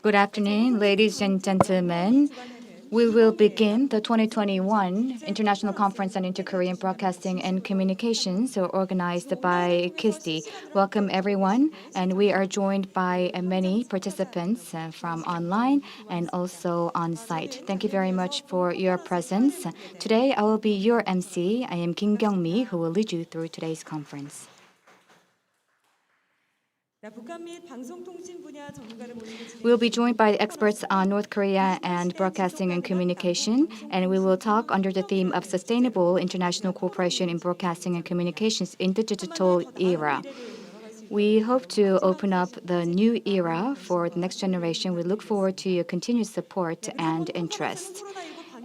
Good afternoon, ladies and gentlemen. We will begin the 2021 International Conference on Inter-Korean Broadcasting and Communications, organized by KISD. Welcome, everyone, and we are joined by many participants from online and also on site. Thank you very much for your presence. Today, I will be your MC. I am Kim Kyung-mi, who will lead you through today's conference. We'll be joined by experts on North Korea and broadcasting and communication, and we will talk under the theme of sustainable international cooperation in broadcasting and communications in the digital era. We hope to open up the new era for the next generation. We look forward to your continued support and interest.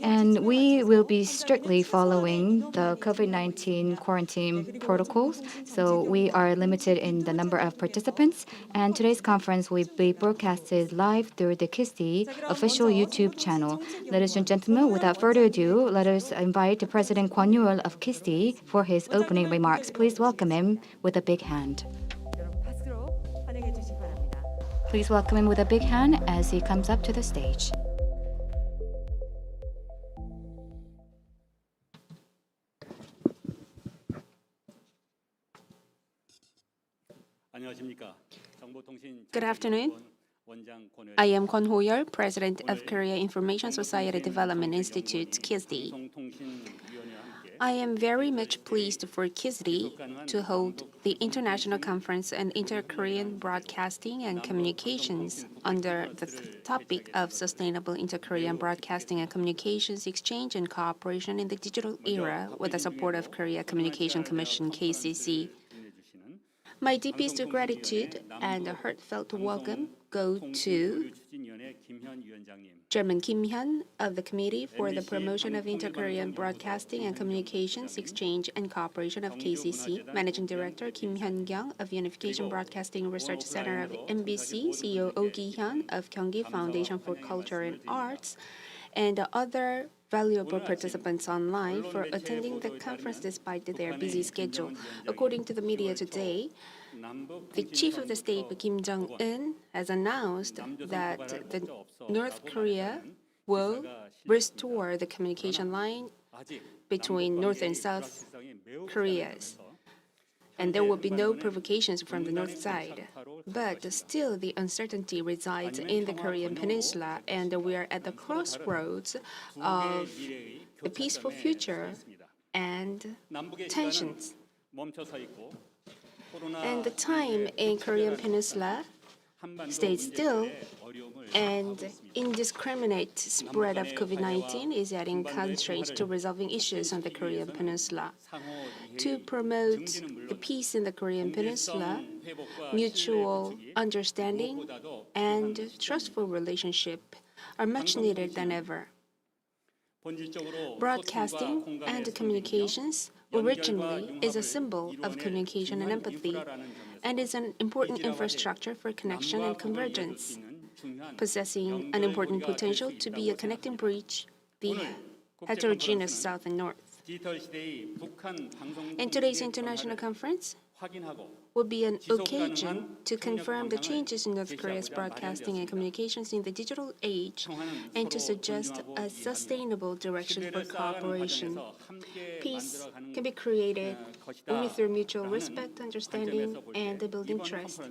And we will be strictly following the COVID-19 quarantine protocols, so we are limited in the number of participants. And today's conference will be broadcasted live through the KISD official YouTube channel. Ladies and gentlemen, without further ado, let us invite President Kwon Yul of KISD for his opening remarks. Please welcome him with a big hand. Please welcome him with a big hand as he comes up to the stage. Good afternoon. I am Kwon Ho-yeol, President of Korea Information Society Development Institute, KISD. I am very much pleased for KISD to hold the International Conference on Inter-Korean Broadcasting and Communications under the topic of Sustainable Inter-Korean Broadcasting and Communications Exchange and Cooperation in the Digital Era with the support of Korea Communication Commission, KCC. My deepest gratitude and a heartfelt welcome go to Chairman Kim Hyun of the Committee for the Promotion of Inter-Korean Broadcasting and Communications Exchange and Cooperation of KCC, Managing Director Kim Hyun-kyung of Unification Broadcasting Research Center of MBC, CEO Oh Gi-hyun of Gyeonggi Foundation for Culture and Arts, and other valuable participants online for attending the conference despite their busy schedule. According to the media today, the Chief of the State, Kim Jong-un, has announced that North Korea will restore the communication line between North and South Koreas, and there will be no provocations from the north side. But still, the uncertainty resides in the Korean Peninsula, and we are at the crossroads of the peaceful future and tensions. And the time in Korean Peninsula stays still, and indiscriminate spread of COVID-19 is adding constraints to resolving issues on the Korean Peninsula. To promote the peace in the Korean Peninsula, mutual understanding and trustful relationship are much needed than ever. Broadcasting and communications originally is a symbol of communication and empathy, and is an important infrastructure for connection and convergence, possessing an important potential to be a connecting bridge, the heterogeneous South and North. In today's international conference will be an occasion to confirm the changes in North Korea's broadcasting and communications in the digital age and to suggest a sustainable direction for cooperation. Peace can be created only through mutual respect, understanding, and building trust.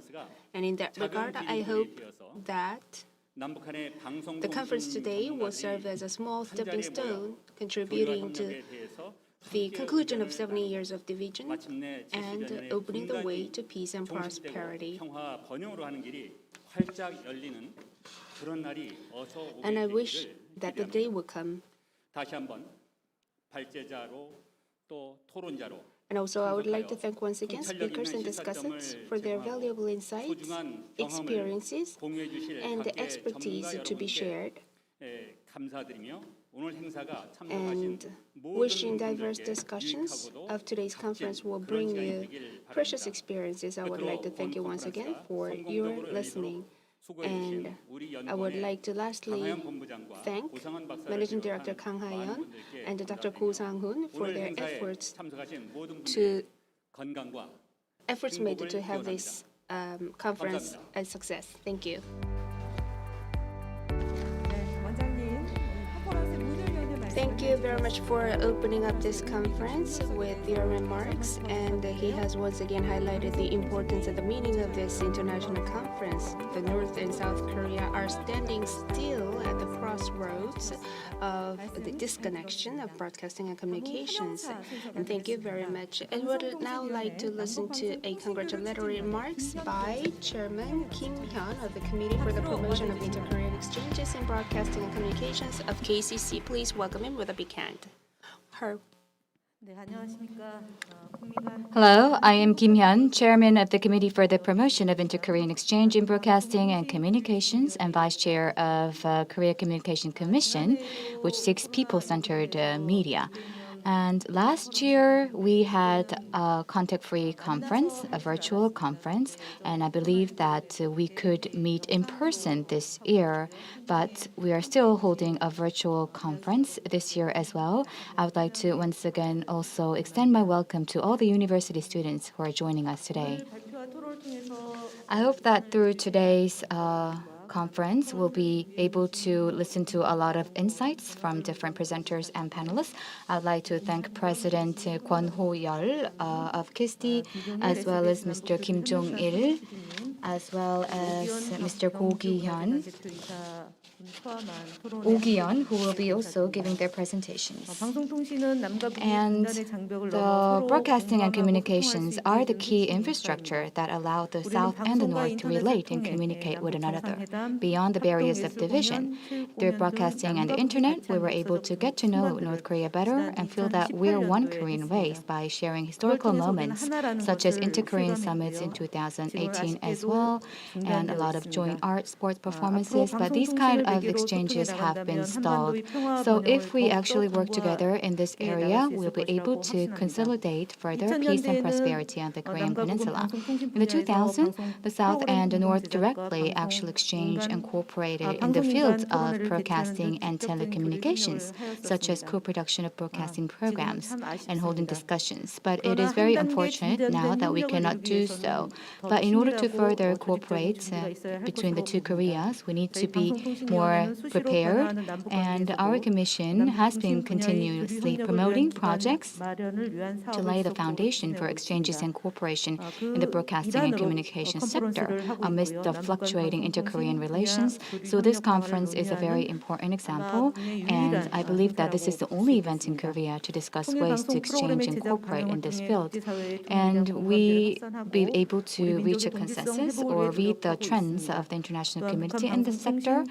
And in that regard, I hope that the conference today will serve as a small stepping stone, contributing to the conclusion of 70 years of division and opening the way to peace and prosperity. And I wish that the day will come. And also, I would like to thank once again speakers and discussants for their valuable insights, experiences, and the expertise to be shared. And wishing diverse discussions of today's conference will bring you precious experiences. I would like to thank you once again for your listening. And I would like to lastly thank Managing Director Kang Ha-yeon and Dr. Ko Sang-hoon for their efforts made to have this conference a success. Thank you. Thank you very much for opening up this conference with your remarks. And he has once again highlighted the importance and the meaning of this international conference. The North and South Korea are standing still at the crossroads of the disconnection of broadcasting and communications. And thank you very much. And would now like to listen to a congratulatory remarks by Chairman Kim Hyun of the Committee for the Promotion of Inter-Korean Exchanges in Broadcasting and Communications of KCC. Please welcome him with a big hand. Hello, I am Kim Hyun, Chairman of the Committee for the Promotion of Inter-Korean Exchange in Broadcasting and Communications and Vice Chair of Korea Communication Commission, which seeks people-centered media. And last year, we had a contact-free conference, a virtual conference, and I believe that we could meet in person this year, but we are still holding a virtual conference this year as well. I would like to once again also extend my welcome to all the university students who are joining us today. I hope that through today's conference, we'll be able to listen to a lot of insights from different presenters and panelists. I'd like to thank President Kwon Ho-yeol of KISTI, as well as Mr. Kim Jong-il, as well as Mr. Go Gi-hyun, who will be also giving their presentations. And the broadcasting and communications are the key infrastructure that allow the South and the North to relate and communicate with another beyond the barriers of division. Through broadcasting and the internet, we were able to get to know North Korea better and feel that we're one Korean race by sharing historical moments such as Inter-Korean summits in 2018 as well, and a lot of joint art sports performances, but these kind of exchanges have been stalled. So if we actually work together in this area, we'll be able to consolidate further peace and prosperity on the Korean Peninsula. In the 2000s, the South and the North directly actually exchanged and cooperated in the fields of broadcasting and telecommunications, such as co-production of broadcasting programs and holding discussions. But it is very unfortunate now that we cannot do so. But in order to further cooperate between the two Koreas, we need to be more prepared, and our commission has been continuously promoting projects to lay the foundation for exchanges and cooperation in the broadcasting and communication sector amidst the fluctuating inter-Korean relations. So this conference is a very important example, and I believe that this is the only event in Korea to discuss ways to exchange and cooperate in this field. And we be able to reach a consensus or read the trends of the international community in this sector,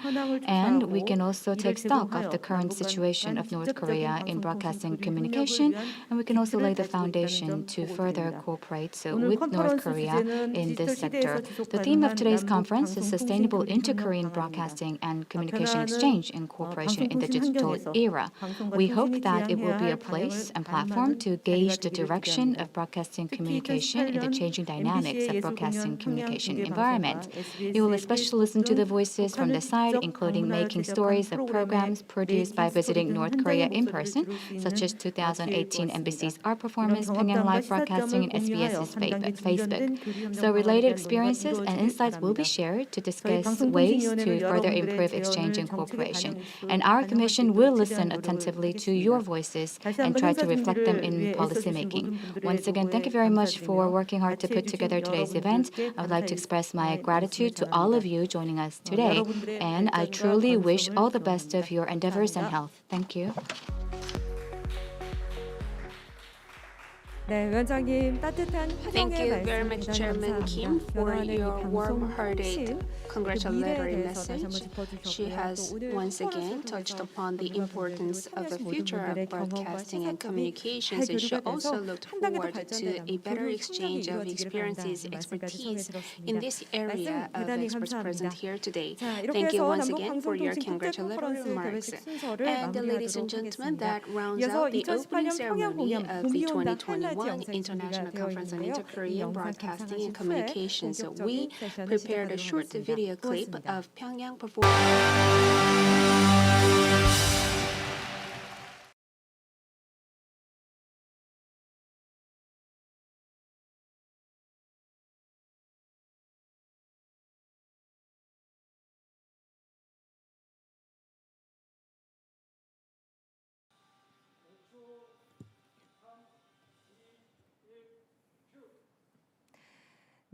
and we can also take stock of the current situation of North Korea in broadcasting and communication, and we can also lay the foundation to further cooperate with North Korea in this sector. The theme of today's conference is Sustainable Inter-Korean Broadcasting and Communication Exchange and Cooperation in the Digital Era. We hope that it will be a place and platform to gauge the direction of broadcasting communication in the changing dynamics of broadcasting communication environment. You will especially listen to the voices from the side, including making stories of programs produced by visiting North Korea in person, such as 2018 MBC's Art Performance, Pyongyang Live Broadcasting, and SBS's Facebook. So related experiences and insights will be shared to discuss ways to further improve exchange and cooperation. And our commission will listen attentively to your voices and try to reflect them in policy making. Once again, thank you very much for working hard to put together today's event. I would like to express my gratitude to all of you joining us today, and I truly wish all the best of your endeavors and health. Thank you. Thank you very much, Chairman Kim, for your warm-hearted congratulatory message. She has once again touched upon the importance of the future of broadcasting and communications, and she also looked forward to a better exchange of experiences, expertise in this area of experts present here today. Thank you once again for your congratulatory remarks. And ladies and gentlemen, that rounds out the opening ceremony of the 2021 International Conference on Inter-Korean Broadcasting and Communications. We prepared a short video clip of Pyongyang performing.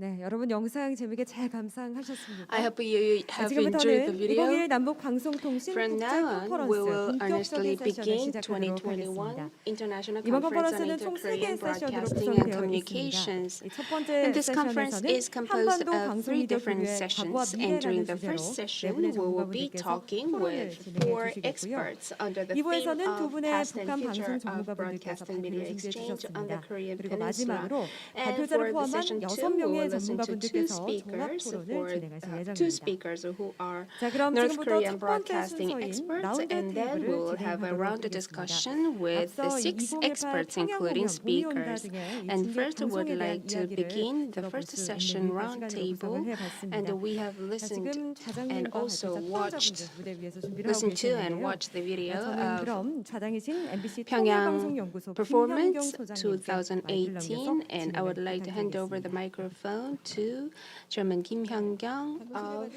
네, 여러분 영상 재미있게 잘 감상하셨습니까? I hope you have enjoyed the 지금부터는 video. 2021 남북 방송통신 From now on, we will 국제컨퍼런스 earnestly 본격적인 세션을 begin 시작하도록 2021 하겠습니다. International 이번 Conference on 컨퍼런스는 총 3개의 Inter-Korean 세션으로 Broadcasting 구성이 and 되어 Communications. 있습니다. 첫 And 번째 this conference 세션에서는 is composed 한반도 of 방송 three 미디어 different 교류의 과거와 sessions. And 미래라는 during the 주제로 first 네 session, 분의 we will be 전문가분들께서 talking 토론을 with 진행해 four 주시겠고요. experts under the theme 2부에서는 두 of 분의 past and 북한 future 방송 of 전문가분들께서 broadcasting media 발표를 준비해 exchange on the 주셨습니다. Korean 그리고 Peninsula. 마지막으로 And 발표자를 for the 포함한 session 2, we 6명의 will listen to two 전문가분들께서 종합 speakers, 토론을 for 진행하실 two 예정입니다. speakers who are 자, 그럼 North 지금부터 Korean 첫 번째 broadcasting 순서인 experts, 라운드 and then we 테이블을 will have a 진행하도록 round 하겠습니다. discussion with the 앞서 6 2018 experts, 평양 including 공연, 우리 온다 speakers. 등의 이 And 중계 first, I would 방송에 대한 like to 이야기를 begin the 들어볼 first 수 있는 session 유익한 round 시간으로 table, 구성을 해봤습니다. and we have 자, listened 지금 and 좌장님과 also 발표자 watched, 토론자분들 무대 위에서 준비를 하고 listened to and 계시는데요. watched the video 저는 of 그럼 좌장이신 MBC Pyongyang 통일방송연구소 김현경 performance 소장님께 마이크를 넘겨서 2018, and I would 진행을 like to hand over the 부탁드리겠습니다. microphone to Chairman Kim Hyun-kyung of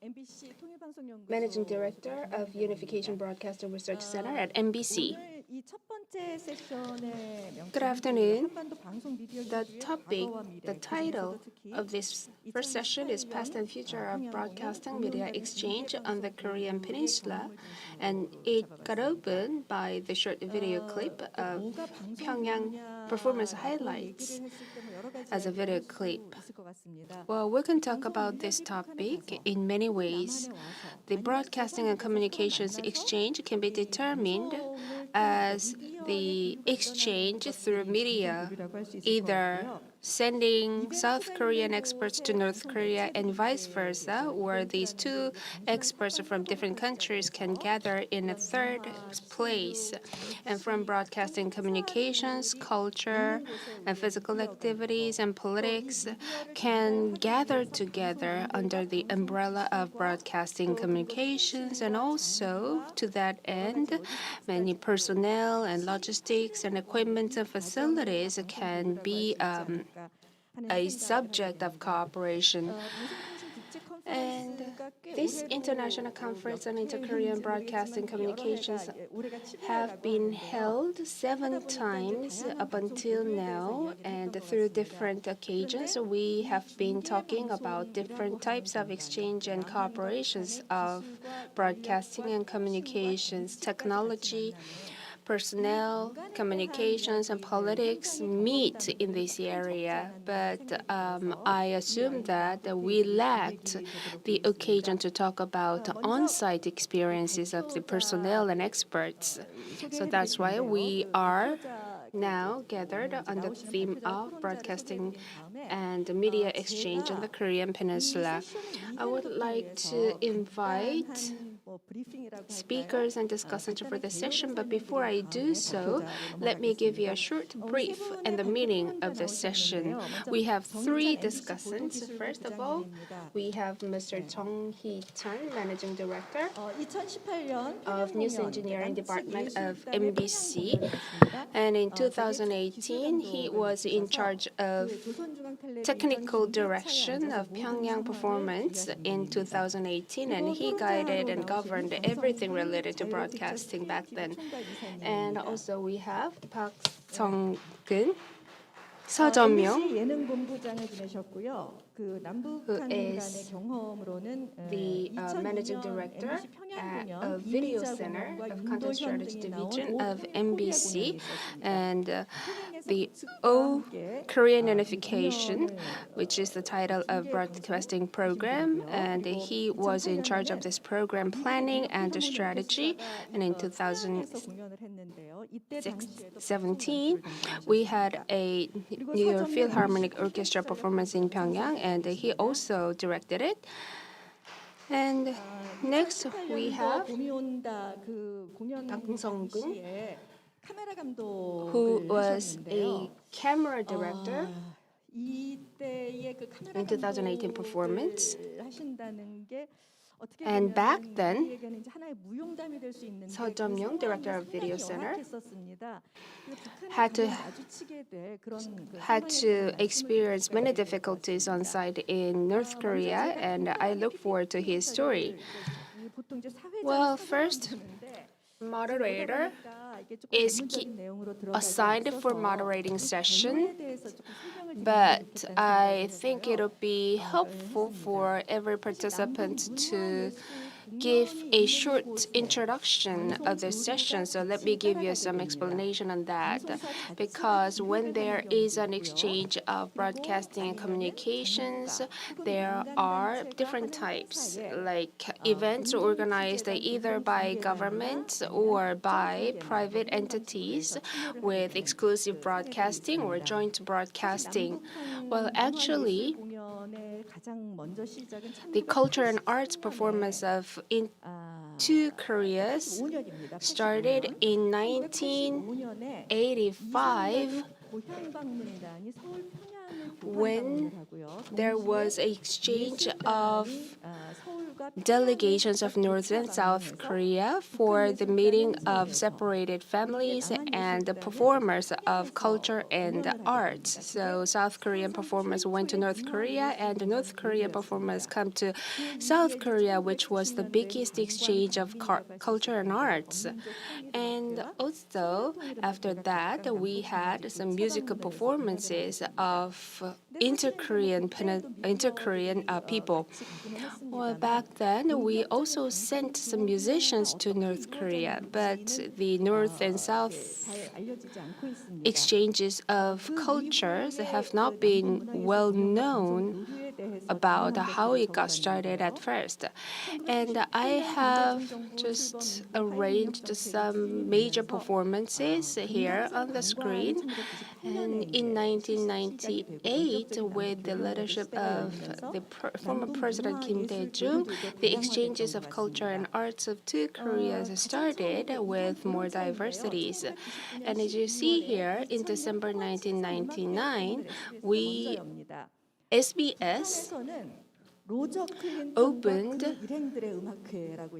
MBC 통일방송연구소 Managing Director of Unification Broadcasting Research Center at MBC. 오늘 이 첫 번째 세션의 명칭은 Good afternoon. 한반도 방송 미디어 The 교류의 topic, 과거와 미래, the title 그중에서도 특히 of this first session is Past and Future of Broadcasting Media Exchange on the Korean Peninsula, and it got opened by the short video clip of Pyongyang performance highlights as a video clip. Well, we can talk about this topic in many ways. The broadcasting and communications exchange can be determined as the exchange through media, either sending South Korean experts to North Korea and vice versa, or these two experts from different countries can gather in a third place. And from broadcasting communications, culture, and physical activities and politics can gather together under the umbrella of broadcasting communications, and also to that end, many personnel and logistics and equipment and facilities can be a subject of cooperation. And this international conference on inter-Korean broadcasting communications have been held 7 times up until now, and through different occasions we have been talking about different types of exchange and cooperations of broadcasting and communications technology. Personnel, communications, and politics meet in this area, but I assume that we lacked the occasion to talk about on-site experiences of the personnel and experts. So that's why we are now gathered under the theme of broadcasting and media exchange on the Korean Peninsula. I would like to invite speakers and discussants for this session, but before I do so, let me give you a short brief and the meaning of the session. We have 3 discussants. First of all, we have Mr. Jung Hee-chan, Managing Director of News Engineering Department of MBC, and in 2018 he was in charge of technical direction of Pyongyang performance in 2018, and he guided and governed everything related to broadcasting back then. And also we have Park Sung-gun, 서점용, 예능본부장을 지내셨고요. 그 남북한 간의 경험으로는 the managing director at a video center of content strategy division of MBC, and the O Korean Unification, which is the title of broadcasting program, and he was in charge of this program planning and the strategy. And in 2017, we had a New York Philharmonic Orchestra performance in Pyongyang, and he also directed it. And next we have Park Sung-gun, who was a camera director in 2018 performance. And back then, Seo Jung, director of Video Center, had to experience many difficulties on site in North Korea, and I look forward to his story. Well, first, Moderator is assigned for moderating session, but I think it'll be helpful for every participant to give a short introduction of this session. So let me give you some explanation on that. Because when there is an exchange of broadcasting and communications, there are different types, like events organized either by governments or by private entities with exclusive broadcasting or joint broadcasting. Well, actually, the culture and arts performance of two Koreas started in 1985 when there was an exchange of delegations of North and South Korea for the meeting of separated families and the performers of culture and arts. So South Korean performers went to North Korea and the North Korean performers come to South Korea, which was the biggest exchange of culture and arts. And also, after that, we had some musical performances of inter-Korean people. Well, back then, we also sent some musicians to North Korea, but the North and South exchanges of cultures have not been well known about how it got started at first. And I have just arranged some major performances here on the screen. And in 1998, with the leadership of the former President Kim Dae-jung, the exchanges of culture and arts of two Koreas started with more diversities. And as you see here, in December 1999, SBS opened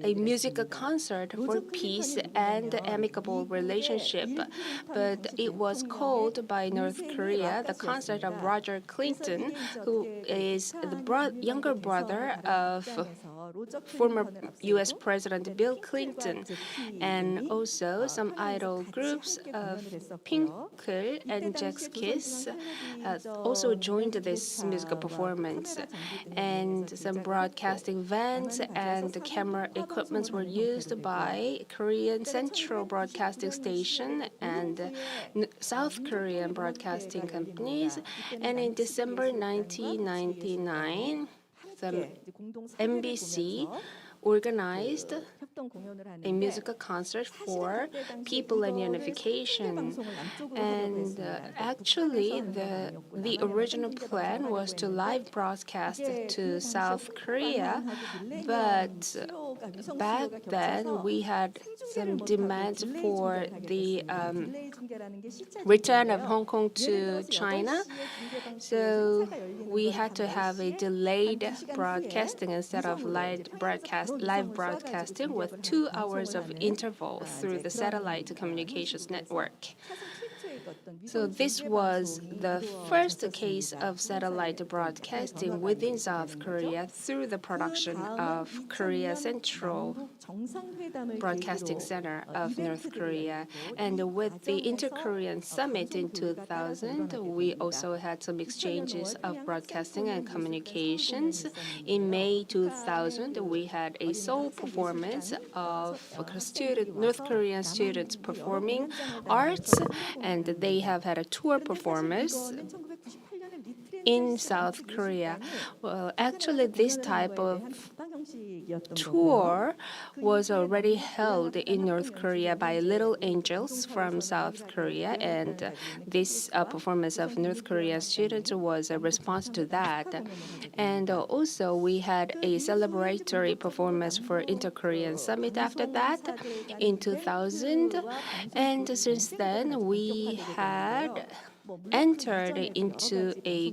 a musical concert for peace and amicable relationship, but it was called by North Korea the concert of Roger Clinton, who is the younger brother of former U.S. President Bill Clinton, and also some idol groups of Pinkle and Jack's Kiss also joined this musical performance. And some broadcasting vans and camera equipments were used by Korean Central Broadcasting Station and South Korean broadcasting companies. And in December 1999, the MBC organized a musical concert for people and unification. And actually, the original plan was to live broadcast to South Korea, but back then we had some demands for the return of Hong Kong to China, so we had to have a delayed broadcasting instead of live broadcasting with 2 hours of interval through the satellite communications network. So this was the first case of satellite broadcasting within South Korea through the production of Korea Central Broadcasting Center of North Korea. And with the Inter-Korean Summit in 2000, we also had some exchanges of broadcasting and communications. In May 2000, we had a Seoul performance of North Korean students performing arts, and they have had a tour performance in South Korea. Well, actually, this type of tour was already held in North Korea by Little Angels from South Korea, and this performance of North Korean students was a response to that. And also, we had a celebratory performance for Inter-Korean Summit after that in 2000, and since then we had entered into a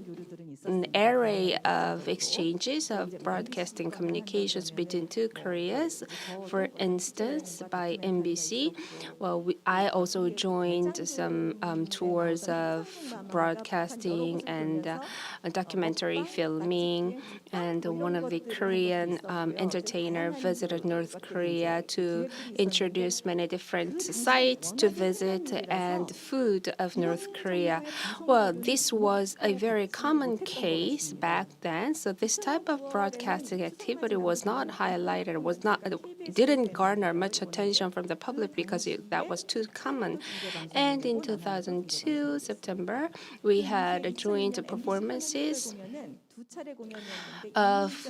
an array of exchanges of broadcasting communications between two Koreas. For instance, by MBC, well, I also joined some tours of broadcasting and documentary filming, and one of the Korean entertainer visited North Korea to introduce many different sites to visit and food of North Korea. Well, this was a very common case back then, so this type of broadcasting activity was not highlighted, didn't garner much attention from the public because that was too common. And in 2002, September, we had joint performances of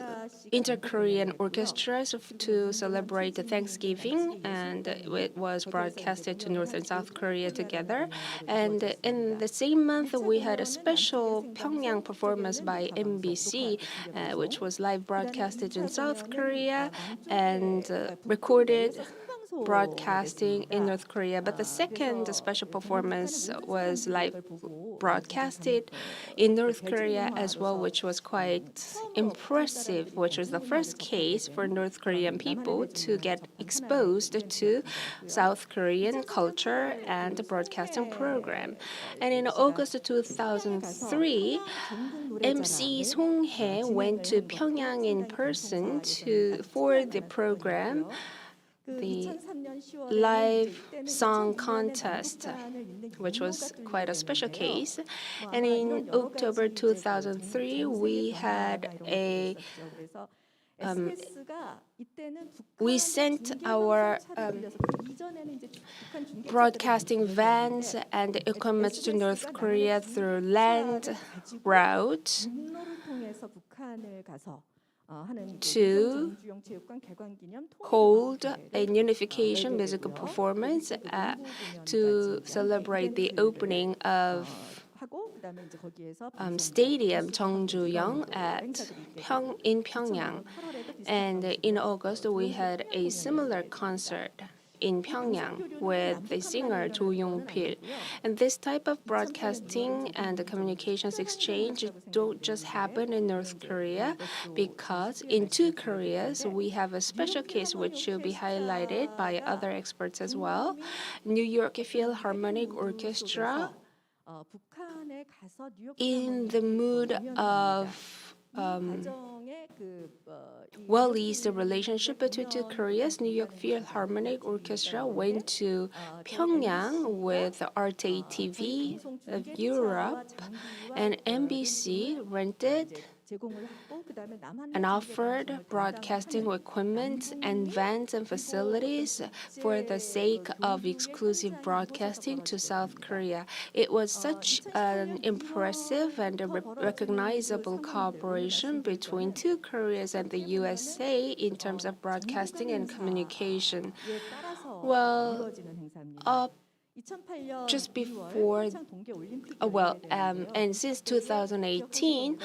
inter-Korean orchestras to celebrate the Thanksgiving, and it was broadcasted to North and South Korea together. And in the same month, we had a special Pyongyang performance by MBC, which was live broadcasted in South Korea and recorded broadcasting in North Korea. But the second special performance was live broadcasted in North Korea as well, which was quite impressive, which was the first case for North Korean people to get exposed to South Korean culture and the broadcasting program. And in August 2003, MC Song-hae went to Pyongyang in person for the program, the live song contest, which was quite a special case. And in October 2003, we sent our broadcasting vans and equipment to North Korea through land route to hold a unification musical performance to celebrate the opening of Stadium Jung-gu in Pyongyang. And in August, we had a similar concert in Pyongyang with the singer Jo Yong-pil. And this type of broadcasting and the communications exchange don't just happen in North Korea, because in two Koreas we have a special case which will be highlighted by other experts as well. New York Philharmonic Orchestra, in the mood of well-eased relationship between two Koreas, New York Philharmonic Orchestra went to Pyongyang with RT TV of Europe, and MBC rented and offered broadcasting equipment and vans and facilities for the sake of exclusive broadcasting to South Korea. It was such an impressive and a recognizable cooperation between two Koreas and the USA in terms of broadcasting and communication. Well, just before, and since 2018,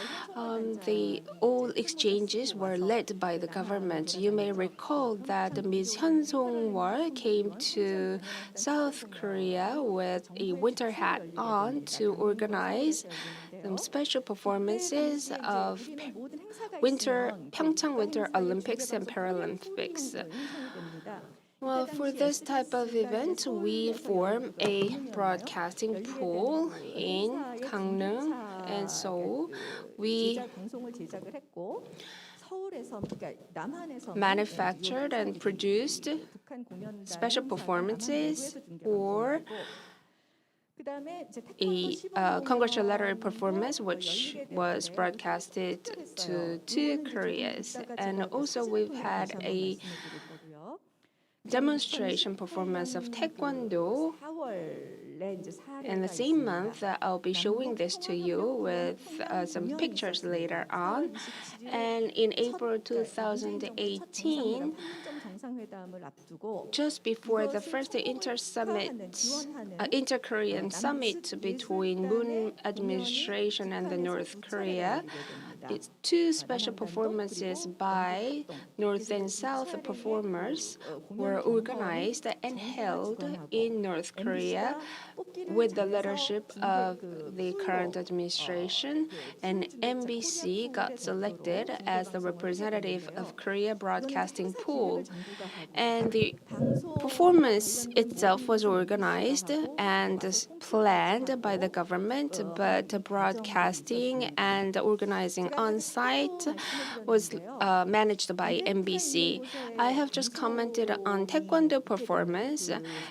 all exchanges were led by the government. You may recall that Ms. Hyun Song-wol came to South Korea with a winter hat on to organize some special performances of Pyeongchang Winter Olympics and Paralympics. Well, for this type of event, we form a broadcasting pool in Gangneung and Seoul. We manufactured and produced special performances for a congratulatory performance which was broadcasted to two Koreas. And also we've had a demonstration performance of Taekwondo. In the same month, I'll be showing this to you with some pictures later on. And in April 2018, just before the first inter-Korean summit between Moon administration and the North Korea, two special performances by North and South performers were organized and held in North Korea with the leadership of the current administration, and MBC got selected as the representative of Korea Broadcasting Pool. And the performance itself was organized and planned by the government, but broadcasting and organizing on site was managed by MBC. I have just commented on Taekwondo performance,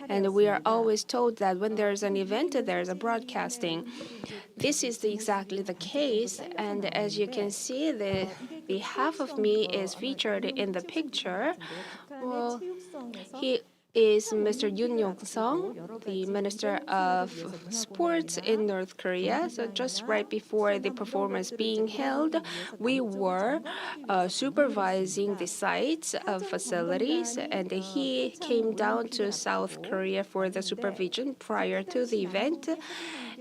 and we are always told that when there's an event, there's a broadcasting. This is exactly the case, and as you can see, the half of me is featured in the picture. Well, he is Mr. Yoon Yong-sung, the Minister of Sports in North Korea. So just right before the performance being held, we were supervising the sites of facilities, and he came down to South Korea for the supervision prior to the event.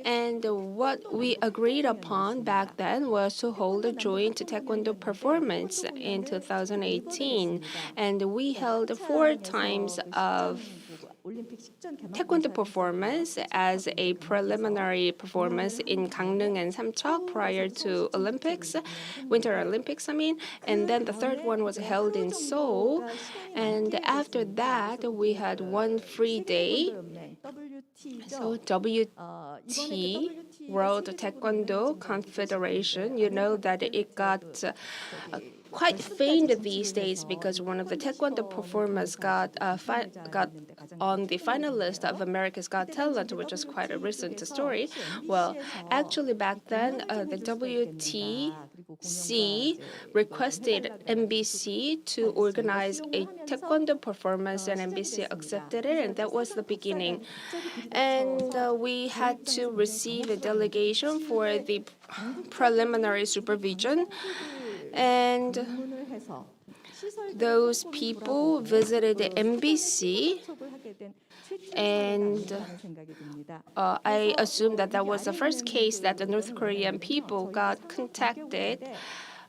And what we agreed upon back then was to hold a joint Taekwondo performance in 2018. And we held 4 times of Taekwondo performance as a preliminary performance in Gangneung and Samcheok prior to Olympics, Winter Olympics, and then the third one was held in Seoul. And after that, we had one free day. So WT, World Taekwondo Confederation, you know that it got quite famed these days because one of the Taekwondo performers got on the finalist of America's Got Talent, which is quite a recent story. Well, actually back then, the WTC requested MBC to organize a Taekwondo performance, and MBC accepted it, and that was the beginning. And we had to receive a delegation for the preliminary supervision. And those people visited the MBC, and I assume that was the first case that the North Korean people got contacted.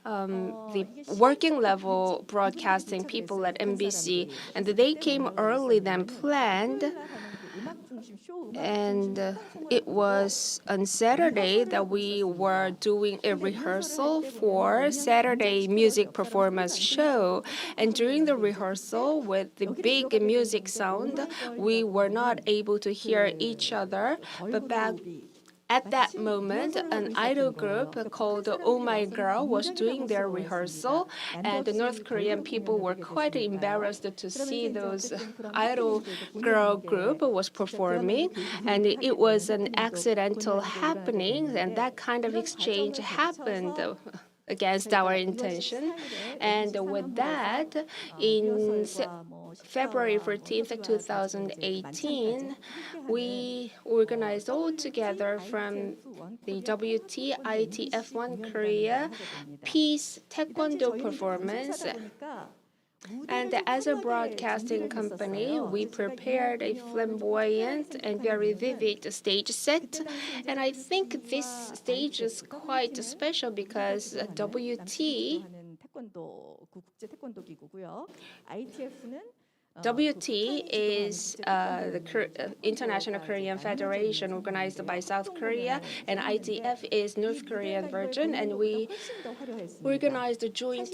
The working level broadcasting people at MBC, and they came early than planned. And it was on Saturday that we were doing a rehearsal for Saturday music performance show. And during the rehearsal with the big music sound, we were not able to hear each other. But at that moment, an idol group called Oh My Girl was doing their rehearsal, and the North Korean people were quite embarrassed to see those idol girl group was performing, and it was an accidental happening, and that kind of exchange happened against our intention. And with that, in February 14th, 2018, we organized all together from the WTITF1 Korea Peace Taekwondo performance. And as a broadcasting company, we prepared a flamboyant and very vivid stage set. And I think this stage is quite special because WT is the International Korean Federation organized by South Korea, and ITF is North Korean version, and we organized a joint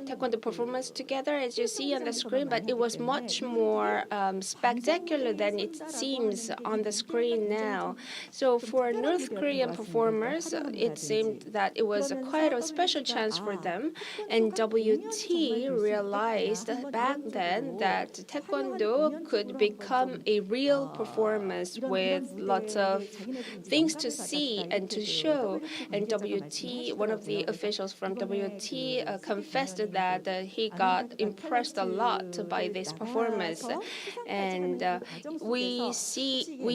Taekwondo performance together, as you see on the screen, but it was much more spectacular than it seems on the screen now. So for North Korean performers, it seemed that it was quite a special chance for them, and WT realized back then that Taekwondo could become a real performance with lots of things to see and to show. And WT, one of the officials from WT confessed that he got impressed a lot by this performance. And we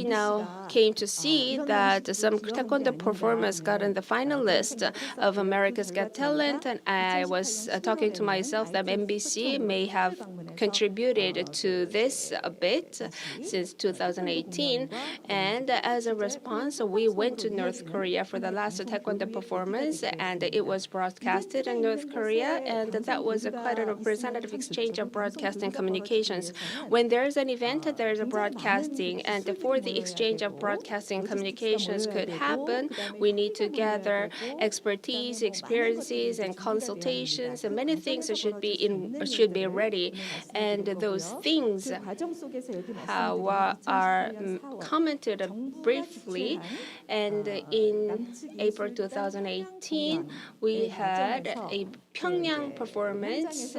now came to see that some Taekwondo performers got in the finalist of America's Got Talent, and I was talking to myself that MBC may have contributed to this a bit since 2018. And as a response, we went to North Korea for the last taekwondo performance, and it was broadcasted in North Korea, and that was quite a representative exchange of broadcasting communications. When there's an event, there's a broadcasting, and for the exchange of broadcasting communications could happen, we need to gather expertise, experiences, and consultations, and many things should be ready. And those things are commented briefly. And in April 2018, we had a Pyongyang performance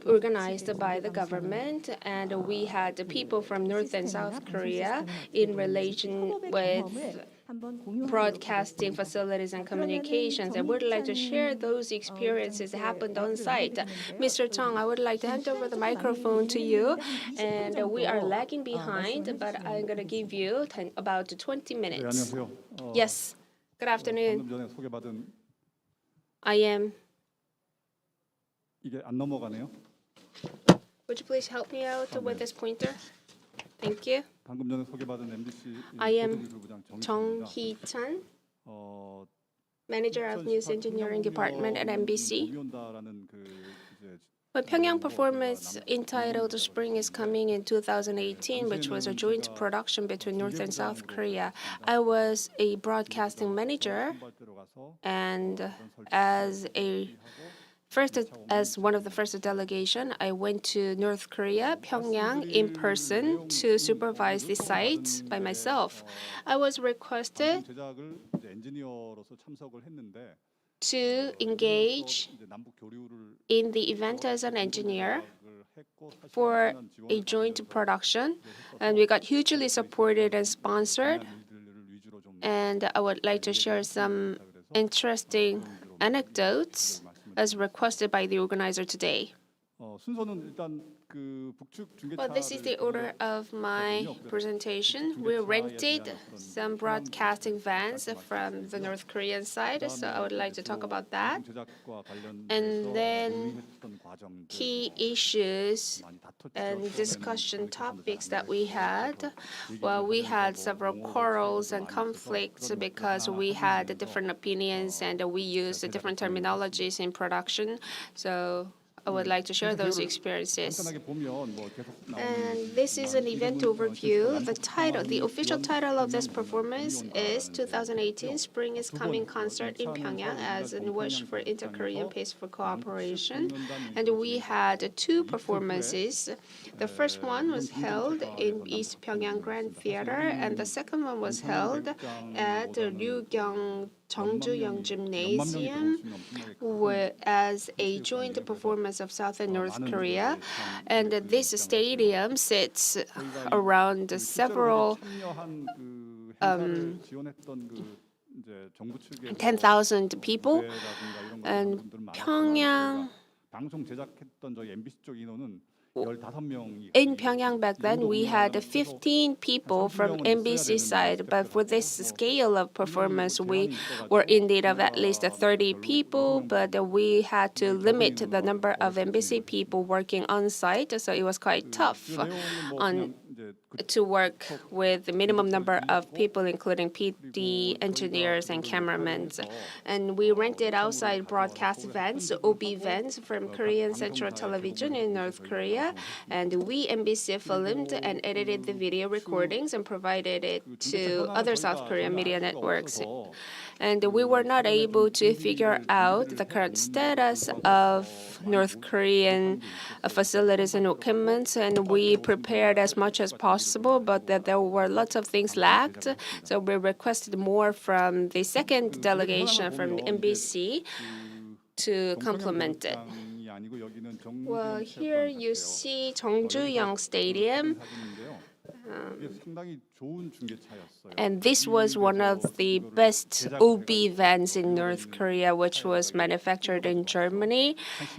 organized by the government, and we had people from North and South Korea in relation with broadcasting facilities and communications. I would like to share those experiences that happened on site. Mr. Chung, I would like to hand over the microphone to you, and we are lagging behind, but I'm going to give you about 20 minutes. 안녕하세요. Yes, good afternoon. 방금 전에 소개받은 I am. 이게 안 넘어가네요. Would you please help me out with this pointer? Thank you. 방금 전에 소개받은 MBC I am 기술부장 Jung 정희찬입니다. Hee-chan, Manager of News Engineering Department at MBC. 온다라는 그 이제 When Pyongyang performance entitled Spring is Coming in 2018, which was a joint production between North and South Korea, I was a broadcasting manager, 선발대로 가서 and as one of the first delegation, I went to North Korea, Pyongyang, in person to supervise the site by myself. I was requested 제작을 이제 엔지니어로서 참석을 했는데 to engage 이제 남북 교류를 in the event as an engineer for a joint production, and we got hugely supported and sponsored. 위주로 좀 And I would like to share some interesting anecdotes as requested by the organizer today. 순서는 일단 그 북측 중계차 Well, this is the order of my presentation. We rented some broadcasting vans from the North Korean side, so I would like to talk about that. 제작과 관련해서 And then 논의했던 과정들 key issues 많이 다퉜죠. and discussion topics that we had. Well, we had several quarrels and conflicts because we had different opinions and we used different terminologies in production. So I would like to share those experiences. 간단하게 보면 뭐 계속 And this is an event overview. The official title of this performance is 2018 Spring is Coming Concert in Pyongyang as a wish for inter-Korean peaceful cooperation. And we had two performances. The first one was held in East Pyongyang Grand Theater, and the second one was held at Ryugyong Jeongju-yeong Gymnasium as a joint performance of South and North Korea. And this stadium sits around several 참여한 그 행사를 지원했던 그 이제 정부 측의 10,000 people. 대회라든가 이런 And 분들 많았고 Pyongyang, 방송 제작했던 저희 MBC 쪽 인원은 15명이 in Pyongyang back then, we had 15 people from MBC side, but for this scale of performance, we were in need of at least 30 people, but we had to limit the number of MBC people working on site, so it was quite tough to work with the minimum number of people, including PD, engineers, and cameramen. And we rented outside broadcast vans, OB vans, from Korean Central Television in North Korea, and we, MBC, filmed and edited the video recordings and provided it to other South Korean media networks. And we were not able to figure out the current status of North Korean facilities and equipment, and we prepared as much as possible, but that there were lots of things lacked. So we requested more from the second delegation from MBC to complement it. Well, here you see Jeongju-yeong Stadium. And this was one of the best OB vans in North Korea, which was manufactured in Germany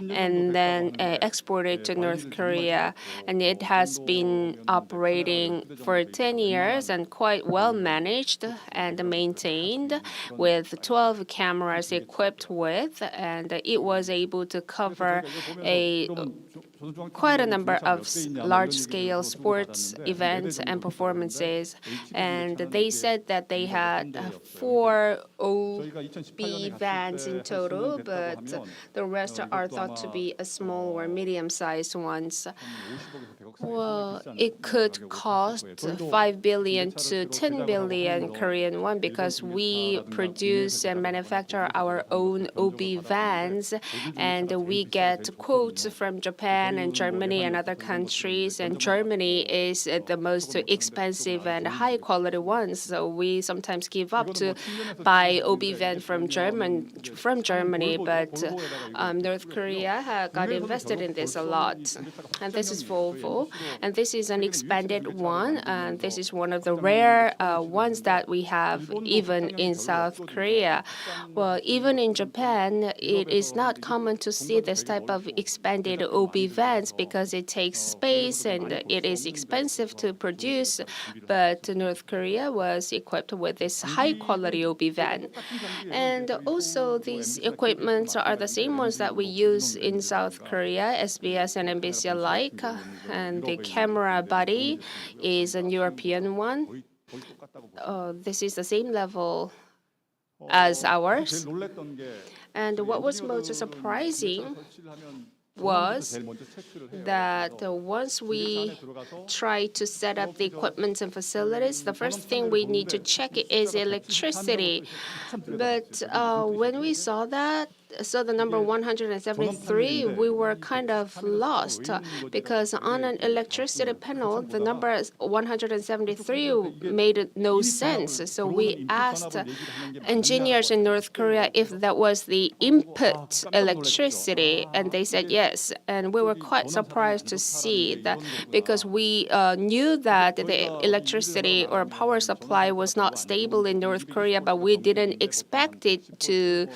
and then exported to North Korea. And it has been operating for 10 years and quite well managed and maintained with 12 cameras equipped with. And it was able to cover a quite a number of large-scale sports events and performances, and they said that they had 4 OB vans in total, but the rest are thought to be a small or medium-sized ones. Well, it could cost 5 billion to 10 billion Korean won because we produce and manufacture our own OB vans, and we get quotes from Japan and Germany and other countries, and Germany is the most expensive and high-quality ones, so we sometimes give up to buy OB van from Germany, but North Korea got invested in this a lot. And this is Volvo, and this is an expanded one, and this is one of the rare ones that we have even in South Korea. Well, even in Japan, it is not common to see this type of expanded OB vans because it takes space and it is expensive to produce, but North Korea was equipped with this high-quality OB van. And also, these equipments are the same ones that we use in South Korea, SBS and NBC alike, and the camera body is a European one. This is the same level as ours. And what was most surprising was that once we try to set up the equipment and facilities, the first thing we need to check is electricity. But when we saw the number 173, we were kind of lost because on an electricity panel, the number 173 made no sense. So we asked engineers in North Korea if that was the input electricity, and they said yes. And we were quite surprised to see that because we knew that the electricity or power supply was not stable in North Korea, but we didn't expect it to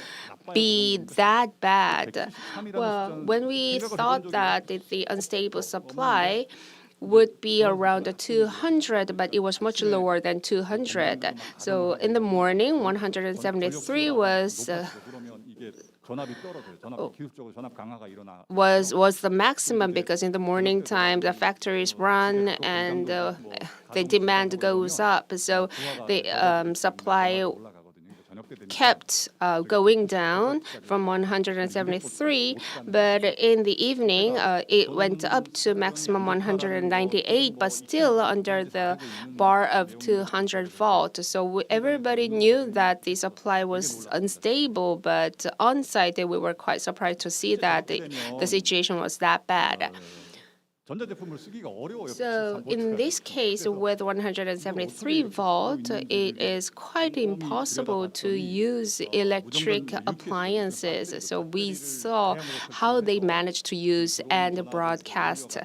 be that bad. Well, when we thought that the unstable supply would be around 200, but it was much lower than 200. So in the morning, 173 was the maximum because in the morning time the factories run and the demand goes up. So the supply kept going down from 173, but in the evening it went up to maximum 198, but still under the bar of 200 volt. So everybody knew that the supply was unstable, but on site we were quite surprised to see that the situation was that bad. So in this case, with 173 volt, it is quite impossible to use electric appliances. So we saw how they managed to use and broadcast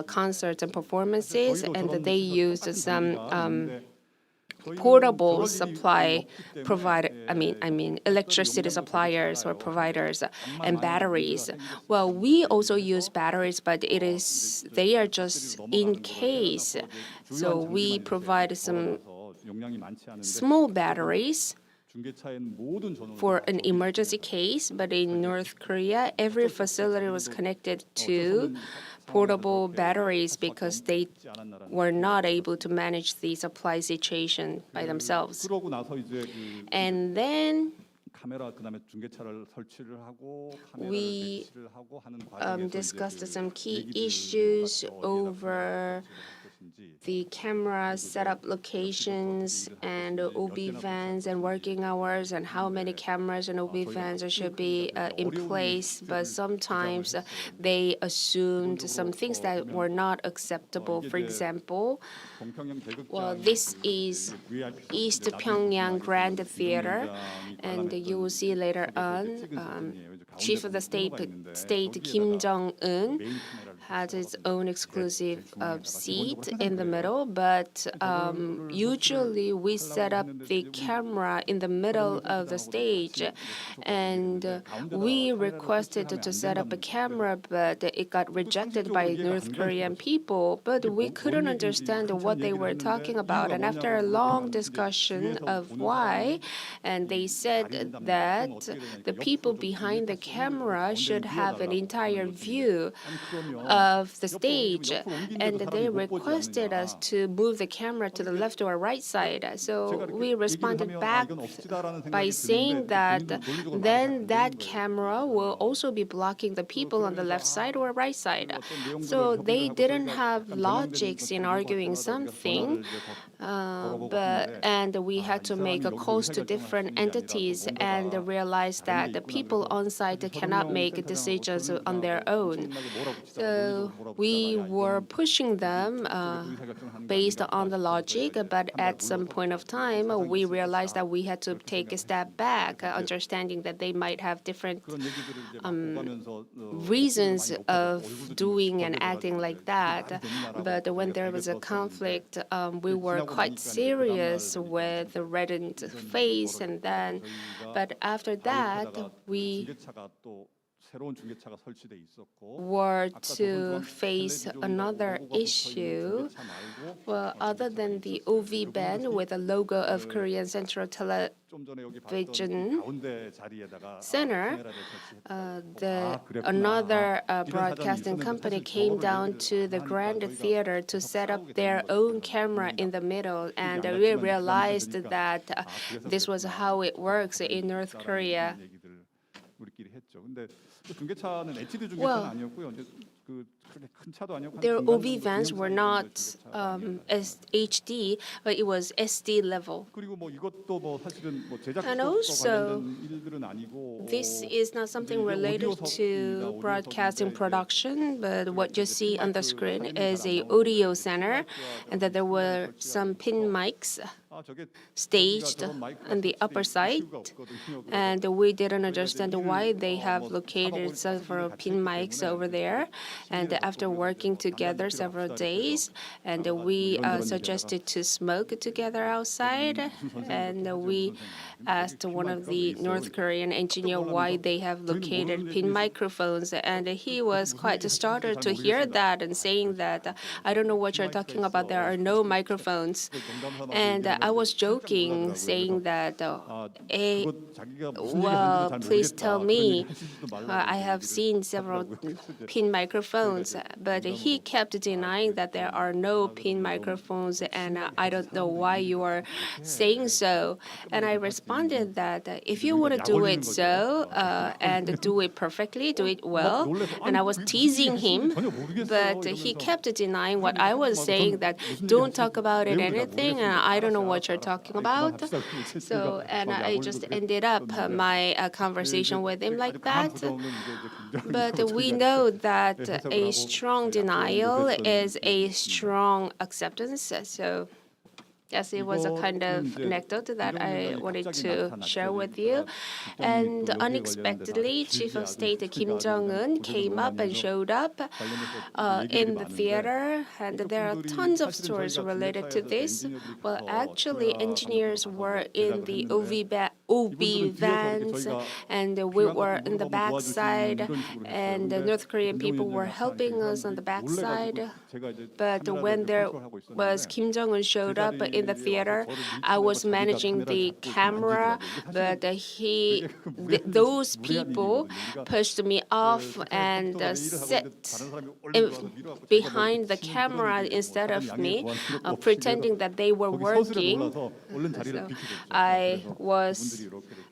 concerts and performances, and they used some portable supply provider, electricity suppliers or providers and batteries. Well, we also use batteries, but they are just in case. So we provide some small batteries for an emergency case, but in North Korea, every facility was connected to portable batteries because they were not able to manage the supply situation by themselves. And then we discussed some key issues over the camera setup locations and OB vans and working hours and how many cameras and OB vans should be in place. But sometimes they assumed some things that were not acceptable. For example, well, this is East Pyongyang Grand Theater, and you will see later on Chief of the State Kim Jong-un has its own exclusive seat in the middle, but usually we set up the camera in the middle of the stage, and we requested to set up a camera, but it got rejected by North Korean people, but we couldn't understand what they were talking about. And after a long discussion of why, and they said that the people behind the camera should have an entire view of the stage, and they requested us to move the camera to the left or right side. So we responded back by saying that then that camera will also be blocking the people on the left side or right side. So they didn't have logics in arguing something, and we had to make calls to different entities and realize that the people on site cannot make decisions on their own. So we were pushing them based on the logic, but at some point of time, we realized that we had to take a step back, understanding that they might have different reasons of doing and acting like that. But when there was a conflict, we were quite serious with a reddened face, and then, but after that, we were to face another issue. Well, other than the OV band with a logo of Korean Central Television Center, another broadcasting company came down to the Grand Theater to set up their own camera in the middle, and we realized that this was how it works in North Korea. Well, their OV vans were not HD, but it was SD level. And also, this is not something related to broadcasting production, but what you see on the screen is a audio center, and that there were some pin mics staged on the upper side, and we didn't understand why they have located several pin mics over there. And after working together several days, and we suggested to smoke together outside, and we asked one of the North Korean engineer why they have located pin microphones, and he was quite startled to hear that and saying that I don't know what you're talking about, there are no microphones. And I was joking, saying that, well, please tell me. I have seen several pin microphones, but he kept denying that there are no pin microphones, and I don't know why you are saying so. And I responded that if you want to do it so and do it perfectly, do it well. And I was teasing him, but he kept denying what I was saying, that don't talk about it anything, and I don't know what you're talking about. So, and I just ended up my conversation with him like that. But we know that a strong denial is a strong acceptance. So yes, it was a kind of anecdote that I wanted to share with you. And unexpectedly, Chief of State Kim Jong-un came up and showed up in the theater, and there are tons of stories related to this. Well, actually, engineers were in the OB vans, and we were in the backside, and the North Korean people were helping us on the backside. But when there was Kim Jong-un showed up in the theater, I was managing the camera, but those people pushed me off and sat behind the camera instead of me, pretending that they were working. So I was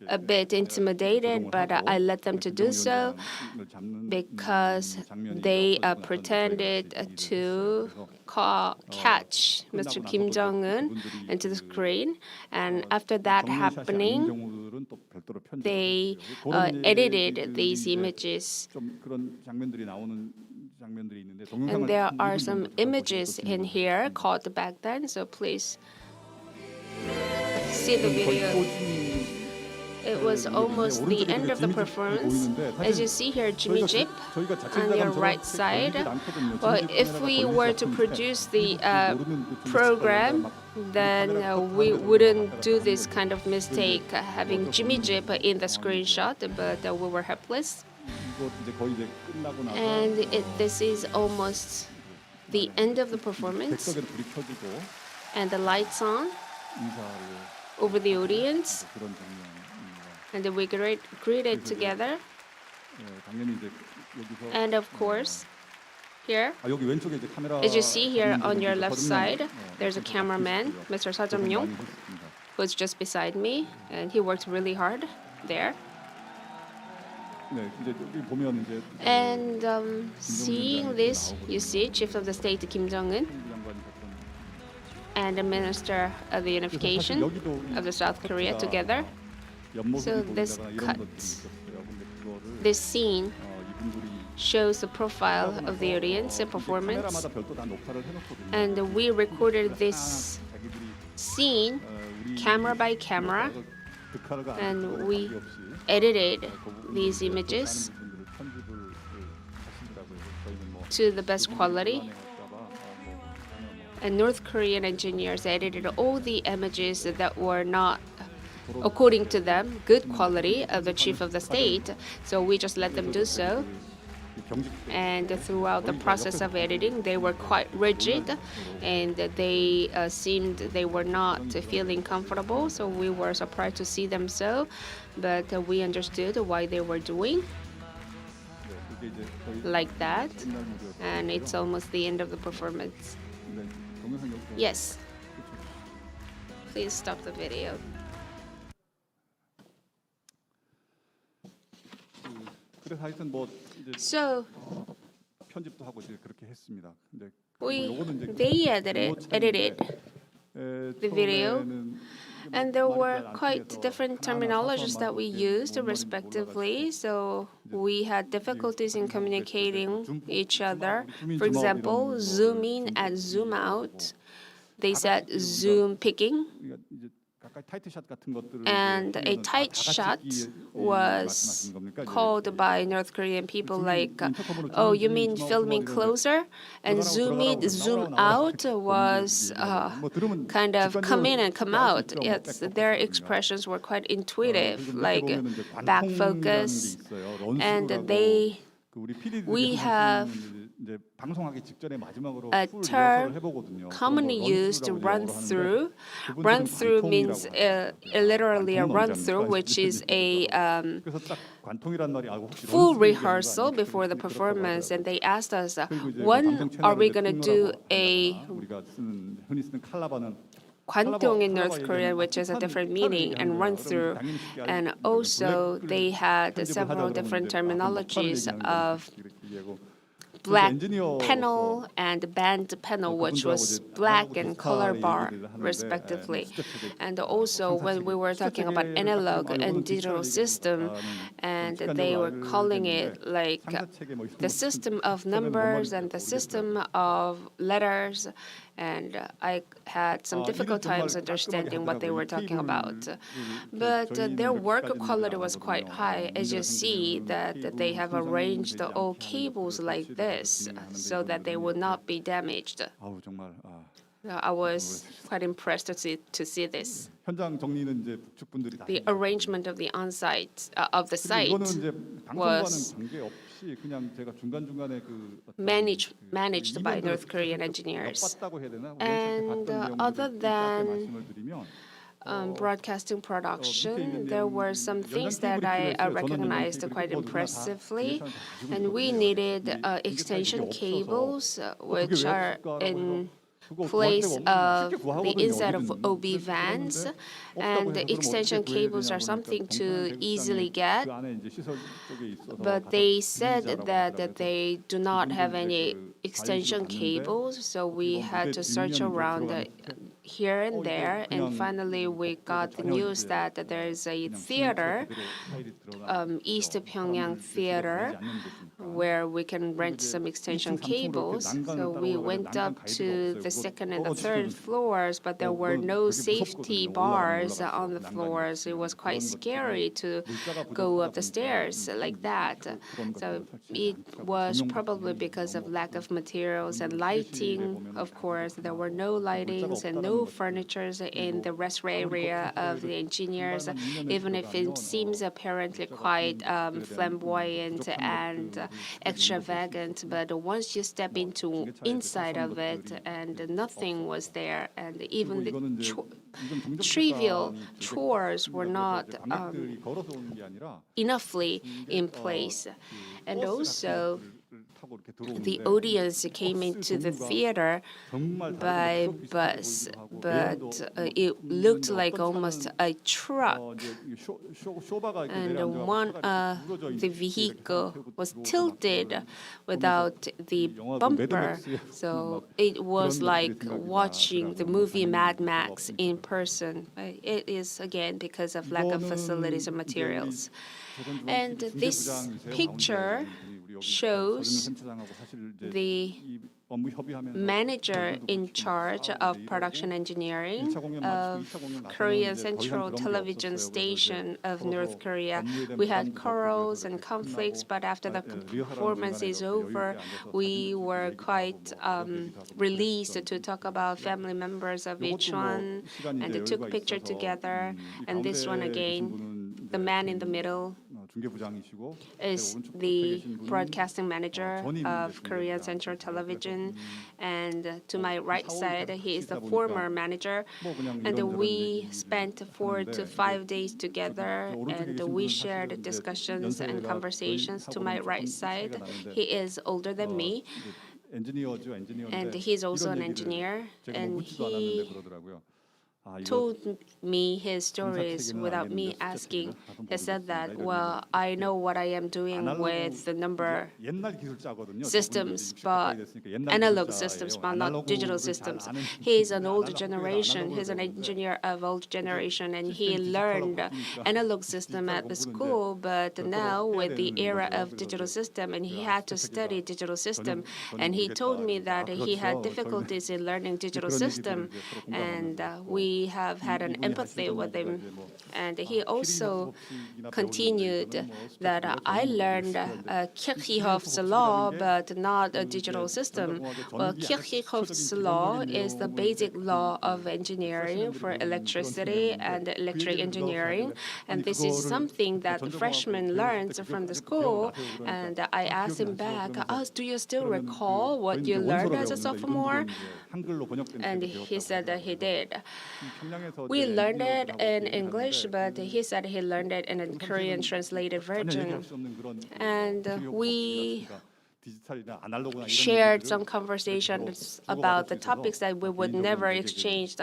a bit intimidated, but I let them to do so because they pretended to catch Mr. Kim Jong-un into the screen. And after that happening, they edited these images. And there are some images in here caught back then, so please see the video. It was almost the end of the performance. As you see here, Jimmy Jeep on your right side. Well, if we were to produce the program, then we wouldn't do this kind of mistake, having Jimmy Jeep in the screenshot, but we were helpless. And this is almost the end of the performance. And the lights on over the audience. And we greeted together. And of course, here, as you see here on your left side, there's a cameraman, Mr. Seo Jung-gu, who's just beside me, and he worked really hard there. And seeing this, you see Chief of the State Kim Jong-un and the Minister of the Unification of the South Korea together. So this scene shows the profile of the audience and performance. And we recorded this scene camera by camera, and we edited these images to the best quality. And North Korean engineers edited all the images that were not, according to them, good quality of the chief of the state. So we just let them do so. And throughout the process of editing, they were quite rigid, and they seemed they were not feeling comfortable. So we were surprised to see them so, but we understood why they were doing like that. And it's almost the end of the performance. Yes. Please stop the video. So they edited the video, and there were quite different terminologies that we used respectively. So we had difficulties in communicating each other. For example, zoom in and zoom out. They said zoom picking. And a tight shot was called by North Korean people like, oh, you mean filming closer? And zoom in, zoom out was kind of come in and come out. Yes, their expressions were quite intuitive, like back focus. And we have a term commonly used, run through. Run through means literally a run through, which is a full rehearsal before the performance. And they asked us, when are we going to do a 관통 in North Korea, which is a different meaning, and run through. And also they had several different terminologies of black panel and band panel, which was black and color bar respectively. And also when we were talking about analog and digital system, and they were calling it like the system of numbers and the system of letters. And I had some difficult times understanding what they were talking about. But their work quality was quite high. As you see that they have arranged all cables like this so that they would not be damaged. I was quite impressed to see this. The arrangement of the on-site of the site was managed by North Korean engineers. And other than broadcasting production, there were some things that I recognized quite impressively. And we needed extension cables, which are in place of the inside of OB vans, and the extension cables are something to easily get, but they said that they do not have any extension cables, so we had to search around here and there, and finally we got the news that there is a theater, East Pyongyang Theater, where we can rent some extension cables. So we went up to the second and the third floors, but there were no safety bars on the floors. It was quite scary to go up the stairs like that. So it was probably because of lack of materials and lighting. Of course, there were no lightings and no furnitures in the rest area of the engineers, even if it seems apparently quite flamboyant and extravagant. But once you step into inside of it, and nothing was there, and even the trivial chores were not enoughly in place. And also, the audience came into the theater by bus, but it looked like almost a truck. And one the vehicle was tilted without the bumper, so it was like watching the movie Mad Max in person. It is, again, because of lack of facilities and materials. And this picture shows the manager in charge of production engineering of Korean Central Television Station of North Korea. We had quarrels and conflicts, but after the performance is over, we were quite released to talk about family members of each one, and took picture together. And this one again, the man in the middle is the broadcasting manager of Korean Central Television, and to my right side, he is the former manager. And we spent 4 to 5 days together, and we shared discussions and conversations. To my right side, he is older than me, and he's also an engineer, and he told me his stories without me asking. He said that, well, I know what I am doing with the number systems, but analog systems, but not digital systems. He's an old generation. He's an engineer of old generation, and he learned analog system at the school, but now with the era of digital system, and he had to study digital system. And he told me that he had difficulties in learning digital system, and we have had an empathy with him. And he also continued that I learned Kirchhoff's law, but not a digital system. Well, Kirchhoff's law is the basic law of engineering for electricity and electric engineering. And this is something that the freshman learns from the school. And I asked him back, do you still recall what you learned as a sophomore? And he said that he did. We learned it in English, but he said he learned it in a Korean translated version. And we shared some conversations about the topics that we would never exchanged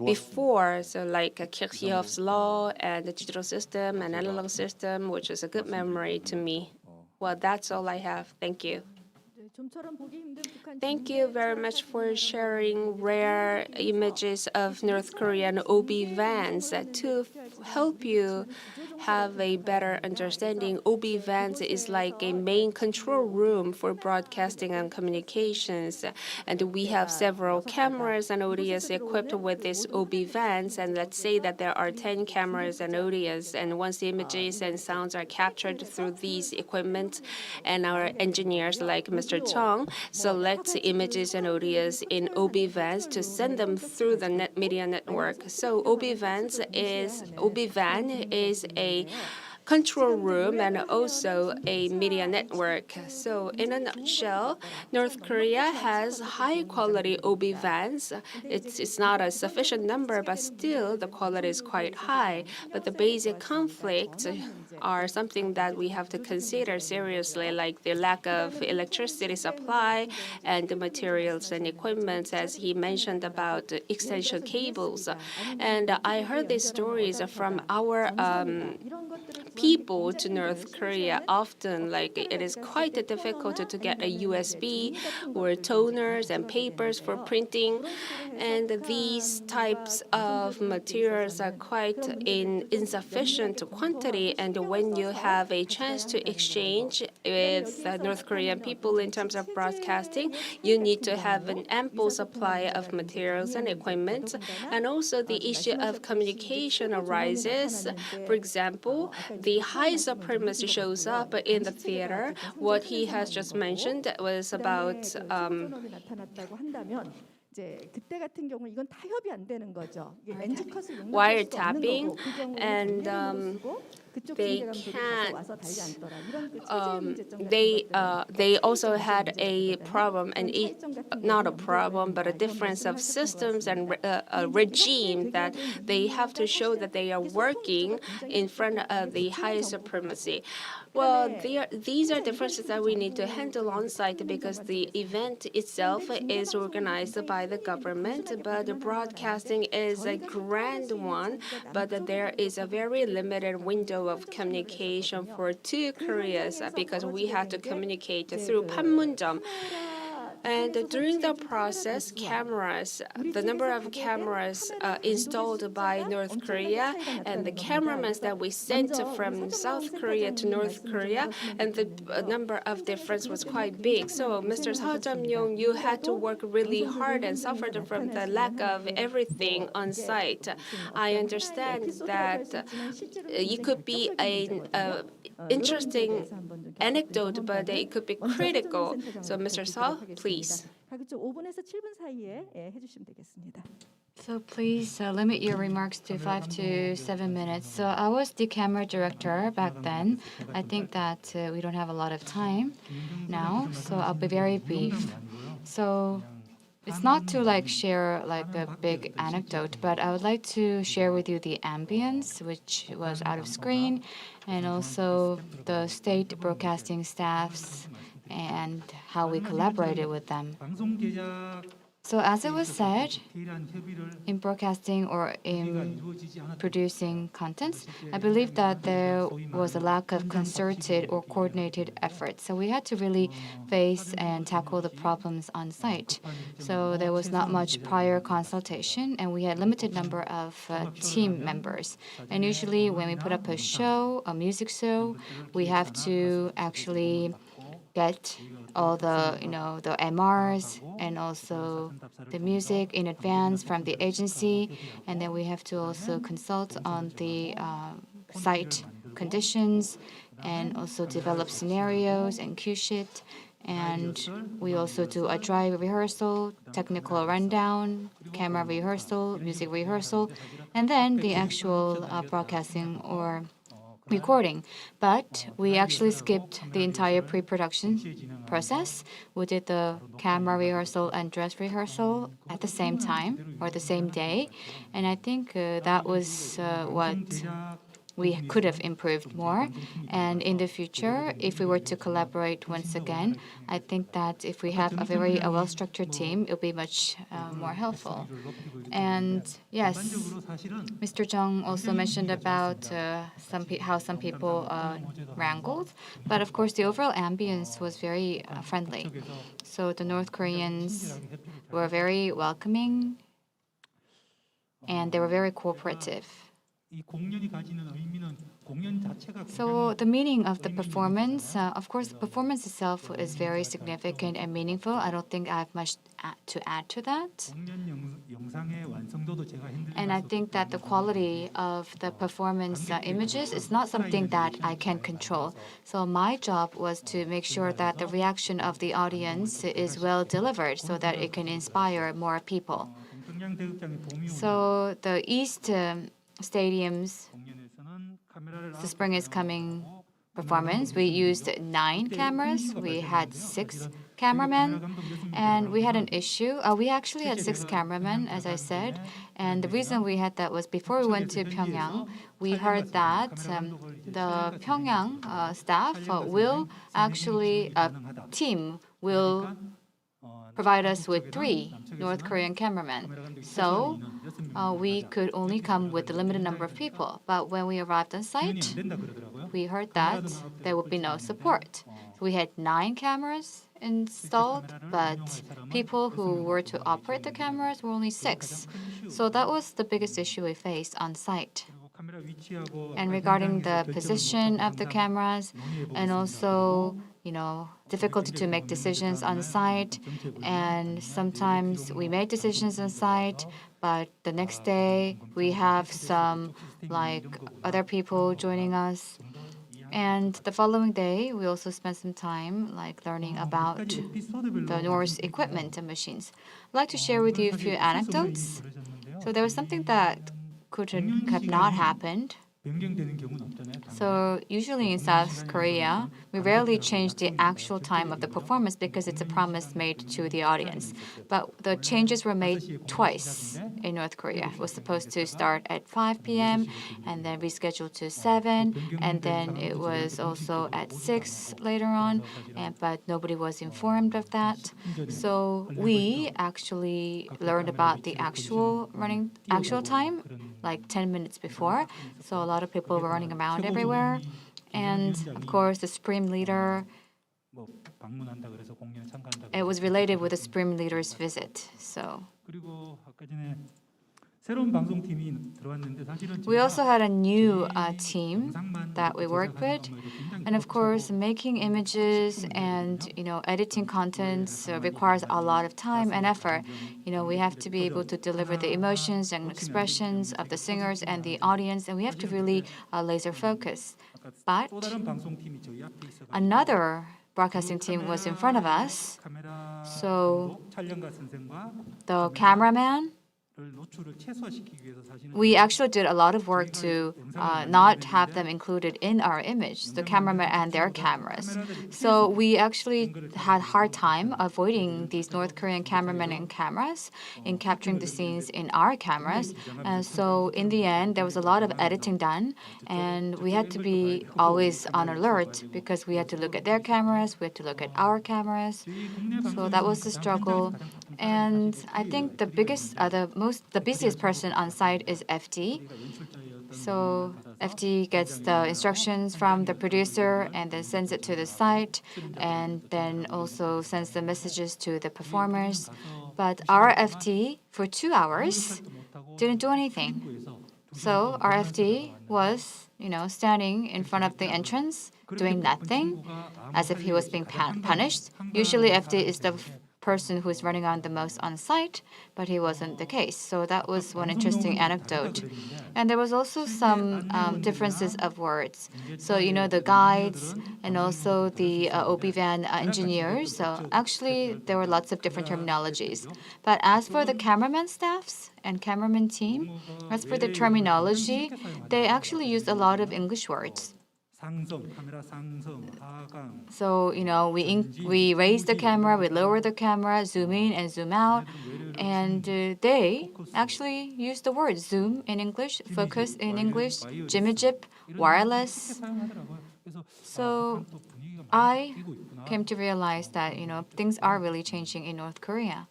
before, so like Kirchhoff's law and the digital system and analog system, which is a good memory to me. Well, that's all I have. Thank you. Thank you very much for sharing rare images of North Korean OB vans. To help you have a better understanding, OB vans is like a main control room for broadcasting and communications. And we have several cameras and audience equipped with these OB vans. And let's say that there are 10 cameras and audience. And once the images and sounds are captured through these equipment, and our engineers like Mr. Chung select images and audios in OB vans to send them through the media network. So OB van is a control room and also a media network. So in a nutshell, North Korea has high-quality OB vans. It's not a sufficient number, but still the quality is quite high. But the basic conflicts are something that we have to consider seriously, like the lack of electricity supply and the materials and equipment, as he mentioned about extension cables. And I heard these stories from our people to North Korea. Often, like, it is quite difficult to get a USB or toners and papers for printing, and these types of materials are quite in insufficient quantity. And when you have a chance to exchange with North Korean people in terms of broadcasting, you need to have an ample supply of materials and equipment. And also the issue of communication arises. For example, the high supremacy shows up in the theater. What he has just mentioned was about wiretapping, and they can't. They also had a problem, and not a problem, but a difference of systems and a regime that they have to show that they are working in front of the high supremacy. Well, these are differences that we need to handle on site because the event itself is organized by the government, but the broadcasting is a grand one, but there is a very limited window of communication for two Koreas because we have to communicate through Panmunjom. And during the process, the number of cameras installed by North Korea and the cameramen that we sent from South Korea to North Korea, and the number of difference was quite big. So, Mr. Seo Jam-yong, you had to work really hard and suffered from the lack of everything on site. I understand that it could be an interesting anecdote, but it could be critical. So, Mr. Seo, please. So please limit your remarks to 5 to 7 minutes. So I was the camera director back then. I think that we don't have a lot of time now, so I'll be very brief. So it's not to share a big anecdote, but I would like to share with you the ambience, which was out of screen, and also the state broadcasting staffs and how we collaborated with them. So as it was said, in broadcasting or in producing contents, I believe that there was a lack of concerted or coordinated effort. So we had to really face and tackle the problems on site. So there was not much prior consultation, and we had limited number of team members. And usually when we put up a show, a music show, we have to actually get all the the MRs and also the music in advance from the agency, and then we have to also consult on the site conditions and also develop scenarios and cue sheet. And we also do a dry rehearsal, technical rundown, camera rehearsal, music rehearsal, and then the actual broadcasting or recording. But we actually skipped the entire pre-production process. We did the camera rehearsal and dress rehearsal at the same time or the same day, and I think that was what we could have improved more. And in the future, if we were to collaborate once again, I think that if we have a very well-structured team, it will be much more helpful. And yes, Mr. Jung also mentioned about how some people wrangled, but of course the overall ambience was very friendly. So the North Koreans were very welcoming, and they were very cooperative. So the meaning of the performance, of course, the performance itself is very significant and meaningful. I don't think I have much to add to that. And I think that the quality of the performance images is not something that I can control. So my job was to make sure that the reaction of the audience is well delivered so that it can inspire more people. So the East Stadium's The Spring is Coming performance, we used 9 cameras. We had 6 cameramen, and we had an issue. We actually had 6 cameramen, as I said, and the reason we had that was before we went to Pyongyang, we heard that the Pyongyang staff team will provide us with 3 North Korean cameramen. So we could only come with a limited number of people. But when we arrived on site, we heard that there would be no support. We had 9 cameras installed, but people who were to operate the cameras were only 6. So that was the biggest issue we faced on site. And regarding the position of the cameras and also, difficulty to make decisions on site. And sometimes we make decisions on site, but the next day we have some other people joining us. And the following day, we also spent some time learning about the Norse equipment and machines. I'd like to share with you a few anecdotes. So there was something that could have not happened. So usually in South Korea, we rarely change the actual time of the performance because it's a promise made to the audience. But the changes were made twice in North Korea. It was supposed to start at 5 p.m. and then rescheduled to 7, and then it was also at 6 later on, but nobody was informed of that. So we actually learned about the actual time, 10 minutes before. So a lot of people were running around everywhere. And of course, the Supreme Leader, it was related with the Supreme Leader's visit. So we also had a new team that we worked with. And of course, making images and editing contents requires a lot of time and effort. We have to be able to deliver the emotions and expressions of the singers and the audience, and we have to really laser focus. But another broadcasting team was in front of us. So the cameraman, we actually did a lot of work to not have them included in our image, the cameraman and their cameras. So we actually had a hard time avoiding these North Korean cameramen and cameras in capturing the scenes in our cameras. So in the end, there was a lot of editing done, and we had to be always on alert because we had to look at their cameras, we had to look at our cameras. So that was the struggle. And I think the busiest person on site is FD. So FD gets the instructions from the producer and then sends it to the site and then also sends the messages to the performers. But our FD, for 2 hours, didn't do anything. So our FD was, standing in front of the entrance, doing nothing, as if he was being punished. Usually FD is the person who is running on the most on site, but he wasn't the case. So that was one interesting anecdote. And there was also some differences of words. So, the guides and also the OB-van engineers, so actually there were lots of different terminologies. But as for the cameraman staffs and cameraman team, as for the terminology, they actually used a lot of English words. So, we raise the camera, we lower the camera, zoom in and zoom out. And they actually use the word zoom in English, focus in English, jimmy-jip, wireless. So I came to realize that, things are really changing in North Korea.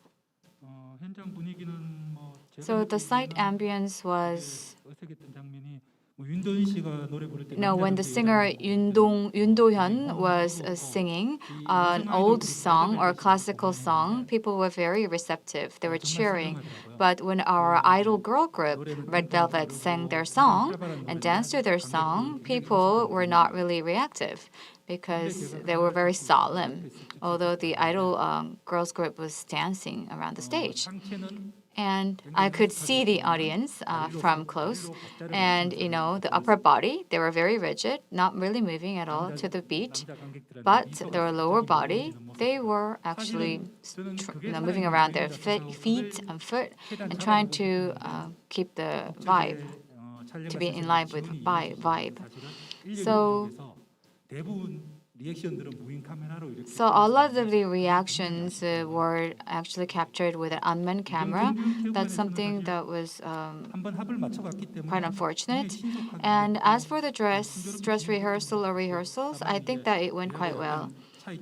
So the site ambience was, when the singer Yoon Do-hyun was singing an old song or classical song, people were very receptive. They were cheering. But when our idol girl group, Red Velvet, sang their song and danced to their song, people were not really reactive because they were very solemn, although the idol girls group was dancing around the stage. And I could see the audience from close. And, the upper body, they were very rigid, not really moving at all to the beat. But their lower body, they were actually moving around their feet and foot and trying to keep the vibe, to be in line with vibe. So all of the reactions were actually captured with an unmanned camera. That's something that was quite unfortunate. And as for the dress rehearsals, I think that it went quite well.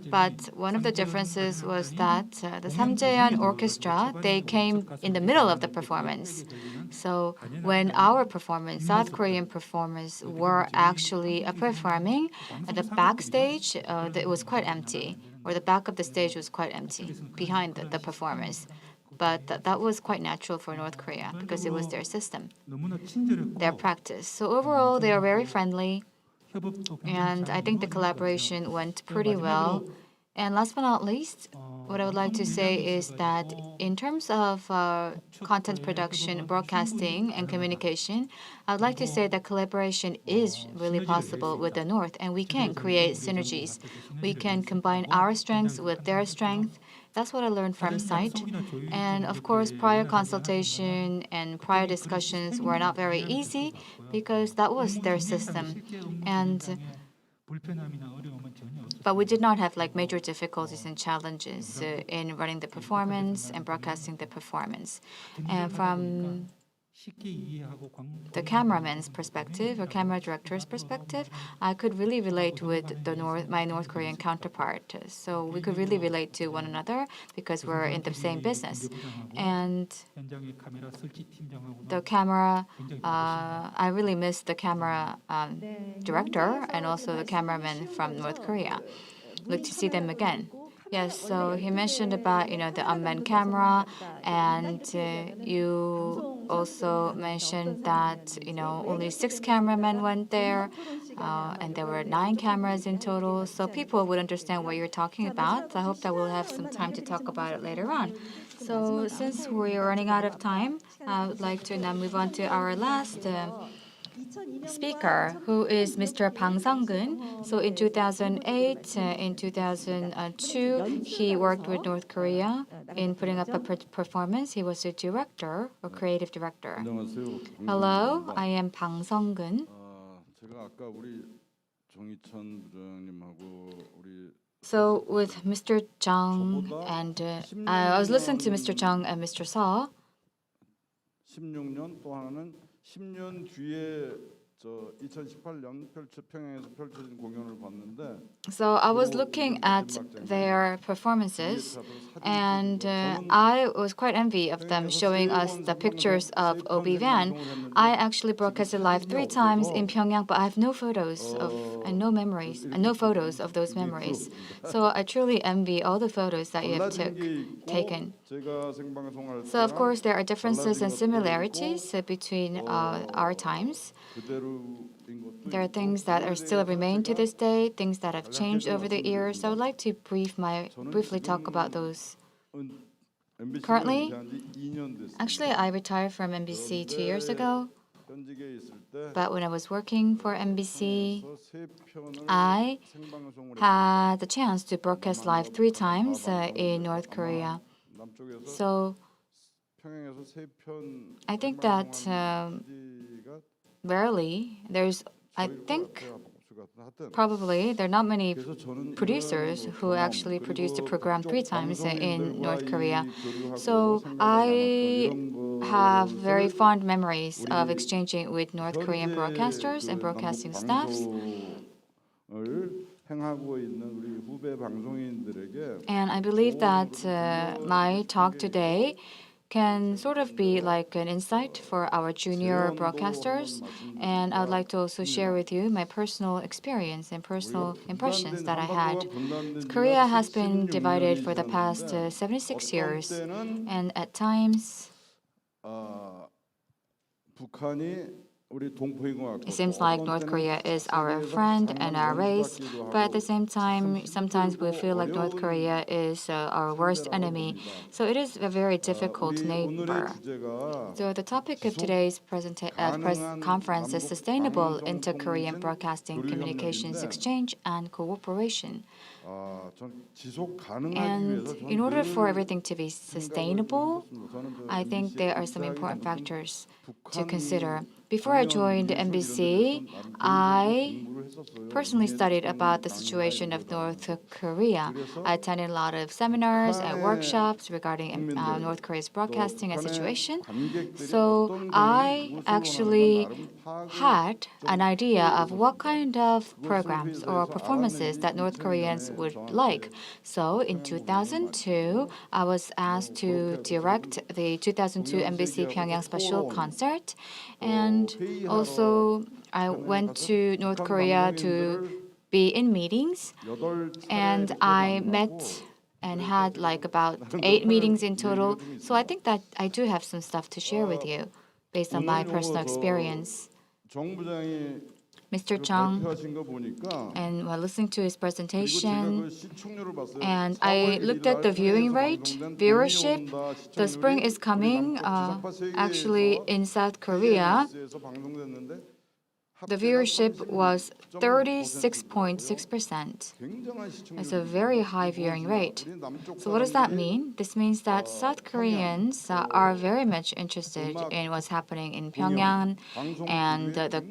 But one of the differences was that the Samjaeon Orchestra, they came in the middle of the performance. So when our performance, South Korean performers, were actually performing, the backstage, it was quite empty, or the back of the stage was quite empty behind the performers. But that was quite natural for North Korea because it was their system, their practice. So overall, they are very friendly, and I think the collaboration went pretty well. And last but not least, what I would like to say is that in terms of content production, broadcasting, and communication, I would like to say that collaboration is really possible with the North, and we can create synergies. We can combine our strengths with their strength. That's what I learned from site. And of course, prior consultation and prior discussions were not very easy because that was their system. But we did not have like major difficulties and challenges in running the performance and broadcasting the performance. And from the cameraman's perspective or camera director's perspective, I could really relate with my North Korean counterpart. So we could really relate to one another because we're in the same business. And the camera, I really miss the camera director and also the cameraman from North Korea. Look to see them again. Yes, so he mentioned about the unmanned camera, and you also mentioned that only 6 cameramen went there, and there were 9 cameras in total. So people would understand what you're talking about. I hope that we'll have some time to talk about it later on. So since we're running out of time, I would like to now move on to our last speaker, who is Mr. Bang Sung-gun. So in 2008, in 2002, he worked with North Korea in putting up a performance. He was a director or creative director. 안녕하세요. Hello, I am Bang Sung-gun. 제가 아까 우리 정희천 부장님하고 우리 So with Mr. Jung and I was listening to Mr. Jung and Mr. Seo. 16년 또 하나는 10년 뒤에 저 2018년 평양에서 펼쳐진 공연을 봤는데 So I was looking at their performances, and I was quite envy of them showing us the pictures of Obi Van. I actually broadcasted live 3 times in Pyongyang, but I have no photos of and no memories, and no photos of those memories. So I truly envy all the photos that you have taken. 제가 생방송할 So of course there are differences and similarities between our times. There are things that are still remain to this day, things that have changed over the years. I would like to briefly talk about those. Currently, actually, I retired from MBC 2 years ago. But when I was working for MBC, I had the chance to broadcast live 3 times in North Korea. So I think that rarely probably there are not many producers who actually produced a program 3 times in North Korea. So I have very fond memories of exchanging with North Korean broadcasters and broadcasting staffs. And I believe that my talk today can sort of be like an insight for our junior broadcasters. And I would like to also share with you my personal experience and personal impressions that I had. Korea has been divided for the past 76 years. And at times, it seems like North Korea is our friend and our race, but at the same time, sometimes we feel like North Korea is our worst enemy. So it is a very difficult neighbor. So the topic of today's press conference is Sustainable Inter-Korean Broadcasting Communications Exchange and Cooperation. And in order for everything to be sustainable, I think there are some important factors to consider. Before I joined MBC, I personally studied about the situation of North Korea. I attended a lot of seminars and workshops regarding North Korea's broadcasting and situation. So I actually had an idea of what kind of programs or performances that North Koreans would like. So in 2002, I was asked to direct the 2002 MBC Pyongyang special concert, and also I went to North Korea to be in meetings, and I met and had like about 8 meetings in total. So I think that I do have some stuff to share with you based on my personal experience. Mr. Chung, and while listening to his presentation, and I looked at the viewing rate, viewership. The spring is coming. Actually, in South Korea, the viewership was 36.6%. It's a very high viewing rate. So what does that mean? This means that South Koreans are very much interested in what's happening in Pyongyang and the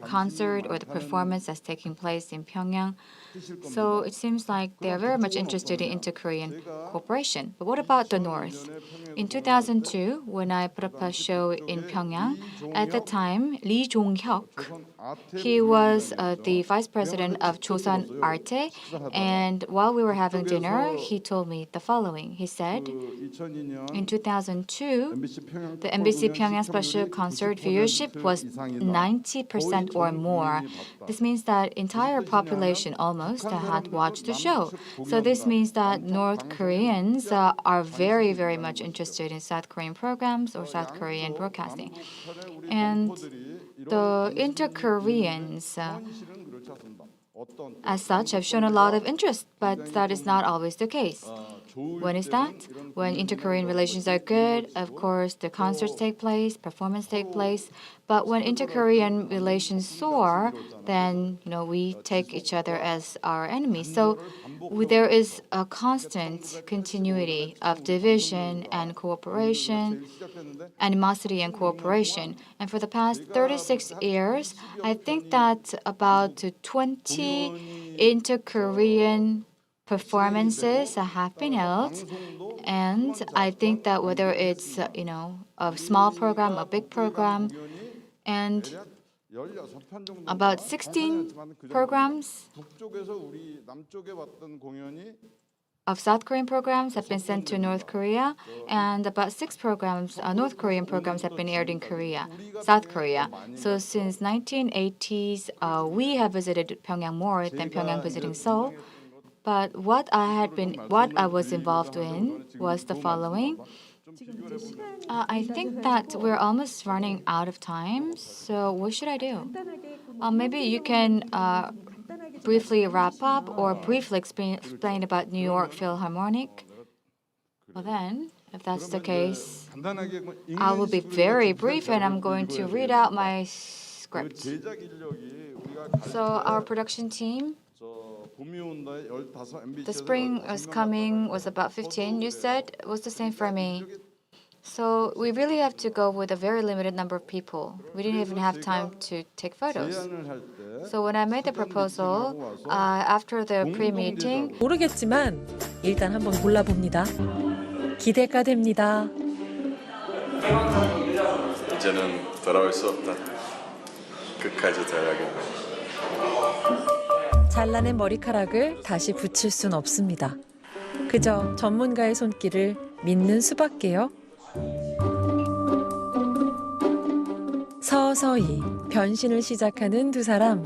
concert or the performance that's taking place in Pyongyang. So it seems like they are very much interested in inter-Korean cooperation. But what about the North? In 2002, when I put up a show in Pyongyang, at the time, Lee Jong-hyuk, he was the vice president of Chosun Arte, and while we were having dinner, he told me the following. He said, in 2002, the MBC Pyongyang special concert viewership was 90% or more. This means that entire population almost had watched the show. So this means that North Koreans are very, very much interested in South Korean programs or South Korean broadcasting. And the inter-Koreans, as such, have shown a lot of interest, but that is not always the case. When is that? When inter-Korean relations are good, of course, the concerts take place, performance take place. But when inter-Korean relations soar, then we take each other as our enemies. So there is a constant continuity of division and cooperation, animosity and cooperation. And for the past 36 years, I think that about 20 inter-Korean performances have been held, and I think that whether it's a small program, a big program, and about 16 programs of South Korean programs have been sent to North Korea, and about 6 programs, North Korean programs, have been aired in South Korea. So since 1980s, we have visited Pyongyang more than Pyongyang visiting Seoul. But what I was involved in was the following. I think that we're almost running out of time. So what should I do? Maybe you can briefly wrap up or briefly explain about New York Philharmonic. Well then, if that's the case, I will be very brief and I'm going to read out my script. So our production team, the spring was coming was about 15, you said. It was the same for me. So we really have to go with a very limited number of people. We didn't even have time to take photos. So when I made the proposal, after the pre-meeting, 모르겠지만 일단 한번 골라봅니다. 기대가 됩니다. 이제는 돌아올 수 없다. 끝까지 돼야겠네. 잘라낸 머리카락을 다시 붙일 순 없습니다. 그저 전문가의 손길을 믿는 수밖에요. 서서히 변신을 시작하는 두 사람.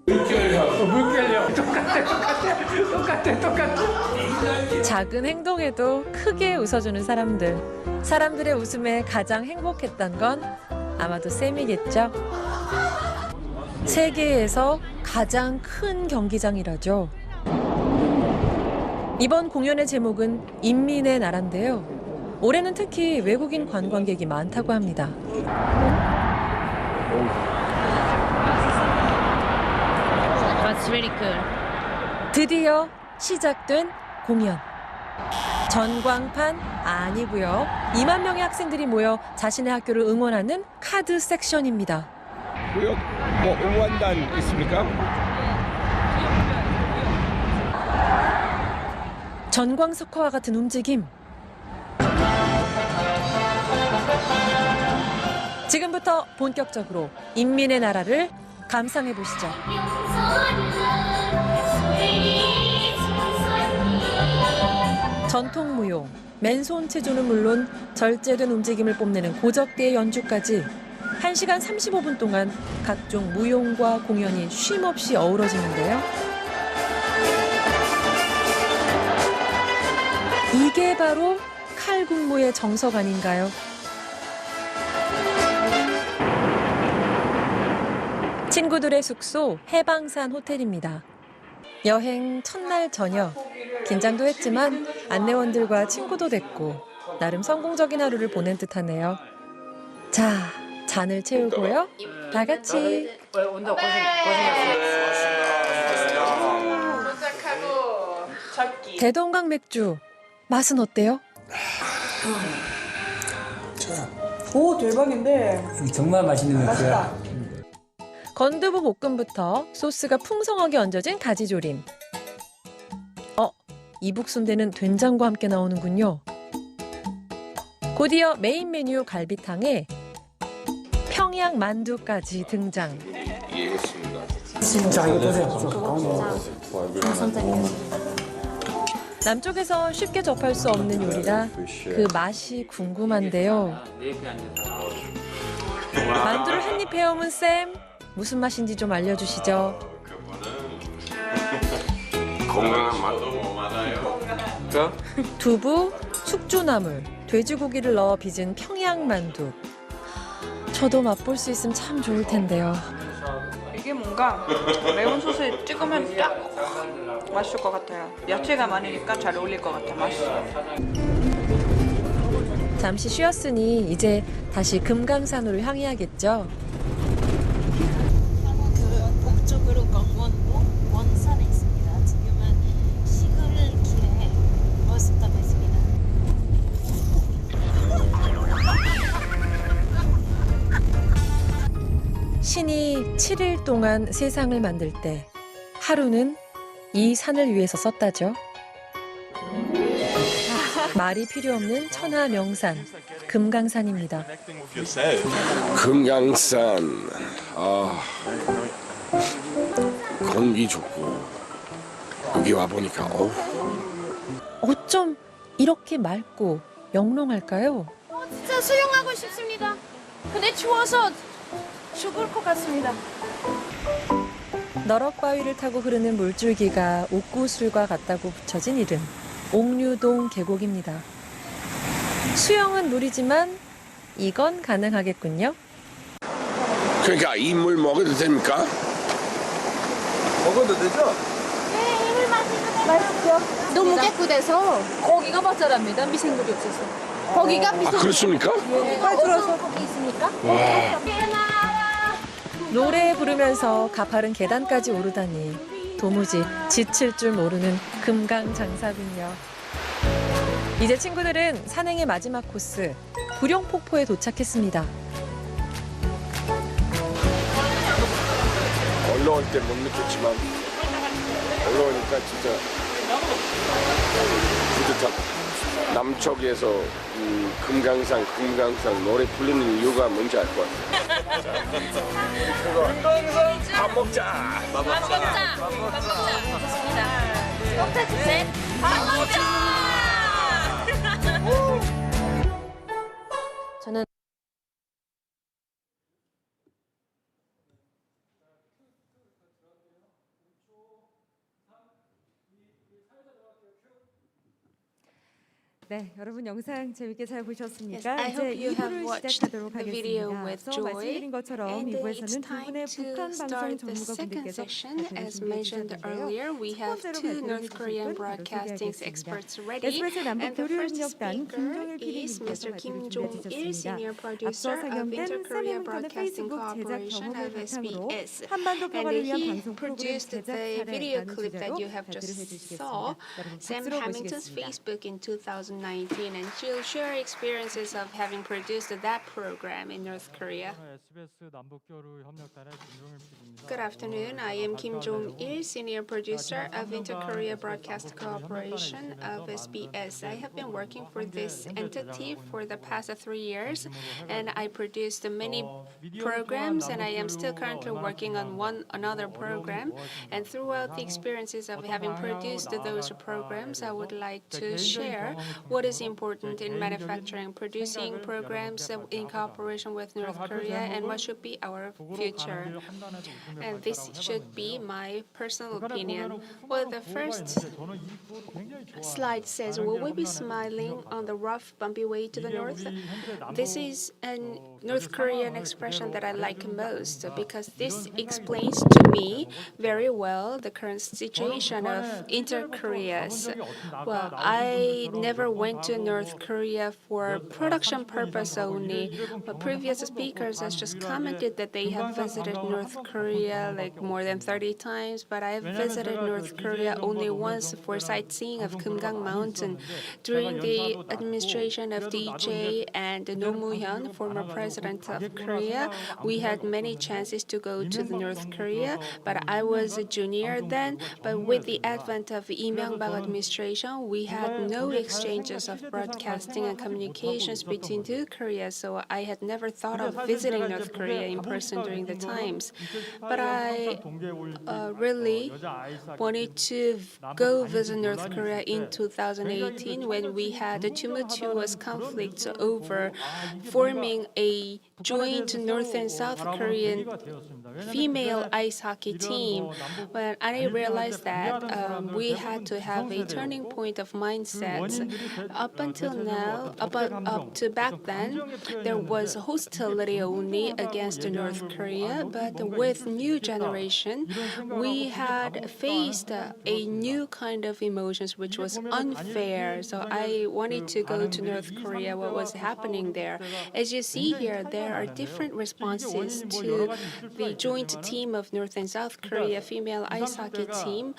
물결력. 똑같아. 작은 행동에도 크게 웃어주는 사람들. 사람들의 웃음에 가장 행복했던 건 아마도 쌤이겠죠. 세계에서 가장 큰 경기장이라죠. 이번 공연의 제목은 인민의 나라인데요. 올해는 특히 외국인 관광객이 많다고 합니다. 드디어 시작된 공연. 전광판 아니고요. 2만 명의 학생들이 모여 자신의 학교를 응원하는 카드 섹션입니다. 뭐 응원단 있습니까? 전광석화와 같은 움직임. 지금부터 본격적으로 인민의 나라를 감상해 보시죠. 전통 무용, 맨손 체조는 물론 절제된 움직임을 뽐내는 고적대의 연주까지 1시간 35분 동안 각종 무용과 공연이 쉼없이 어우러지는데요. 이게 바로 칼군무의 정석 아닌가요? 친구들의 숙소 해방산 호텔입니다. 여행 첫날 저녁, 긴장도 했지만 안내원들과 친구도 됐고 나름 성공적인 하루를 보낸 듯하네요. 자, 잔을 채우고요. 다 같이. 대동강 맥주, 맛은 어때요? 오, 대박인데. 정말 맛있는 맥주야. 건두부 볶음부터 소스가 풍성하게 얹어진 가지조림. 이북순대는 된장과 함께 나오는군요. 곧이어 메인 메뉴 갈비탕에 평양 만두까지 등장. 진짜 이거 드세요. 남쪽에서 쉽게 접할 수 없는 요리라 그 맛이 궁금한데요. 만두를 한 입 헤엄은 쌤, 무슨 맛인지 좀 알려주시죠. 건강한 맛도 많아요. 두부, 숙주나물, 돼지고기를 넣어 빚은 평양 만두. 저도 맛볼 수 있으면 참 좋을 텐데요. 이게 뭔가 매운 소스에 찍으면 딱 맛있을 것 같아요. 야채가 많으니까 잘 어울릴 것 같아. 맛있어요. 잠시 쉬었으니 이제 다시 금강산으로 향해야겠죠. 북쪽으로 강원도 원산에 있습니다. 지금은 시골길에 버스 타고 있습니다. 신이 7일 동안 세상을 만들 때 하루는 이 산을 위해서 썼다죠. 말이 필요 없는 천하 명산 금강산입니다. 금강산. 공기 좋고 여기 와 보니까 어쩜 이렇게 맑고 영롱할까요? 진짜 수영하고 싶습니다. 근데 추워서 죽을 것 같습니다. 너럭바위를 타고 흐르는 물줄기가 옥구슬과 같다고 붙여진 이름, 옥류동 계곡입니다. 수영은 무리지만 이건 가능하겠군요. 그러니까 이 물 먹어도 됩니까? 먹어도 되죠? 네, 이물 마시면 맛있죠. 너무 깨끗해서 거기가 맛잘합니다. 미생물이 없어서. 거기가 미생물이 그렇습니까? 어떤 거기 있습니까? 노래 부르면서 가파른 계단까지 오르다니 도무지 지칠 줄 모르는 금강장사군요. 이제 친구들은 산행의 마지막 코스 구룡폭포에 도착했습니다. 올라올 때 못 느꼈지만 올라오니까 진짜 뿌듯하고 남쪽에서 금강산 노래 부르는 이유가 뭔지 알 것 같아요. 금강산 밥 먹자. 밥 먹자. 좋습니다. 셋, 밥 먹자. 저는 네, 여러분 영상 재밌게 잘 보셨습니까? Yes, I hope 이제 you have 2부를 watched 시작하도록 the video 하겠습니다. with 앞서 joy. 말씀드린 것처럼 And 2부에서는 it's 두 time 분의 to 북한 방송 start the 전문가 second 분들께서 session. 발표를 As 준비해 mentioned 주셨는데요. earlier, we 첫 have 번째로 two 발표해 North 주실 Korean 분 broadcasting 소개하겠습니다. experts ready. SBS 남북 And the first 교류협력단 speaker 김종일 is PD님께서 Mr. 발표를 Kim 준비해 Jong-il, 주셨습니다. senior 앞서 producer of 상영된 Inter-Korea 세미문건의 Broadcasting 페이스북 제작 Cooperation 경험을 of 바탕으로 SBS. 한반도 And 평화를 위한 he 방송 프로그램 produced 제작 the video 사례라는 clip that 주제로 you have 발표를 just 해주시겠습니다. saw, 여러분 Sam 박수로 Hamilton's 모시겠습니다. Facebook in 2019, and she'll share experiences of having produced that program in North Korea. Good afternoon. I am Kim Jong-il, senior producer of Inter-Korea Broadcast Corporation of SBS. I have been working for this entity for the past 3 years, and I produced many programs, and I am still currently working on another program. And throughout the experiences of having produced those programs, I would like to share what is important in manufacturing, producing programs in cooperation with North Korea, and what should be our future. And this should be my personal opinion. Well, the first slide says, will we be smiling on the rough, bumpy way to the north? This is a North Korean expression that I like most because this explains to me very well the current situation of Inter-Koreas. Well, I never went to North Korea for production purpose only. But previous speakers has just commented that they have visited North Korea like more than 30 times, but I have visited North Korea only once for sightseeing of Kumgang Mountain. During the administration of DJ and Roh Moo-hyun, former president of Korea, we had many chances to go to the North Korea, but I was a junior then. But with the advent of Lee Myung-bak administration, we had no exchanges of broadcasting and communications between two Koreas, so I had never thought of visiting North Korea in person during the times. But I really wanted to go visit North Korea in 2018 when we had a tumultuous conflict over forming a joint North and South Korean female ice hockey team. When I realized that we had to have a turning point of mindset. Up until now, up to back then, there was hostility only against North Korea, but with new generation, we had faced a new kind of emotions which was unfair. So I wanted to go to North Korea, what was happening there. As you see here, there are different responses to the joint team of North and South Korea female ice hockey team,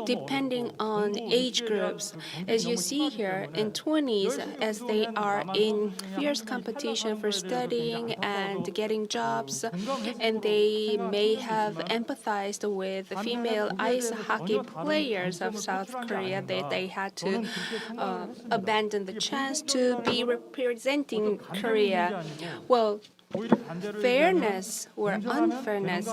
depending on age groups. As you see here, in 20s, as they are in fierce competition for studying and getting jobs, and they may have empathized with the female ice hockey players of South Korea, that they had to abandon the chance to be representing Korea. Well, fairness or unfairness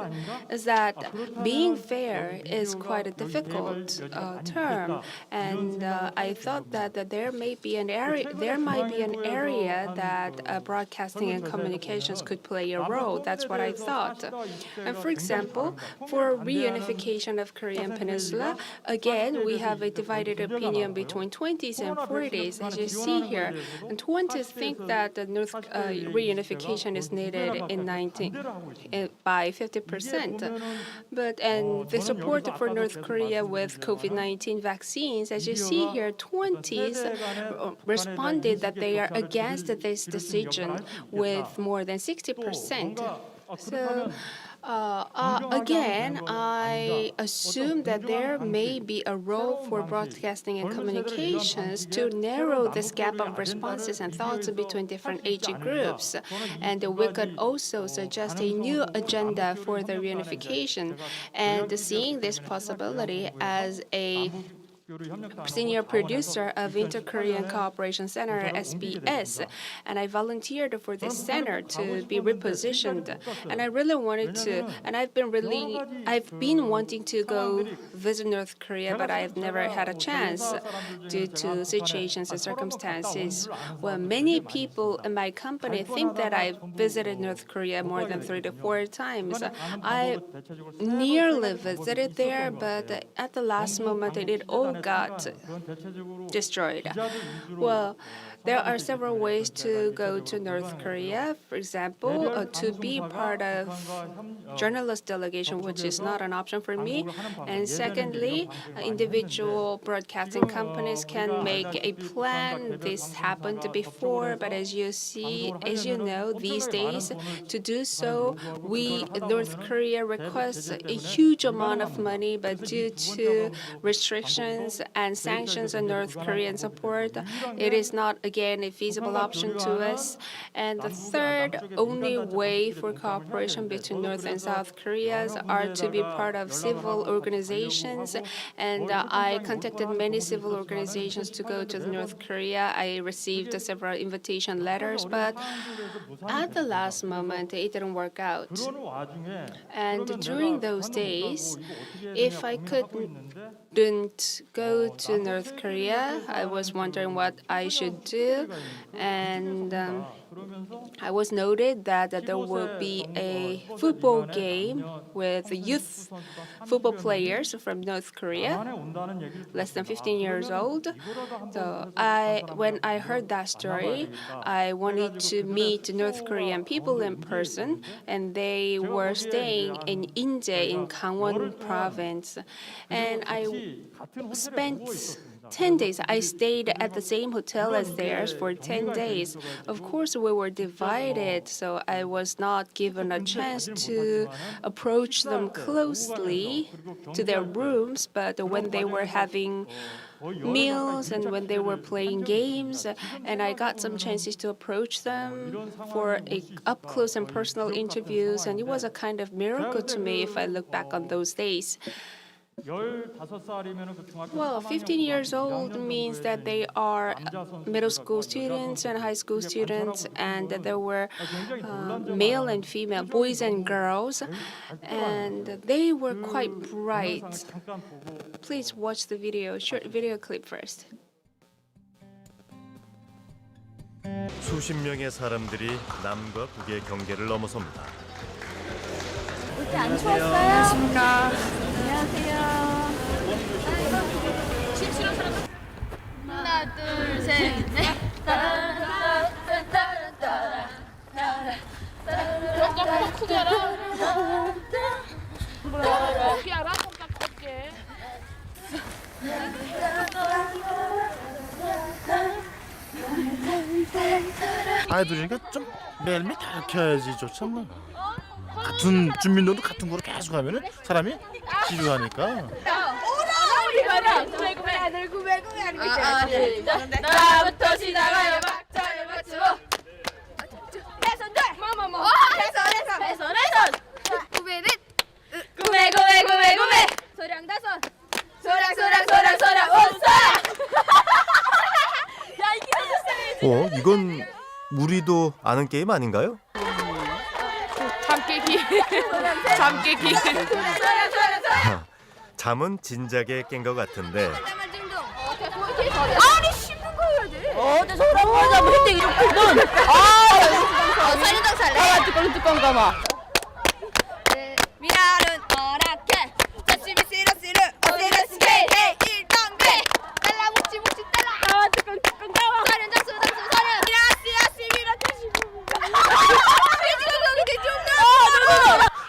is that being fair is quite a difficult term, and I thought that there might be an area that broadcasting and communications could play a role. That's what I thought. And for example, for reunification of Korean Peninsula, again we have a divided opinion between 20s and 40s. As you see here, and 20s think that the North reunification is needed by 50%. And the support for North Korea with COVID-19 vaccines, as you see here, 20s responded that they are against this decision with more than 60%. So again, I assume that there may be a role for broadcasting and communications to narrow this gap of responses and thoughts between different age groups. And we could also suggest a new agenda for the reunification. And seeing this possibility as a senior producer of Inter-Korean Cooperation Center, SBS, and I volunteered for this center to be repositioned. And I really wanted to, and I've been wanting to go visit North Korea, but I've never had a chance due to situations and circumstances. Well, many people in my company think that I've visited North Korea more than 3 to 4 times. I nearly visited there, but at the last moment, it all got destroyed. Well, There are several ways to go to North Korea. For example, to be part of journalist delegation, which is not an option for me. And secondly, individual broadcasting companies can make a plan. This happened before, but as you know, these days, to do so, North Korea requests a huge amount of money, but due to restrictions and sanctions on North Korean support, it is not again a feasible option to us. And the third only way for cooperation between North and South Koreas are to be part of civil organizations. And I contacted many civil organizations to go to North Korea. I received several invitation letters, but at the last moment, it didn't work out. And during those days, if I couldn't go to North Korea, I was wondering what I should do. And I was noted that there will be a football game with youth football players from North Korea, less than 15 years old. So when I heard that story, I wanted to meet North Korean people in person, and they were staying in Inje in Gangwon province. And I spent 10 days. I stayed at the same hotel as theirs for 10 days. Of course, we were divided, so I was not given a chance to approach them closely to their rooms. But when they were having meals and when they were playing games, and I got some chances to approach them for up close and personal interviews, and it was a kind of miracle to me if I look back on those days. Well, 15 years old means that they are middle school students and high school students, and there were male and female, boys and girls, and they were quite bright. Please watch the short video clip first. 수십 명의 사람들이 남과 북의 경계를 넘어섭니다. 이렇게 안 추웠어요? 안녕하십니까. 안녕하세요. 하나, 둘, 셋, 넷. 좀 크게 알아. 크게 알아? 크게. 아이들이니까 좀 매일매일 가르쳐야지 좋잖아. 같은 주민등록도 같은 거로 계속 하면은 사람이 지루하니까. 구매 하는 거 있잖아. 나부터 시작하여 박자를 맞추고. 해선들. 해선. 구매는 구매. 소량 다섯. 소량 온사. 야 이게 이건 우리도 아는 게임 아닌가요? 잠깨기. 잠은 진작에 깬 것 같은데 아니 씹는 거 해야 돼. 어제 소랑 맞아 혜택이 좋거든. 사리당 살래? 뚜껑 감아. 미나는 어랍게 자취비 시러시르 어디가스게 헤이 일당배 달라 묵지 달라. 뚜껑 감아. 사련장 소장 사련. 미라 대시고.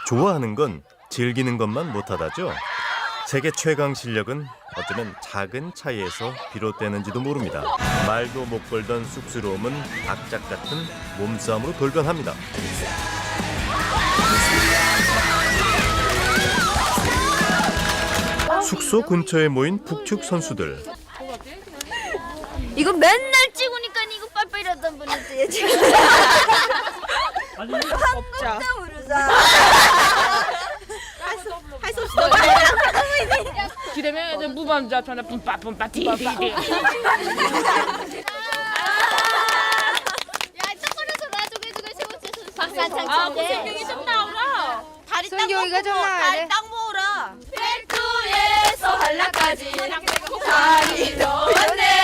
좋아하는 건 즐기는 것만 못하다죠. 세계 최강 실력은 어쩌면 작은 차이에서 비롯되는지도 모릅니다. 말도 못 걸던 쑥스러움은 악착 같은 몸싸움으로 돌변합니다. 숙소 근처에 모인 북측 선수들. 이거 맨날 찍으니까 이거 빨빨이라던 분이지 지금. 한국적으로 자. 할 수 없어. 기대면 이제 무밤자 전에 뿜빠 디디디. 야 쪼그려서 놔주게 세우지. 박사창 성경이 좀 나오라. 다리 땅 모으라. 다리 땅 모으라. 백두에서 한라까지 다리 놓았네.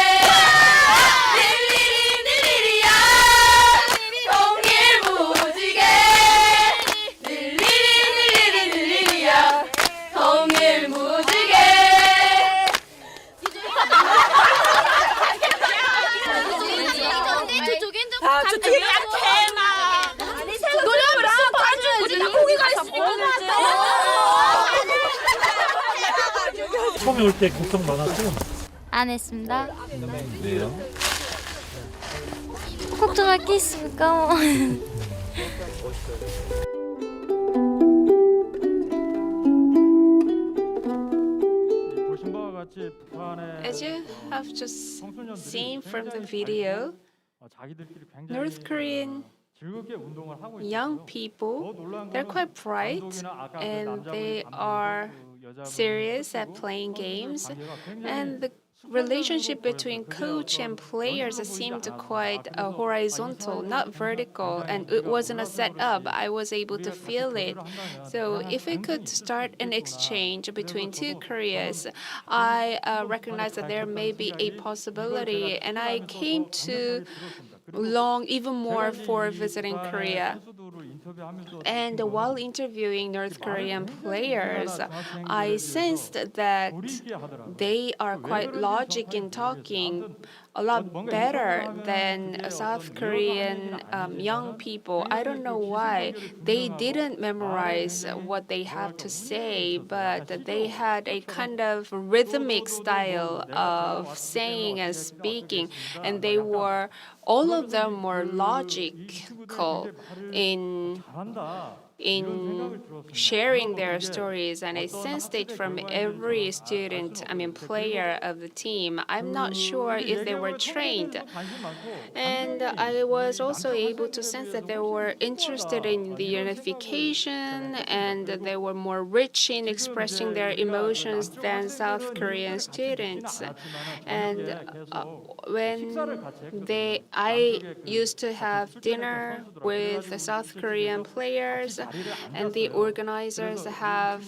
대박. 아니 노력을 안 봐줘야지. 고기가 있으니까. 처음에 올 때 걱정 많았죠? 안 했습니다. 왜요? 걱정할 게 있습니까? 보신 바와 같이 북한의 As you have just 청소년들이 seen from the 굉장히 video, 자기들끼리 굉장히 North Korean 즐겁게 운동을 하고 young 있어요. people, 더 놀라운 they're 거는 quite bright 감독이나 아까 그 and 남자분이 they 감독 are 그 여자분이 serious at 해주고 playing games, 관계가 굉장히 and the relationship between coach and players seemed quite horizontal, not vertical, and it wasn't a setup. I was able to feel it. So if we could start an exchange between two Koreas, I recognize that there may be a possibility, and I came to long even more for visiting Korea. And while interviewing North Korean players, I sensed that they are quite logic in talking, a lot better than South Korean young people. I don't know why. They didn't memorize what they have to say, but they had a kind of rhythmic style of saying and speaking, and they were, all of them were logical in sharing their stories, and I sensed it from every student, player of the team. I'm not sure if they were trained. And I was also able to sense that they were interested in the unification, and they were more rich in expressing their emotions than South Korean students. And I used to have dinner with the South Korean players, and the organizers have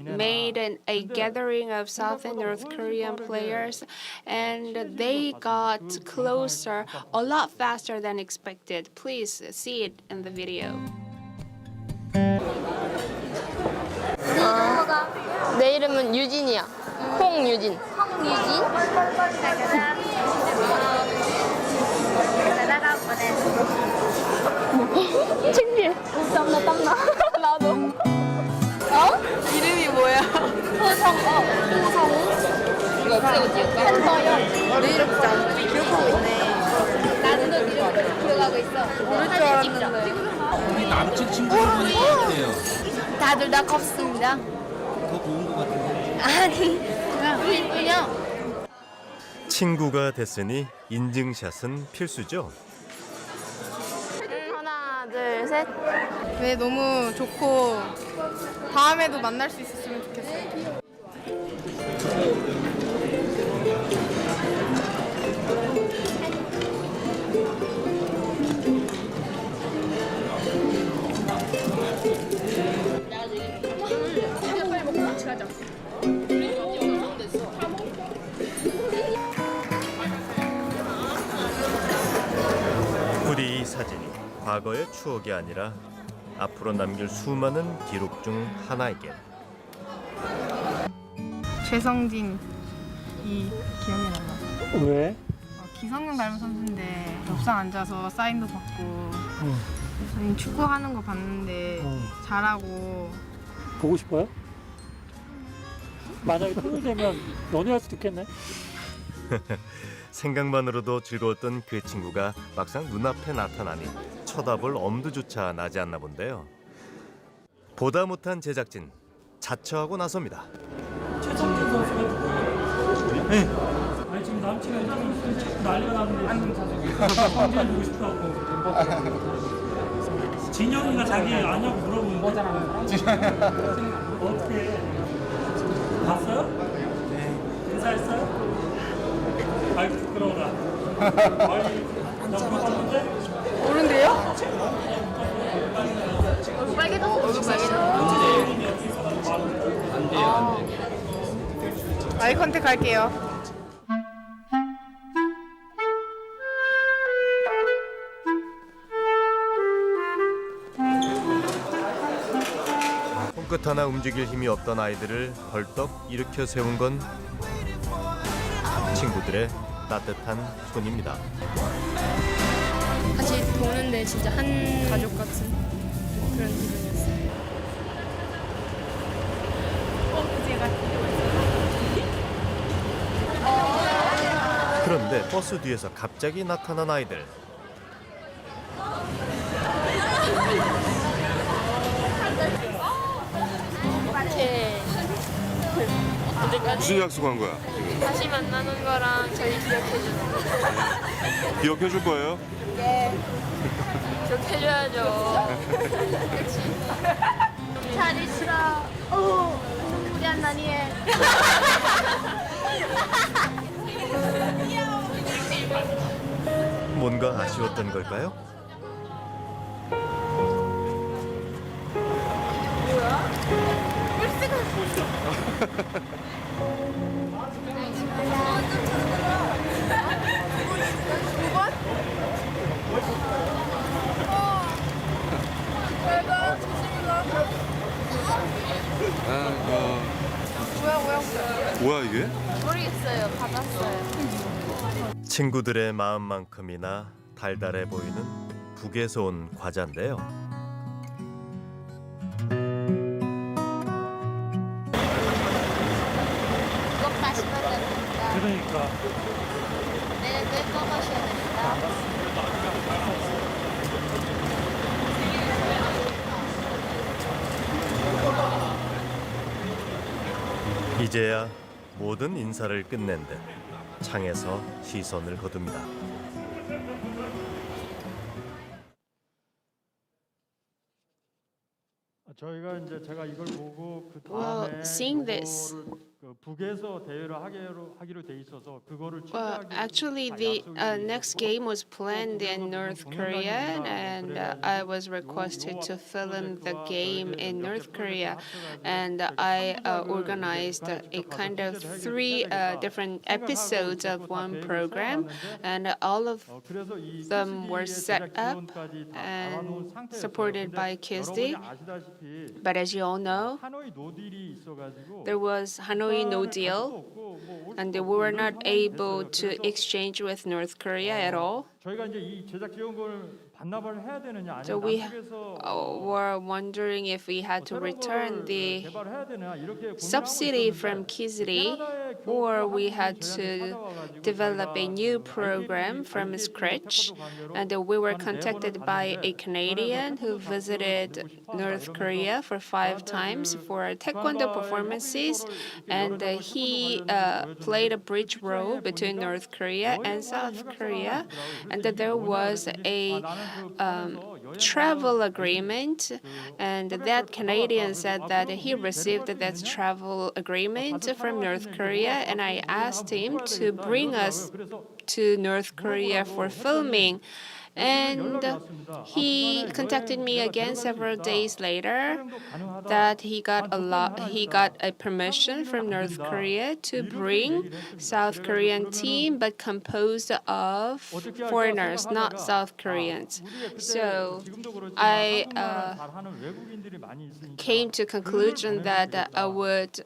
made a gathering of South and North Korean players, and they got closer a lot faster than expected. Please see it in the video. 내 이름은 유진이야. 홍유진. 홍유진? 창피해. 땀나. 나도. 이름이 뭐야? 호성우. 이거 어떻게 지을까? 한서영. 내 이름 진짜 안 기억하고 있네. 나도 너 이름 기억하고 있어. 모를 줄 알았는데. 우리 남친 친구분이 어때요? 다들 다 컸습니다. 더 고운 것 같은데. 아니, 그냥. 친구가 됐으니 인증샷은 필수죠. 하나, 둘, 셋. 네, 너무 좋고 다음에도 만날 수 있었으면 좋겠어요. 부디 이 사진이 과거의 추억이 아니라 앞으로 남길 수많은 기록 중 하나이길. 최성진이 기억이 나요. 왜? 기성용 닮은 선수인데 옆상 앉아서 사인도 받고 아니, 축구하는 거 봤는데 잘하고. 보고 싶어요? 만약에 토요일 되면 연애할 수도 있겠네. 생각만으로도 즐거웠던 그 친구가 막상 눈앞에 나타나니 쳐다볼 엄두조차 나지 않나 본데요. 보다 못한 제작진 자처하고 나섭니다. 최성진 선수가 누구예요? 네. 아니 지금 남친이 자꾸 난리가 나는데 성진 보고 싶다고. 진영이가 자기 아냐고 물어보는데 어떻게 봤어요? 네. 인사했어요? 아이고 부끄러워라. 나 물어봤는데? 모른대요? 얼굴 빨개졌어. 얼굴 빨개졌어. 아이 컨택 할게요. 손끝 하나 움직일 힘이 없던 아이들을 벌떡 일으켜 세운 건 친구들의 따뜻한 손입니다. 같이 보는데 진짜 한 가족 같은 그런 기분이었어요. 그런데 버스 뒤에서 갑자기 나타난 아이들. 무슨 약속한 거야? 다시 만나는 거랑 저희 기억해주는 거. 기억해 줄 거예요? 네. 기억해줘야죠. 잘 있으라. 우리 안나니에. 뭔가 아쉬웠던 걸까요? 뭐야 이게? 모르겠어요. 받았어요. 친구들의 마음만큼이나 달달해 보이는 북에서 온 과자인데요. 꼭 마시면 됩니다. 그러니까 네, 꼭 마셔야 됩니다. 이제야 모든 인사를 끝낸 듯 창에서 시선을 거둡니다. 저희가 이제 제가 이걸 보고 그 Well, 다음에 seeing this, 그 북에서 대회를 하기로 돼 있어서 그거를 well, actually, the next game was planned in North Korea, and I was requested to film the game in North Korea, and I organized a kind of 3 different episodes of one program, and all of them were set up and supported by KISD. But as you all know, there was Hanoi no deal, and we were not able to exchange with North Korea at all. 저희가 이제 이 제작 지원금을 반납을 해야 되느냐 So 아니면 we 남쪽에서 were wondering if we had to return the 개발해야 되느냐 이렇게 subsidy from KISD, or we had to develop a new program from scratch. And we were contacted by a Canadian who visited North Korea for 5 times for taekwondo performances, and he played a bridge role between North Korea and South Korea. And there was a travel agreement, and that Canadian said that he received that travel agreement from North Korea, and I asked him to bring us to North Korea for filming. And he contacted me again several days later that he got a permission from North Korea to bring South Korean team, but composed of foreigners, not South Koreans. So I came to conclusion that I would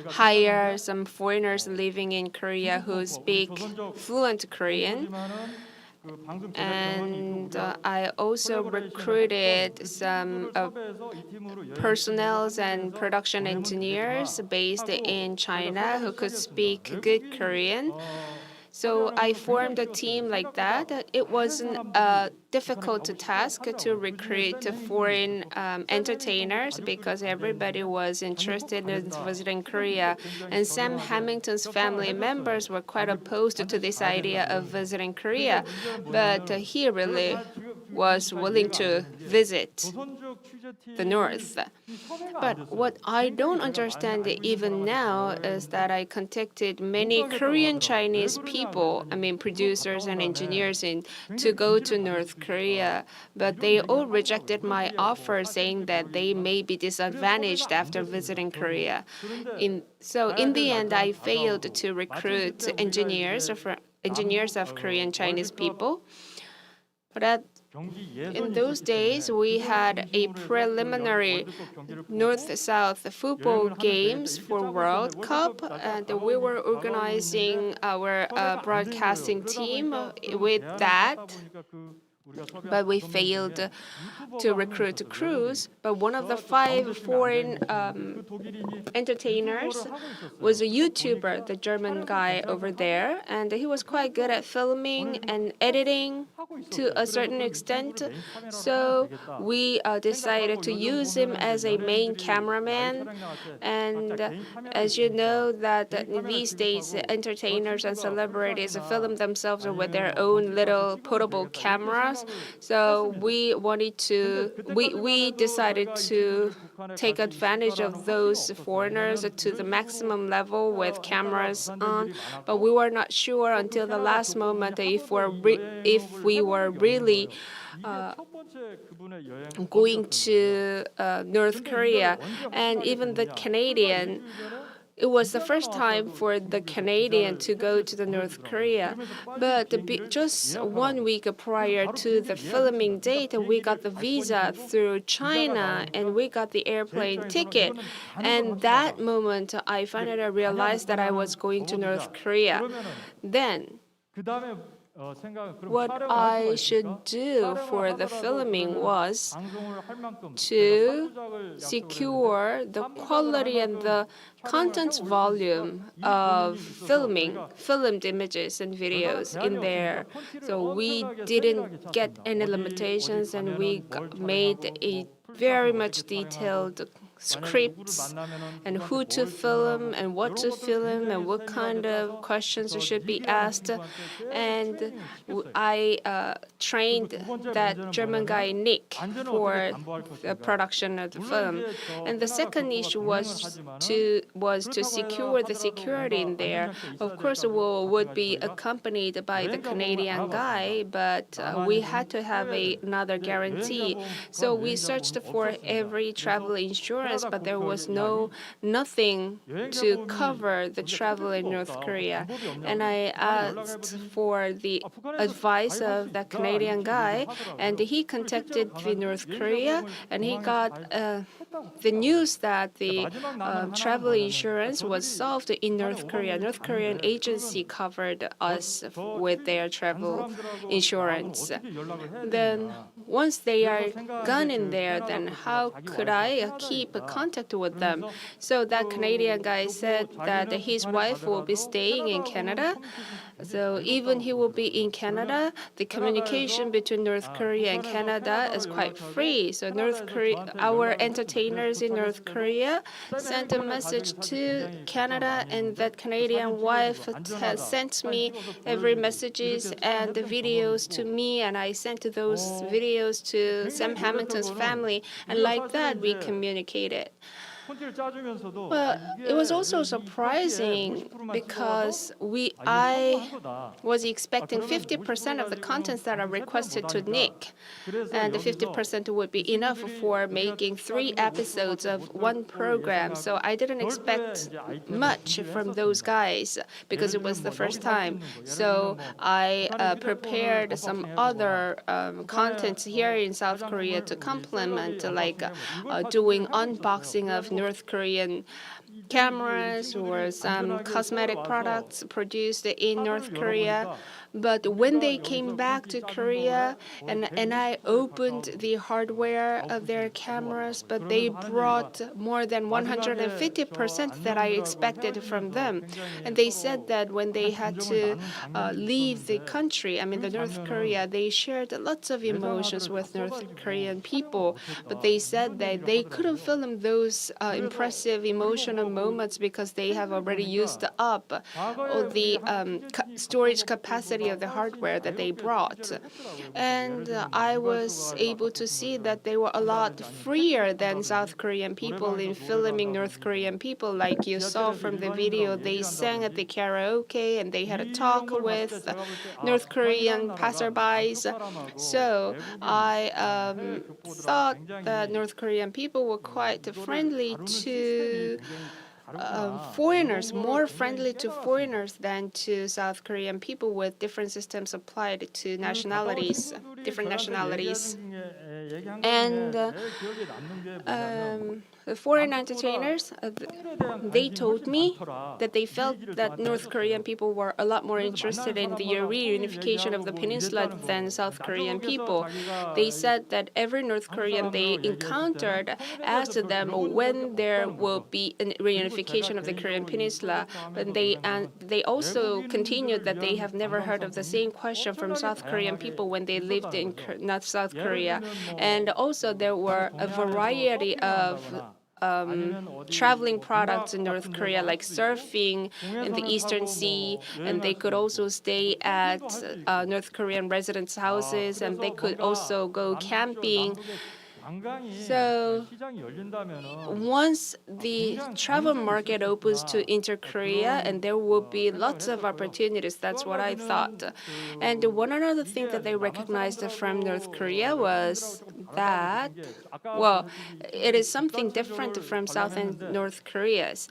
hire some foreigners living in Korea who speak fluent Korean. And I also recruited some personnel and production engineers based in China who could speak good Korean. So I formed a team like that. It wasn't a difficult task to recruit foreign entertainers because everybody was interested in visiting Korea. And Sam Hamilton's family members were quite opposed to this idea of visiting Korea, but he really was willing to visit the North. But what I don't understand even now is that I contacted many Korean Chinese people, producers and engineers, to go to North Korea, but they all rejected my offer, saying that they may be disadvantaged after visiting Korea. So in the end, I failed to recruit engineers of Korean Chinese people. But in those days, we had a preliminary North-South football games for World Cup, and we were organizing our broadcasting team with that. But we failed to recruit crews. But one of the 5 foreign entertainers was a YouTuber, the German guy over there, and he was quite good at filming and editing to a certain extent. So we decided to use him as a main cameraman. And as you know, that these days entertainers and celebrities film themselves with their own little portable cameras. So we decided to take advantage of those foreigners to the maximum level with cameras on, but we were not sure until the last moment if we were really going to North Korea. And even the Canadian, it was the first time for the Canadian to go to the North Korea. But just 1 week prior to the filming date, we got the visa through China and we got the airplane ticket. And that moment, I finally realized that I was going to North Korea. Then, what I should do for the filming was to secure the quality and the content volume of filmed images and videos in there. So we didn't get any limitations, and we made a very much detailed scripts and who to film and what to film and what kind of questions should be asked. And I trained that German guy Nick for the production of the film. And the second issue was to secure the security in there. Of course, we would be accompanied by the Canadian guy, but we had to have another guarantee. So we searched for every travel insurance, but there was nothing to cover the travel in North Korea. And I asked for the advice of that Canadian guy, and he contacted the North Korea, and he got the news that the travel insurance was solved in North Korea. North Korean agency covered us with their travel insurance. Then once they are gone in there, then how could I keep contact with them? So that Canadian guy said that his wife will be staying in Canada. So even he will be in Canada, the communication between North Korea and Canada is quite free. So our entertainers in North Korea sent a message to Canada, and that Canadian wife has sent me every messages and the videos to me, and I sent those videos to Sam Hamilton's family, and like that we communicated. But it was also surprising because I was expecting 50% of the contents that are requested to Nick, and the 50% would be enough for making 3 episodes of one program. So I didn't expect much from those guys because it was the first time. So I prepared some other contents here in South Korea to complement, like doing unboxing of North Korean cameras or some cosmetic products produced in North Korea. But when they came back to Korea and I opened the hardware of their cameras, but they brought more than 150% that I expected from them. And they said that when they had to leave the country, I mean the North Korea, they shared lots of emotions with North Korean people. But they said that they couldn't film those impressive emotional moments because they have already used up all the storage capacity of the hardware that they brought. And I was able to see that they were a lot freer than South Korean people in filming North Korean people. Like you saw from the video, they sang at the karaoke and they had a talk with North Korean passerbys. So I thought that North Korean people were quite friendly to foreigners, more friendly to foreigners than to South Korean people, with different systems applied to nationalities, different nationalities. And the foreign entertainers, they told me that they felt that North Korean people were a lot more interested in the reunification of the peninsula than South Korean people. They said that every North Korean they encountered asked them when there will be a reunification of the Korean peninsula. And they also continued that they have never heard of the same question from South Korean people when they lived in North South Korea. And also there were a variety of traveling products in North Korea, like surfing in the Eastern Sea, and they could also stay at North Korean residents' houses, and they could also go camping. So once the travel market opens to inter-Korea, and there will be lots of opportunities, that's what I thought. And one another thing that they recognized from North Korea was that, well, it is something different from South and North Korea's.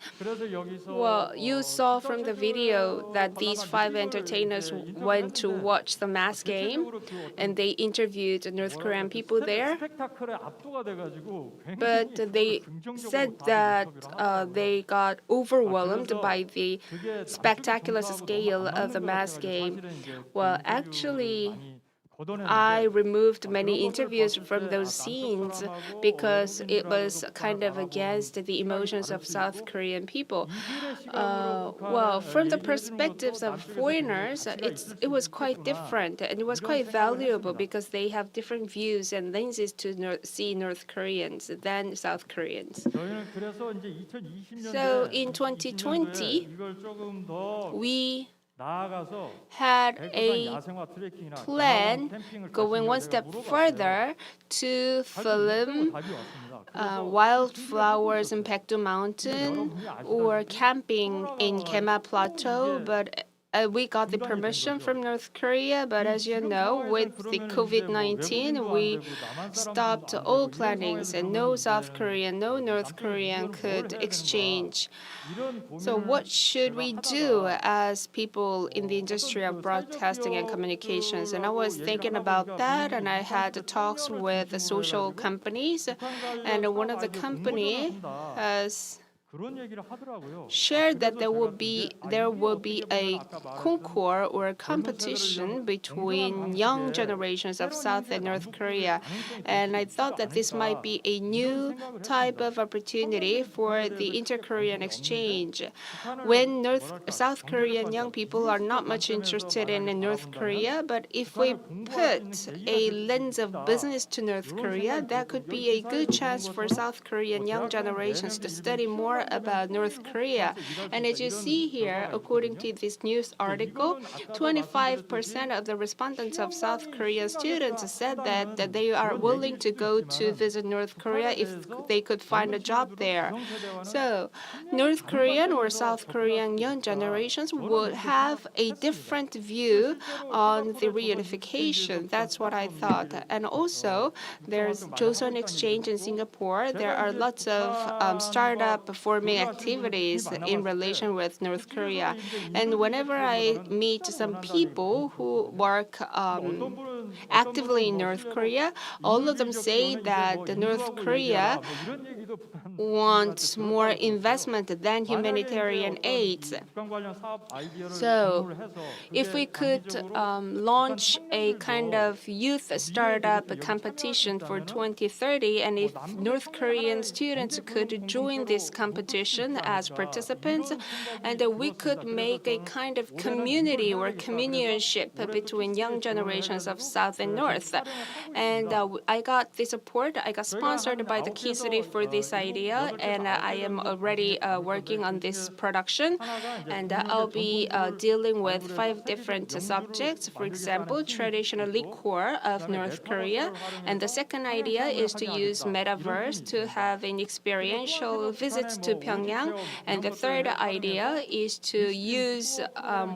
Well, you saw from the video that these 5 entertainers went to watch the mass game, and they interviewed North Korean people there. But they said that they got overwhelmed by the spectacular scale of the mass game. Well, actually, I removed many interviews from those scenes because it was kind of against the emotions of South Korean people. Well, from the perspectives of foreigners, it was quite different, and it was quite valuable because they have different views and lenses to see North Koreans than South Koreans. So in 2020, we had a plan going one step further to film wildflowers in Baekdu Mountain or camping in Gema Plateau, but we got the permission from North Korea, but as you know, with the COVID-19, we stopped all plannings, and no South Korean, no North Korean could exchange. So what should we do as people in the industry of broadcasting and communications? And I was thinking about that, and I had talks with the social companies, and one of the companies has shared that there will be a concours or a competition between young generations of South and North Korea, and I thought that this might be a new type of opportunity for the inter-Korean exchange. When South Korean young people are not much interested in North Korea, but if we put a lens of business to North Korea, that could be a good chance for South Korean young generations to study more about North Korea. And as you see here, according to this news article, 25% of the respondents of South Korean students said that they are willing to go to visit North Korea if they could find a job there. So North Korean or South Korean young generations would have a different view on the reunification. That's what I thought. And also, there's Joseon Exchange in Singapore. There are lots of startup forming activities in relation with North Korea. And whenever I meet some people who work actively in North Korea, all of them say that North Korea wants more investment than humanitarian aid. So if we could launch a kind of youth startup competition for 2030, and if North Korean students could join this competition as participants, and we could make a kind of community or communionship between young generations of South and North. And I got the support. I got sponsored by the Key City for this idea, and I am already working on this production. And I'll be dealing with 5 different subjects. For example, traditional liquor of North Korea. And the second idea is to use metaverse to have an experiential visit to Pyongyang. And the third idea is to use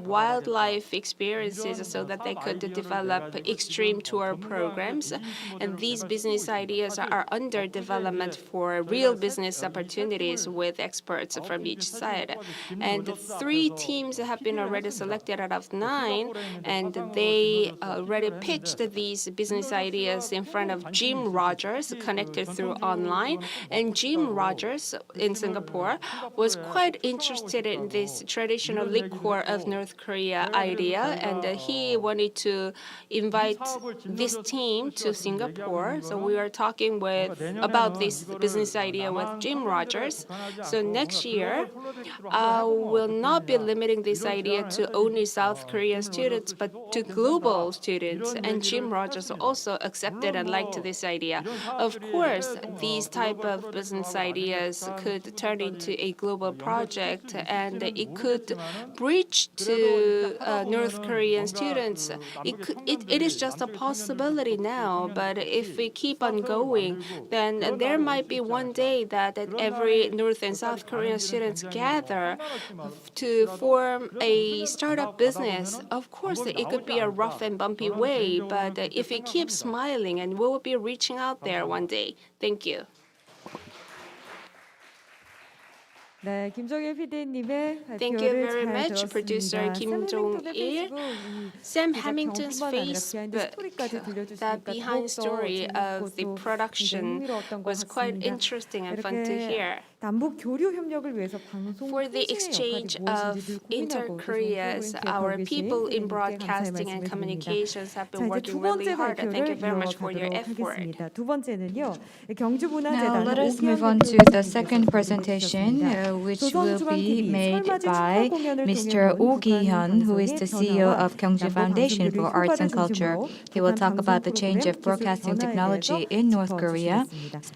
wildlife experiences so that they could develop extreme tour programs. And these business ideas are under development for real business opportunities with experts from each side. And 3 teams have been already selected out of 9, and they already pitched these business ideas in front of Jim Rogers, connected through online. And Jim Rogers in Singapore was quite interested in this traditional liquor of North Korea idea, and he wanted to invite this team to Singapore. So we are talking about this business idea with Jim Rogers. So next year, we'll not be limiting this idea to only South Korean students, but to global students. And Jim Rogers also accepted and liked this idea. Of course, these type of business ideas could turn into a global project, and it could reach to North Korean students. It is just a possibility now, but if we keep on going, then there might be one day that every North and South Korean students gather to form a startup business. Of course, it could be a rough and bumpy way, but if we keep smiling, and we will be reaching out there one day. Thank you. 네, 김정일 PD님의 Thank you 발표를 very 잘 much, producer 들었습니다. Kim Jong-il. Sam Hamilton's Facebook, Facebook, the behind story of the production was quite interesting and fun to hear. 남북 교류 협력을 위해서 방송 For the exchange of inter-Koreas, our people in broadcasting and communications have been working really hard. Thank you very much for your effort. 두 번째는요, 경주문화재단. Now let us move on to the second presentation, which will be made by Mr. Oh Gi-hyun, who is the CEO of Gyeongju Foundation for Arts and Culture. He will talk about the change of broadcasting technology in North Korea,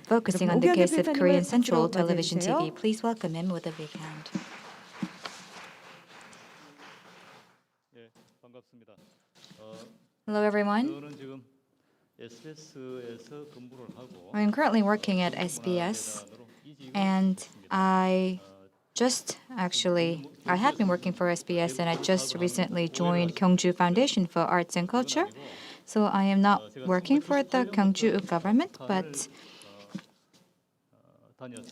focusing on the case of Korean Central Television TV. Please welcome him with a big hand. Hello, everyone. I'm currently working at SBS, and I had been working for SBS, and I just recently joined Gyeongju Foundation for Arts and Culture. So I am not working for the Gyeongju government, but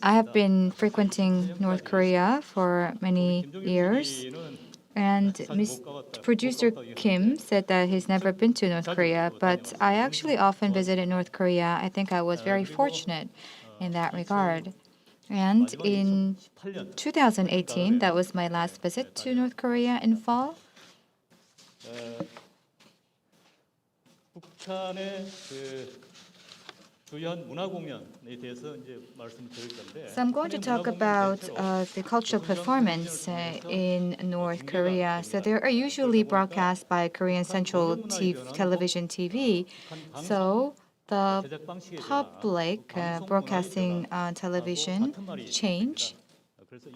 I have been frequenting North Korea for many years. And producer Kim said that he's never been to North Korea, but I actually often visited North Korea. I think I was very fortunate in that regard. And in 2018, that was my last visit to North Korea in fall. So I'm going to talk about the cultural performance in North Korea. So they are usually broadcast by Korean Central Television TV. So the public broadcasting on television change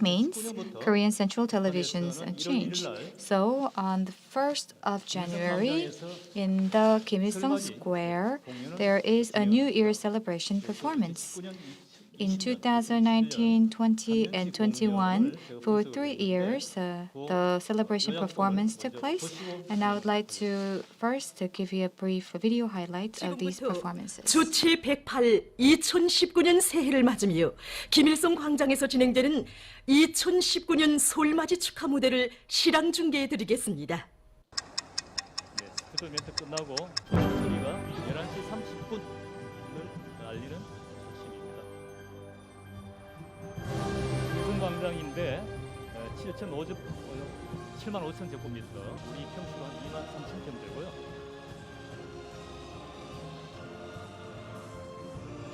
means Korean Central Television's change. So on the 1st of January, in the Kim Il-sung Square, there is a New Year celebration performance. In 2019, 20, and 21, for 3 years, the celebration performance took place. And I would like to first give you a brief video highlight of these performances. 주치 108 2019년 새해를 맞으며 김일성 광장에서 진행되는 2019년 설맞이 축하 무대를 실황 중계해 드리겠습니다. 스피커 멘트 끝나고 소리가 11시 30분을 알리는 소식입니다. 광장인데 75,000 제곱미터, 우리 평수가 한 23,000평 되고요.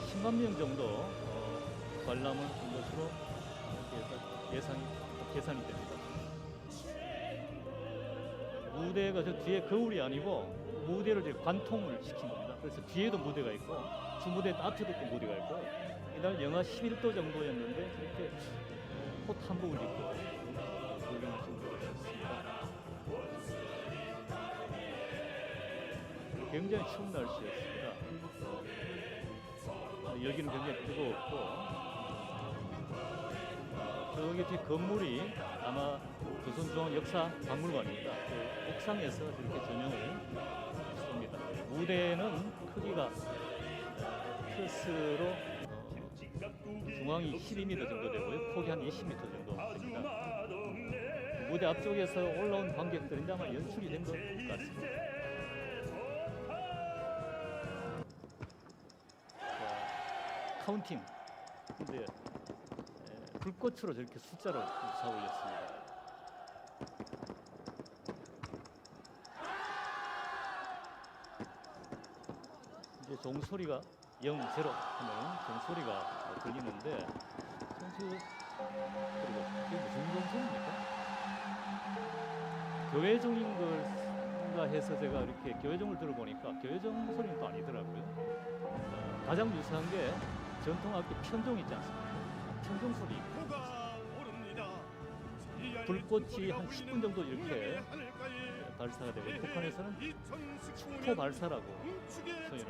10만 명 정도 관람을 한 것으로 계산이 됩니다. 무대가 저 뒤에 거울이 아니고 무대를 이제 관통을 시킨 겁니다. 그래서 뒤에도 무대가 있고 주무대 앞에도 또 무대가 있고, 이날 영하 11도 정도였는데 이렇게 옷 한복을 입고 구경하신 것 같습니다. 굉장히 추운 날씨였습니다. 여기는 굉장히 뜨거웠고, 저기 뒤 건물이 아마 조선중앙역사박물관입니다. 그 옥상에서 이렇게 조명을 쏩니다. 무대는 크기가 트스로 중앙이 12m 정도 되고요. 폭이 한 20m 정도 됩니다. 무대 앞쪽에서 올라온 관객들은 아마 연출이 된 것 같습니다. 자, 카운팅. 이제 불꽃으로 저렇게 숫자로 차 올렸습니다. 이제 종소리가 0, 0 하면 종소리가 들리는데 그리고 이게 무슨 종소리입니까? 교회종인 걸가 해서 제가 이렇게 교회종을 들어보니까 교회종 소리는 또 아니더라고요. 가장 유사한 게 전통악기 편종 있지 않습니까? 편종 소리. 불꽃이 한 10분 정도 이렇게 발사가 되고 북한에서는 축포 발사라고 표현을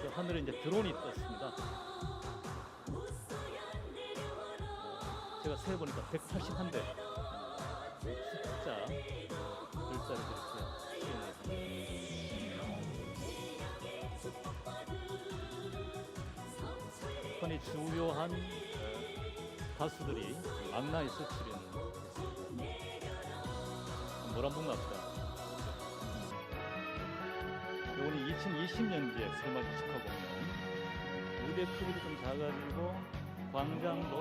그 하늘에 이제 드론이 떴습니다. 제가 세보니까 181대 숫자 글자를 이렇게 표현했습니다. 북한의 주요한 가수들이 망라에서 출연했습니다. 노란봉 갑시다. 이거는 2020년제 설맞이 축하 공연. 무대 크기도 좀 작아지고 광장도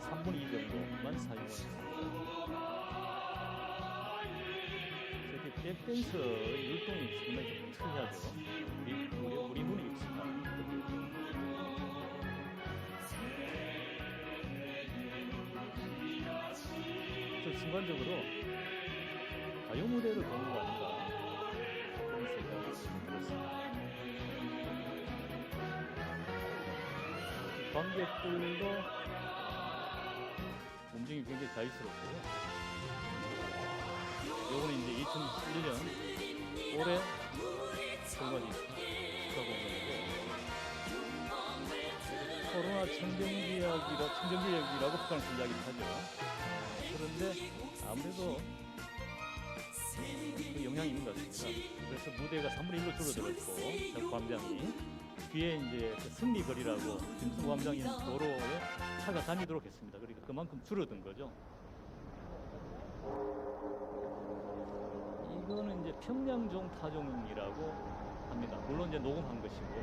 3분의 2 정도만 사용했습니다. 저렇게 백댄서의 율동이 상당히 좀 특이하죠. 우리 눈에 익숙한. 순간적으로 가요 무대를 보는 거 아닌가 그런 생각이 들었습니다. 관객들도 움직임이 굉장히 자유스럽고요. 요거는 이제 2011년 올해 설맞이 축하 공연인데 코로나 청정지역이라고 북한에서 이야기를 하죠. 그런데 아무래도 그 영향이 있는 것 같습니다. 그래서 무대가 3분의 1로 줄어들었고 광장이 뒤에 이제 그 승리거리라고 김수 광장인 도로에 차가 다니도록 했습니다. 그러니까 그만큼 줄어든 거죠. 이거는 이제 평양종 타종이라고 합니다. 물론 이제 녹음한 것이고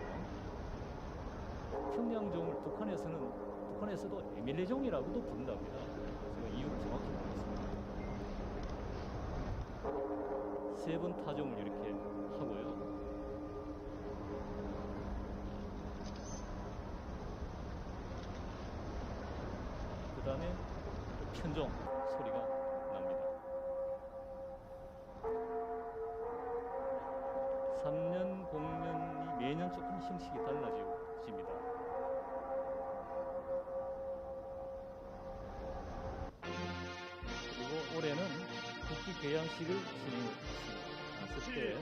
평양종을 북한에서도 에밀레종이라고도 부른답니다. 제가 이유를 정확히 모르겠습니다. 세 번 타종을 이렇게 하고요. 그 다음에 편종 소리가 납니다. 3년 공연이 매년 조금 형식이 달라집니다. 그리고 올해는 국기 개양식을 진행했습니다. 그때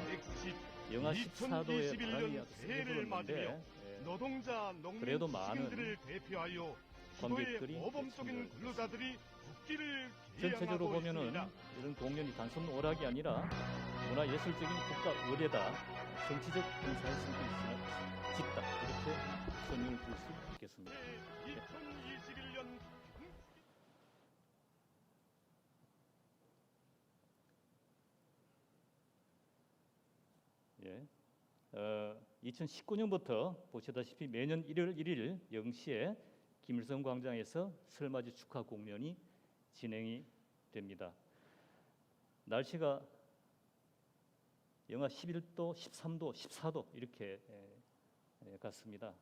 영하 14도의 바람이 아주 세게 불었는데 그래도 많은 관객들이 전체적으로 보면은 이런 공연이 단순 오락이 아니라 문화예술적인 국가 의례다, 정치적 행사의 성격이 짙다 이렇게 설명을 드릴 수 있겠습니다. 예. 2019년부터 보시다시피 매년 1월 1일 0시에 김일성 광장에서 설맞이 축하 공연이 진행이 됩니다. 날씨가 영하 11도, 13도, 14도 이렇게 갔습니다.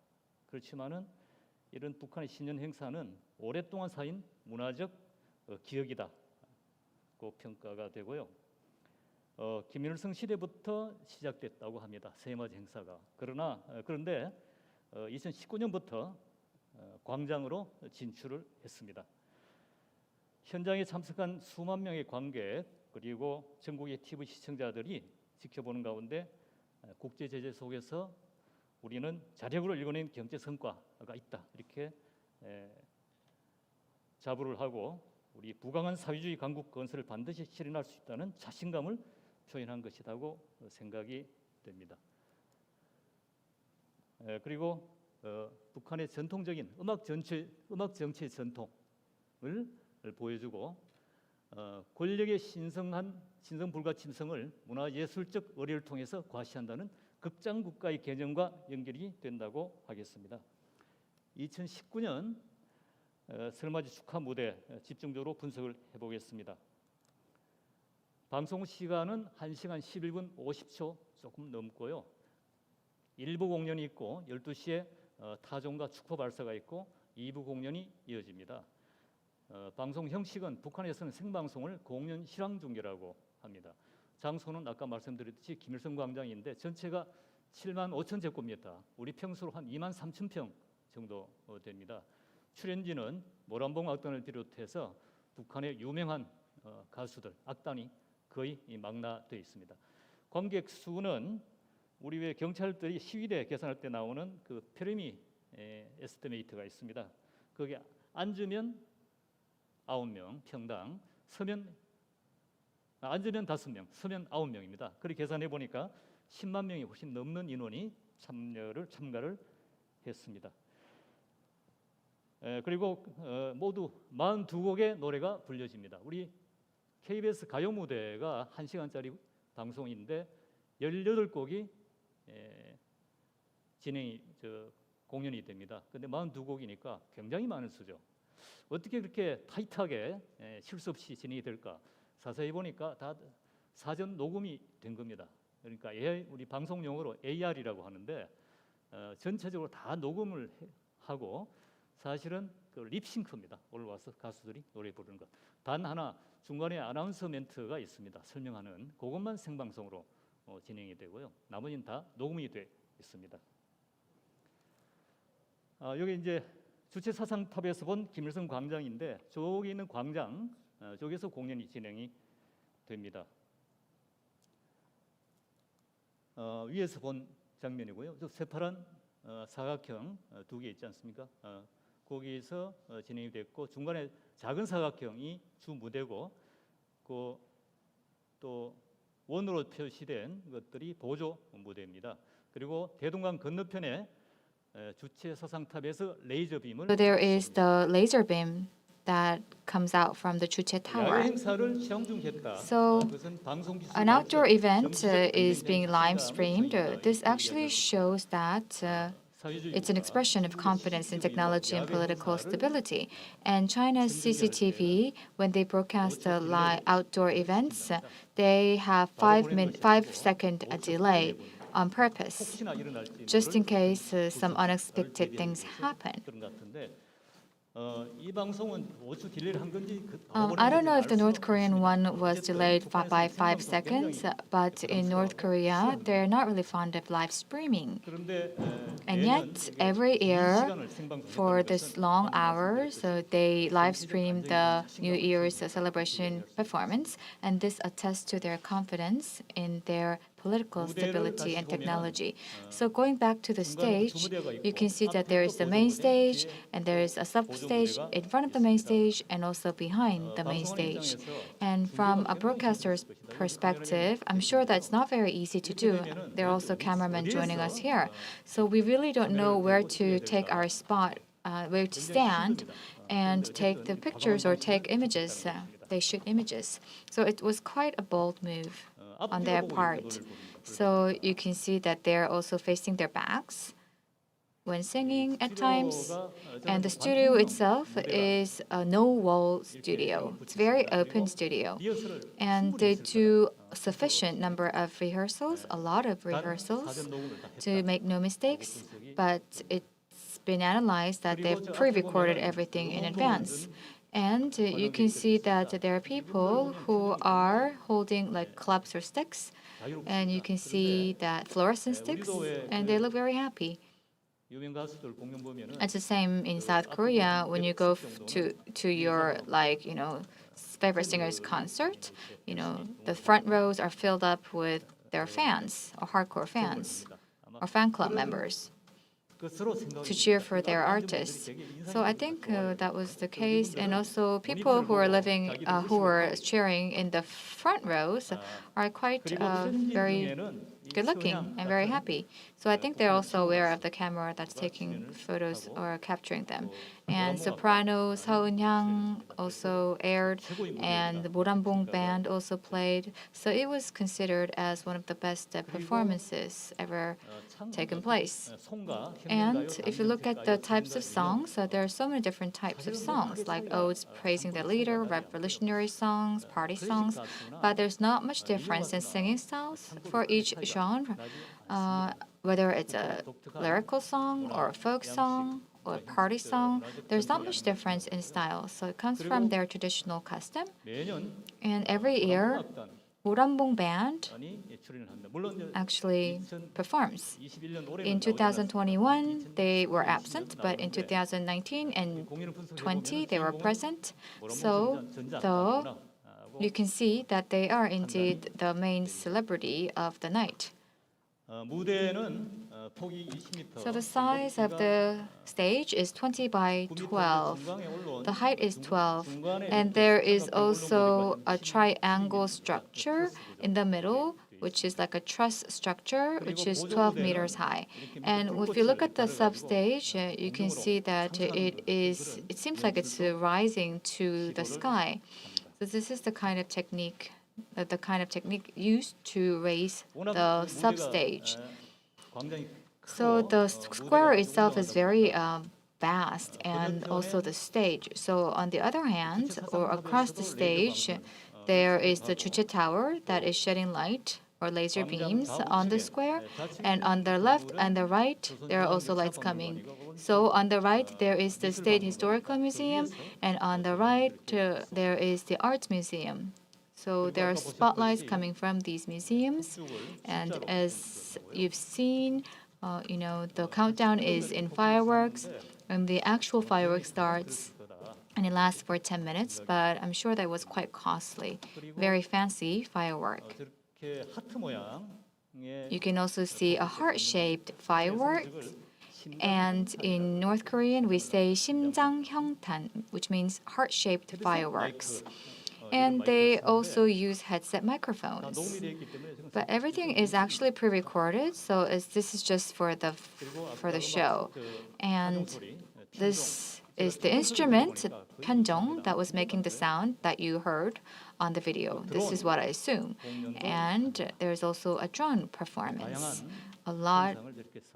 그렇지만은 이런 북한의 신년 행사는 오랫동안 쌓인 문화적 기억이다고 평가가 되고요. 김일성 시대부터 시작됐다고 합니다. 세맞이 행사가. 그런데 2019년부터 광장으로 진출을 했습니다. 현장에 참석한 수만 명의 관객 그리고 전국의 TV 시청자들이 지켜보는 가운데 국제 제재 속에서 우리는 자력으로 일궈낸 경제 성과가 있다 이렇게 자부를 하고 우리 부강한 사회주의 강국 건설을 반드시 실현할 수 있다는 자신감을 표현한 것이라고 생각이 됩니다. 그리고 북한의 전통적인 음악 정치의 전통을 보여주고 권력의 신성 불가침성을 문화예술적 의례를 통해서 과시한다는 극장 국가의 개념과 연결이 된다고 하겠습니다. 2019년 설맞이 축하 무대 집중적으로 분석을 해보겠습니다. 방송 시간은 1시간 11분 50초 조금 넘고요. 1부 공연이 있고 12시에 타종과 축포 발사가 있고 2부 공연이 이어집니다. 방송 형식은 북한에서는 생방송을 공연 실황 중계라고 합니다. 장소는 아까 말씀드렸듯이 김일성 광장인데 전체가 7만 5천 제곱미터, 우리 평수로 한 2만 3천 평 정도 됩니다. 출연진은 모란봉 악단을 비롯해서 북한의 유명한 가수들, 악단이 거의 망라되어 있습니다. 관객 수는 우리 왜 경찰들이 시위대 계산할 때 나오는 그 페르미 에스티메이트가 있습니다. 거기에 앉으면 9명 평당, 앉으면 5명, 서면 9명입니다. 그렇게 계산해 보니까 10만 명이 훨씬 넘는 인원이 참가를 했습니다. 그리고 모두 42곡의 노래가 불려집니다. 우리 KBS 가요 무대가 1시간짜리 방송인데 18곡이 공연이 됩니다. 근데 42곡이니까 굉장히 많은 수죠. 어떻게 그렇게 타이트하게 실수 없이 진행이 될까? 자세히 보니까 다 사전 녹음이 된 겁니다. 그러니까 우리 방송 용어로 AR이라고 하는데 전체적으로 다 녹음을 하고 사실은 그 립싱크입니다. 올라와서 가수들이 노래 부르는 것. 단 하나 중간에 아나운서 멘트가 있습니다. 설명하는 그것만 생방송으로 진행이 되고요. 나머지는 다 녹음이 돼 있습니다. 여기 이제 주체 사상탑에서 본 김일성 광장인데 저기 있는 광장 저기서 공연이 진행이 됩니다. 위에서 본 장면이고요. 저 새파란 사각형 2개 있지 않습니까? 거기에서 진행이 됐고 중간에 작은 사각형이 주 무대고 또 원으로 표시된 것들이 보조 무대입니다. 그리고 대동강 건너편에 주체 사상탑에서 레이저 빔을 So there is the laser beam that comes out from the Chuche Tower. 야외 행사를 촬영 중했다. So 그것은 방송 기술 an outdoor 발전, event 정치적 is 의미의 being live streamed. 자유주의가 This 있기 actually 위해서는 shows that it's an expression of confidence in technology and political stability. And China's CCTV, when they broadcast the outdoor events, they have 5-second delay on purpose, just in case some unexpected things happen. I don't know if the North Korean one was delayed by 5 seconds, but in North Korea, they're not really fond of live streaming. And yet, every year, for this long hours, they live stream the New Year's celebration performance, and this attests to their confidence in their political stability and technology. So going back to the stage, you can see that there is the main stage and there is a sub-stage in front of the main stage and also behind the main stage. And from a broadcaster's perspective, I'm sure that's not very easy to do. There are also cameramen joining us here. So we really don't know where to take our spot, where to stand and take the pictures or take images. They shoot images. So it was quite a bold move on their part. So you can see that they're also facing their backs when singing at times. And the studio itself is a no-wall studio. It's a very open studio. And they do a sufficient number of rehearsals, a lot of rehearsals, to make no mistakes. But it's been analyzed that they've pre-recorded everything in advance. And you can see that there are people who are holding like clubs or sticks, and you can see that fluorescent sticks, and they look very happy. It's the same in South Korea when you go to your favorite singer's concert. The front rows are filled up with their fans or hardcore fans or fan club members. to cheer for their artists. So I think that was the case, and also people who are who are cheering in the front rows are quite very good looking and very happy. So I think they're also aware of the camera that's taking photos or capturing them. And soprano Seo Eun-hyang also aired, and the Moranbong band also played. So it was considered as one of the best performances ever taken place. And if you look at the types of songs, there are so many different types of songs, like odes praising the leader, revolutionary songs, party songs, but there's not much difference in singing styles for each genre, whether it's a lyrical song or a folk song or a party song. There's not much difference in style, so it comes from their traditional custom. And every year, Moranbong band actually performs. In 2021, they were absent, but in 2019 and 20, they were present. So, you can see that they are indeed the main celebrity of the night. So the size of the stage is 20 by 12. The height is 12. And there is also a triangle structure in the middle, which is like a truss structure, which is 12 meters high. And if you look at the substage, you can see that it seems like it's rising to the sky. So this is the kind of technique used to raise the substage. So the square itself is very vast, and also the stage. So on the other hand, or across the stage, there is the Juche Tower that is shedding light or laser beams on the square. And on the left and the right, there are also lights coming. So on the right, there is the State Historical Museum, and on the right, there is the Arts Museum. So there are spotlights coming from these museums. And as you've seen, the countdown is in fireworks, and the actual fireworks starts, and it lasts for 10 minutes, but I'm sure that was quite costly. Very fancy firework. You can also see a heart-shaped firework. And in North Korean, we say 심장 형탄, which means heart-shaped fireworks. And they also use headset microphones. But everything is actually pre-recorded, so this is just for the show. And this is the instrument, 편정, that was making the sound that you heard on the video. This is what I assume. And there's also a drone performance. A lot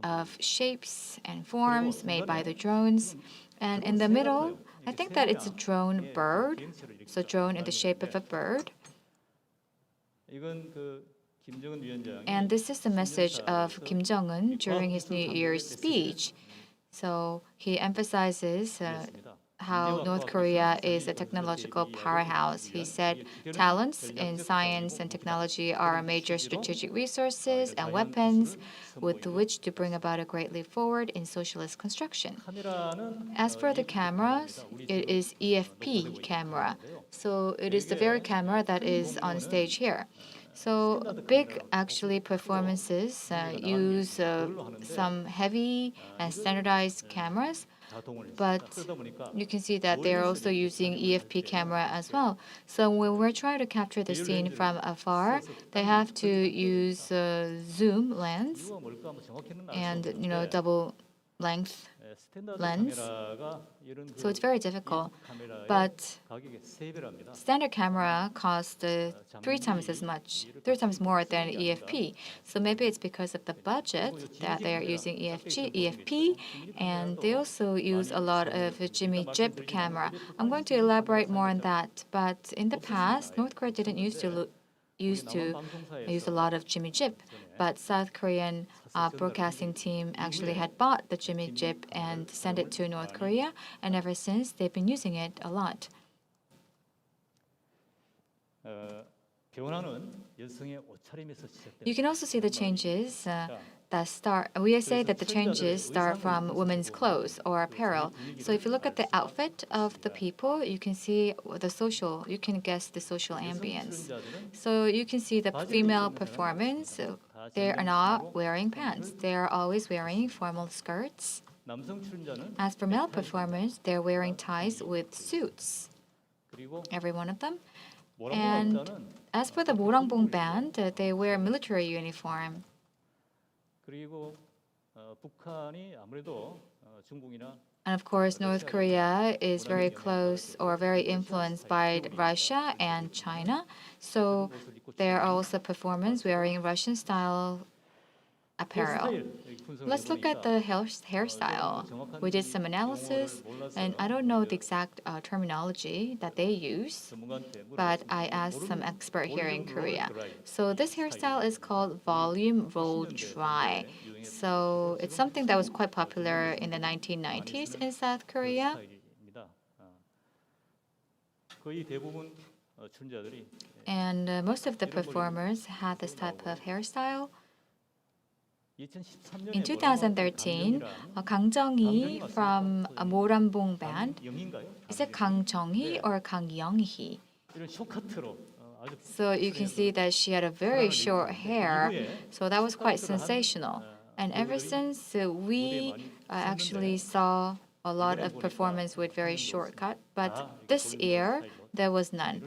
of shapes and forms made by the drones. And in the middle, I think that it's a drone bird. So drone in the shape of a bird. And this is the message of Kim Jong-un during his New Year's speech. So he emphasizes how North Korea is a technological powerhouse. He said talents in science and technology are major strategic resources and weapons with which to bring about a great leap forward in socialist construction. As for the cameras, it is EFP camera. So it is the very camera that is on stage here. So big performances use some heavy and standardized cameras, but you can see that they're also using EFP camera as well. So when we're trying to capture the scene from afar, they have to use zoom lens and double length lens. So it's very difficult. But standard camera costs 3 times more than EFP. So maybe it's because of the budget that they are using EFP, and they also use a lot of Jimmy Jip camera. I'm going to elaborate more on that. But in the past, North Korea didn't used to use a lot of Jimmy Jip, but South Korean broadcasting team actually had bought the Jimmy Jip and sent it to North Korea, and ever since they've been using it a lot. You can also see the changes that start. We say that the changes start from women's clothes or apparel. So if you look at the outfit of the people, you can see you can guess the social ambience. So you can see the female performance they are not wearing pants. They are always wearing formal skirts. 남성 출연자는 As for male performers, they're wearing ties with suits, 그리고 every one of them. 모란봉 And 악단은 as for the Morangbong band, they wear military uniform. 그리고 북한이 아무래도 중국이나 And of course, North Korea is very close or very influenced by Russia and China. So there are also performers wearing Russian-style apparel. Let's look at the hairstyle. We did some analysis, and I don't know the exact terminology that they use, but I asked some expert here in Korea. So this hairstyle is called volume roll dry. So it's something that was quite popular in the 1990s in South Korea. 스타일입니다. 거의 대부분 출연자들이 And most of the performers had this type of hairstyle. In 2013, Kang Jung-hee from a Moranbong band, is it Kang Jung-hee or Kang Young-hee? 이런 쇼카트로 아주 So you can see that she had a very short hair, so that was quite sensational. And ever since, we actually saw a lot of performance with very short cut, but this year there was none.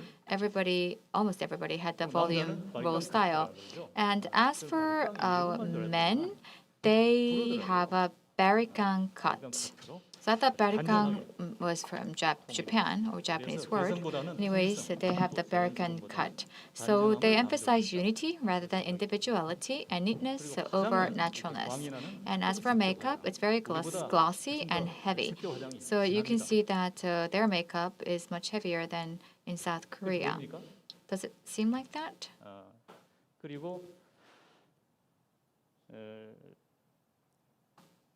Almost everybody had the volume roll style. And as for men, they have a barikang cut. So I thought barikang was from Japan or Japanese word. Anyways, they have the barikang cut. So they emphasize unity rather than individuality and neatness over naturalness. And as for makeup, it's very glossy and heavy. So you can see that their makeup is much heavier than in South Korea. Does it seem like that? 그리고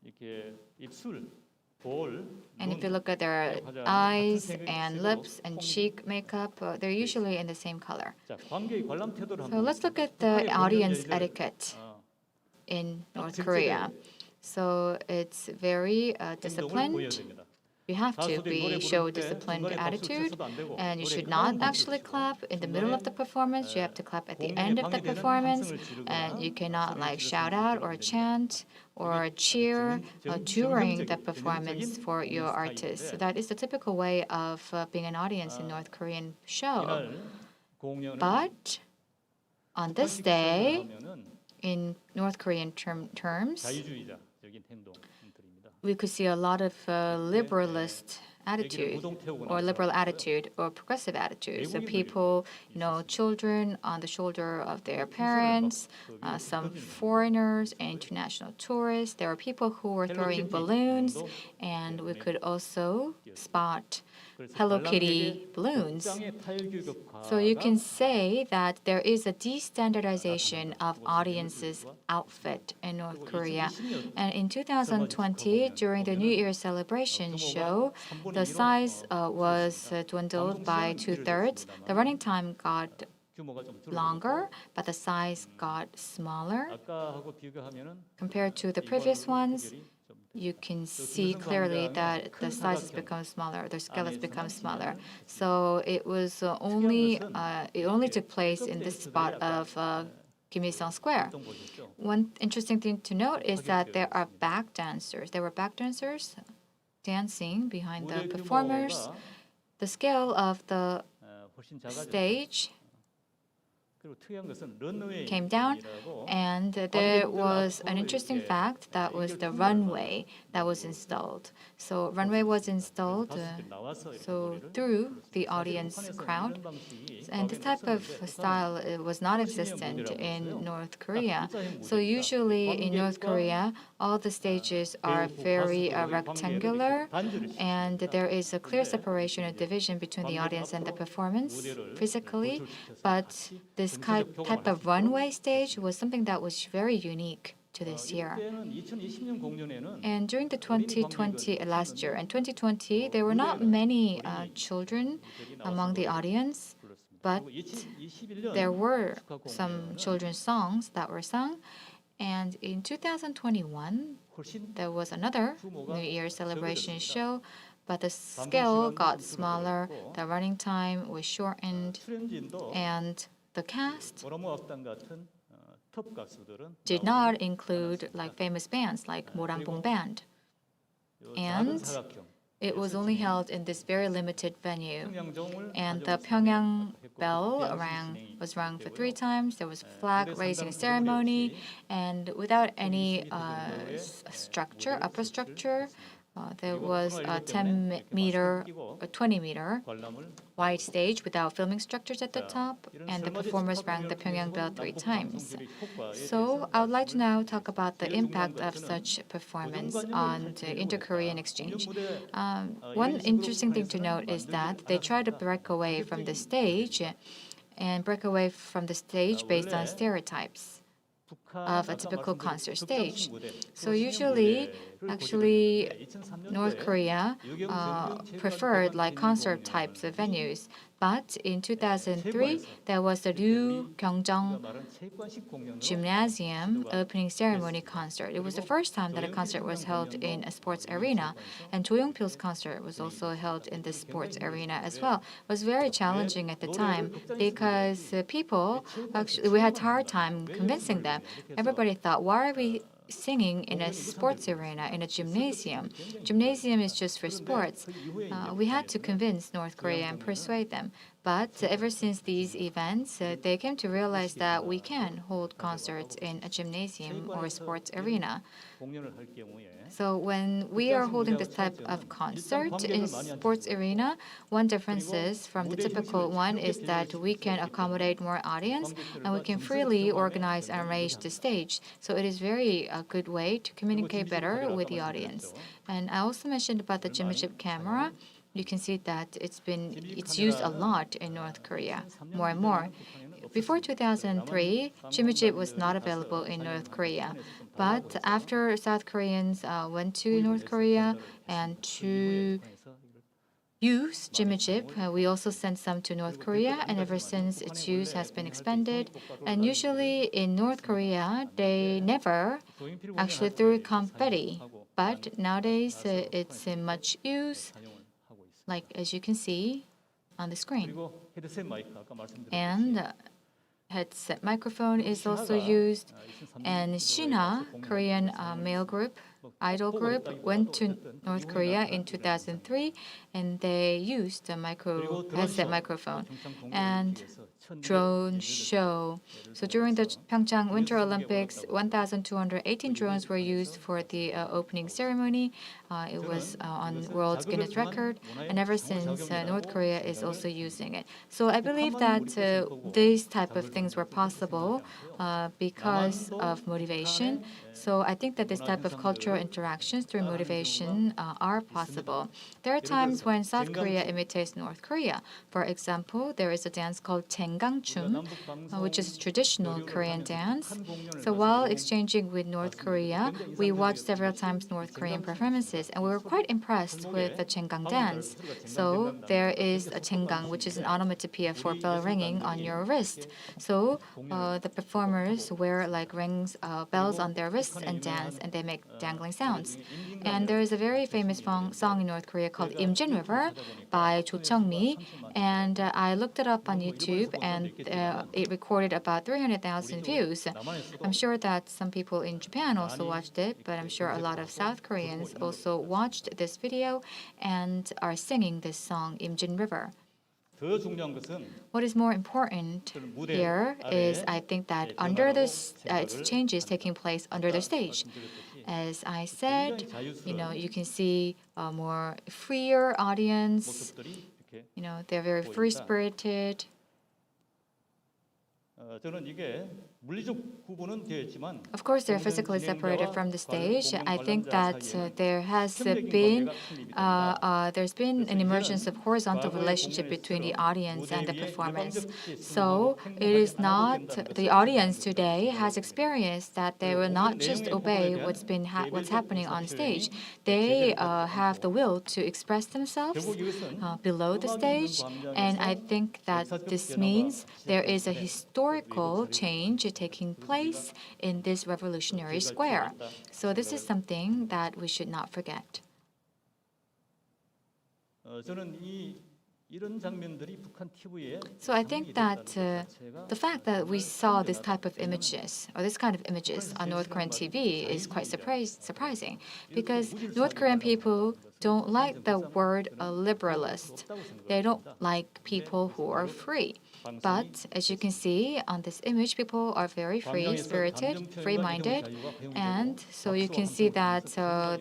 이렇게 입술 And if you look at their eyes and lips and cheek makeup, they're usually in the same color. So let's look at the audience etiquette in North Korea. So it's very disciplined. You have to show disciplined attitude, and you should not actually clap in the middle of the performance. You have to clap at the end of the performance, and you cannot shout out or chant or cheer during the performance for your artist. So that is the typical way of being an audience in North Korean show. But on this day, in North Korean terms, we could see a lot of liberalist attitude or progressive attitude. So people, children on the shoulder of their parents, some foreigners and international tourists. There were people who were throwing balloons, and we could also spot Hello Kitty balloons. So you can say that there is a destandardization of audiences' outfit in North Korea. And in 2020, during the New Year celebration show, the size was dwindled by 2/3. The running time got longer, but the size got smaller. Compared to the previous ones, you can see clearly that the size has become smaller, the scale has become smaller. So it was only took place in this spot of Kim Il-sung Square. One interesting thing to note is that there were back dancers dancing behind the performers. The scale of the stage came down, and there was an interesting fact that was the runway that was installed. So runway was installed through the audience crowd, and this type of style was not existent in North Korea. So usually in North Korea, all the stages are very rectangular, and there is a clear separation or division between the audience and the performance physically, but this type of runway stage was something that was very unique to this year. And during the 2020 last year, in 2020, there were not many children among the audience, but there were some children's songs that were sung. And in 2021, there was another New Year celebration show, but the scale got smaller, the running time was shortened, and the cast 톱 가수들은 did not include like famous bands like Morangbong Band. And it was only held in this very limited venue. And the Pyongyang bell was rung for 3 times. There was flag raising ceremony, and without any structure, upper structure, there was a 10-meter, a 20-meter wide stage without filming structures at the top, and the performers rang the Pyongyang bell 3 times. So I would like to now talk about the impact of such performance on the inter-Korean exchange. One interesting thing to note is that they try to break away from the stage based on stereotypes of a typical concert stage. So usually, actually, North Korea preferred like concert types of venues. But in 2003, there was the Ryu Gyeongjong Gymnasium opening ceremony concert. It was the first time that a concert was held in a sports arena, and Jo Young-pil's concert was also held in the sports arena as well. It was very challenging at the time because we had a hard time convincing them. Everybody thought, why are we singing in a sports arena, in a gymnasium? Gymnasium is just for sports. We had to convince North Korea and persuade them. But ever since these events, they came to realize that we can hold concerts in a gymnasium or a sports arena. So when we are holding this type of concert in a sports arena, one difference is from the typical one is that we can accommodate more audience and we can freely organize and arrange the stage. So it is very a good way to communicate better with the audience. And I also mentioned about the Jimmy-chip camera. You can see that it's used a lot in North Korea, more and more. Before 2003, Jimmy-chip was not available in North Korea. But after South Koreans went to North Korea and to use Jimmy-chip, we also sent some to North Korea, and ever since its use has been expanded. And usually in North Korea, they never actually threw confetti. But nowadays, it's in much use, like as you can see on the screen. And headset microphone is also used. And Shinha, Korean male group, idol group, went to North Korea in 2003, and they used the headset microphone. And drone show. So during the Pyeongchang Winter Olympics, 1,218 drones were used for the opening ceremony. It was on World Guinness Record, and ever since, North Korea is also using it. So I believe that these type of things were possible because of motivation. So I think that this type of cultural interactions through motivation are possible. There are times when South Korea imitates North Korea. For example, there is a dance called Jaenggangchum, which is a traditional Korean dance. So while exchanging with North Korea, we watched several times North Korean performances, and we were quite impressed with the Jaengang dance. So there is a Jaengang, which is an onomatopoeia for bell ringing on your wrist. So the performers wear like bells on their wrists and dance, and they make dangling sounds. And there is a very famous song in North Korea called Imjin River by Jo Chung-mi, and I looked it up on YouTube, and it recorded about 300,000 views. I'm sure that some people in Japan also watched it, but I'm sure a lot of South Koreans also watched this video and are singing this song, Imjin River. What is more important here is I think that under this, it's changes taking place under the stage. As I said, you can see a more freer audience. They're very free-spirited. Of course, they're physically separated from the stage. I think that there's been an emergence of horizontal relationship between the audience and the performance. So it is not the audience today has experienced that they will not just obey what's happening on stage. They have the will to express themselves below the stage, and I think that this means there is a historical change taking place in this revolutionary square. So this is something that we should not forget. 이런 장면들이 북한 TV에 So I think that the fact that we saw this type of images or this kind of images on North Korean TV is quite surprising because North Korean people don't like the word liberalist. They don't like people who are free. But as you can see on this image, people are very free-spirited, free-minded, and so you can see that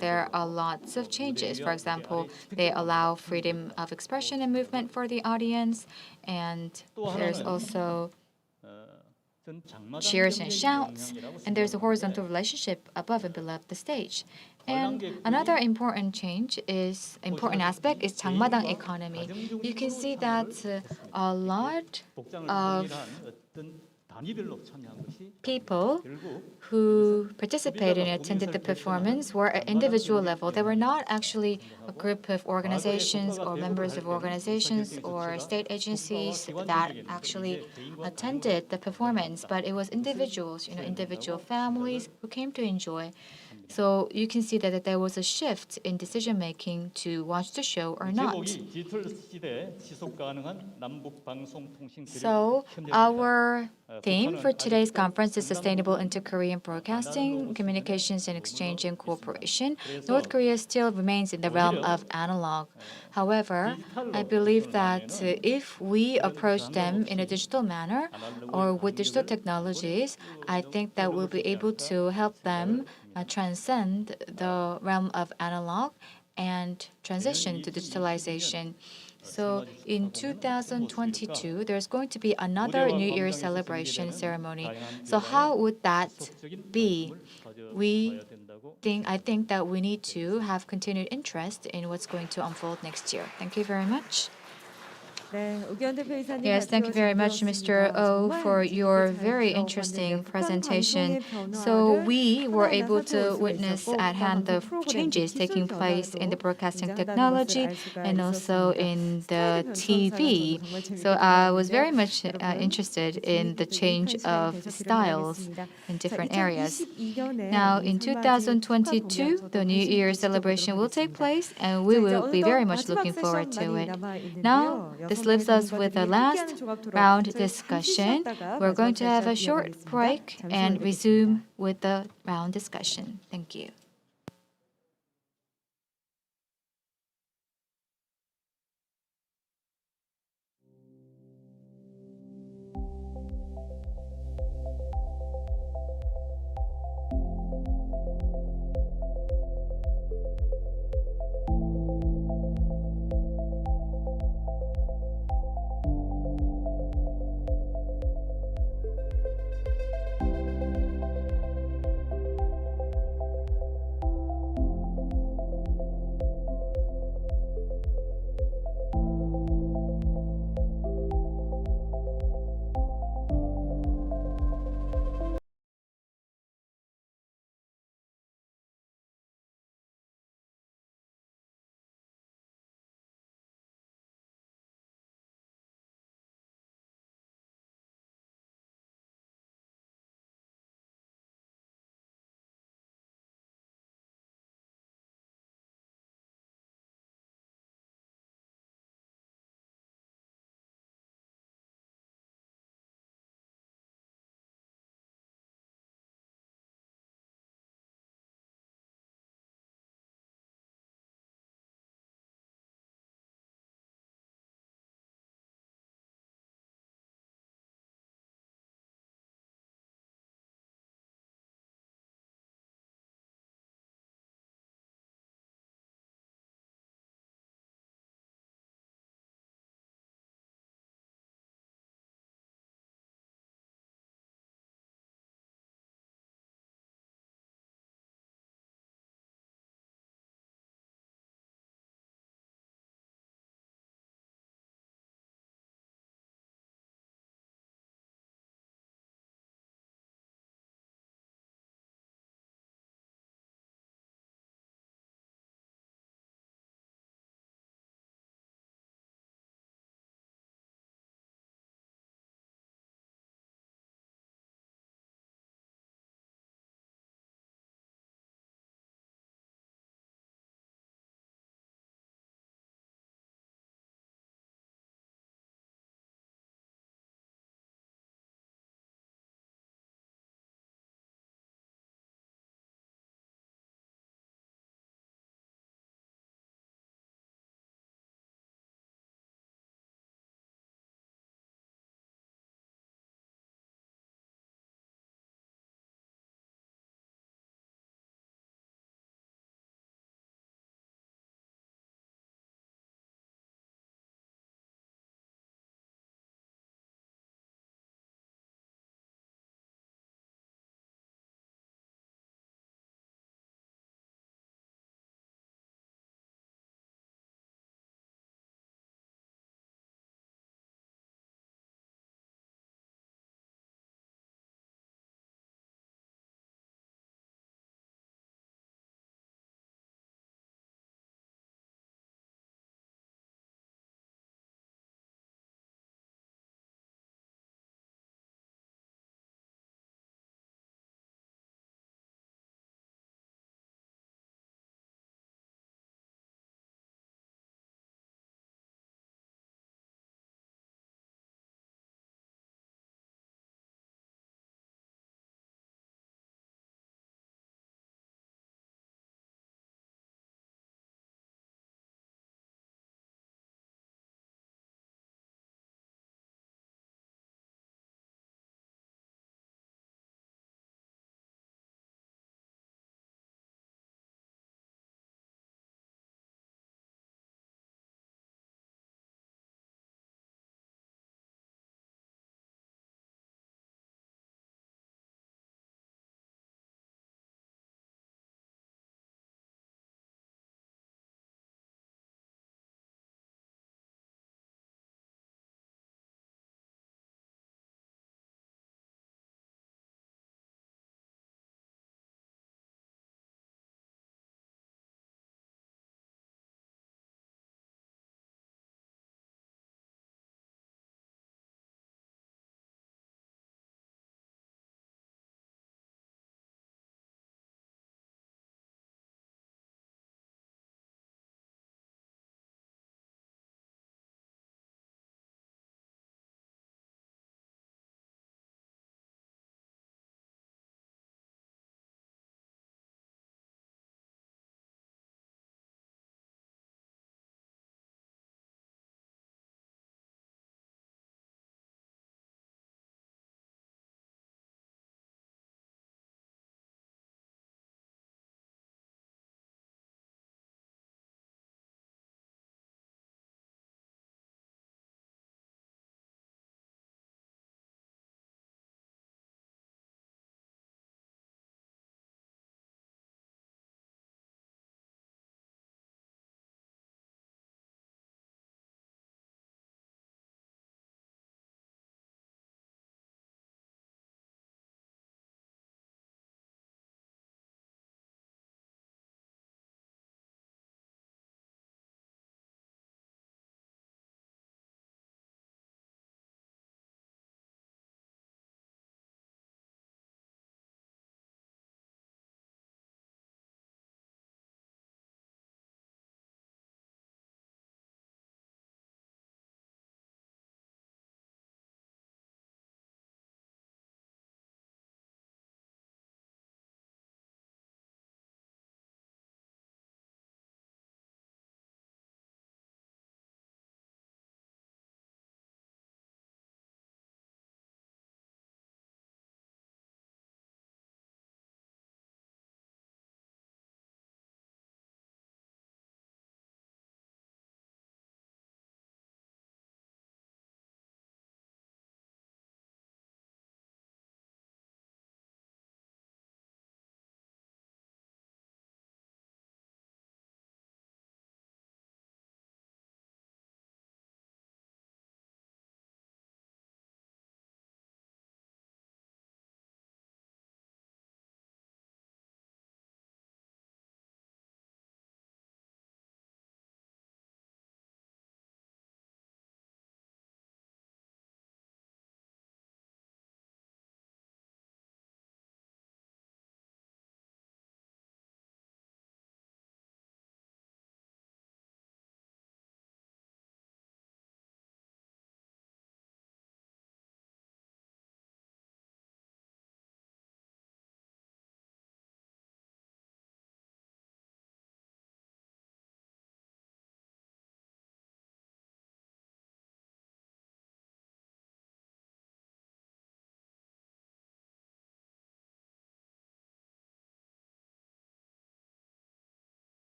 there are lots of changes. For example, they allow freedom of expression and movement for the audience, and there's also cheers and shouts, and there's a horizontal relationship above and below the stage. And another important aspect is 장마당 economy. You can see that a lot of people who participated and attended the performance were at individual level. They were not actually a group of organizations or members of organizations or state agencies that actually attended the performance, but it was individuals, individual families who came to enjoy. So you can see that there was a shift in decision making to watch the show or not. So our theme for today's conference is Sustainable Inter-Korean Broadcasting, Communications and Exchange and Cooperation. North Korea still remains in the realm of analog. However, I believe that if we approach them in a digital manner or with digital technologies, I think that we'll be able to help them transcend the realm of analog and transition to digitalization. So in 2022, there's going to be another New Year celebration ceremony. So how would that be? I think that we need to have continued interest in what's going to unfold next year. Thank you very much. Yes, thank you very much, Mr. Oh, for your very interesting presentation. So we were able to witness at hand the changes taking place in the broadcasting technology and also in the TV. So I was very much interested in the change of styles in different areas. Now, in 2022, the New Year celebration will take place, and we will be very much looking forward to it. Now, this leaves us with a last round discussion. We're going to have a short break and resume with the round discussion. Thank you.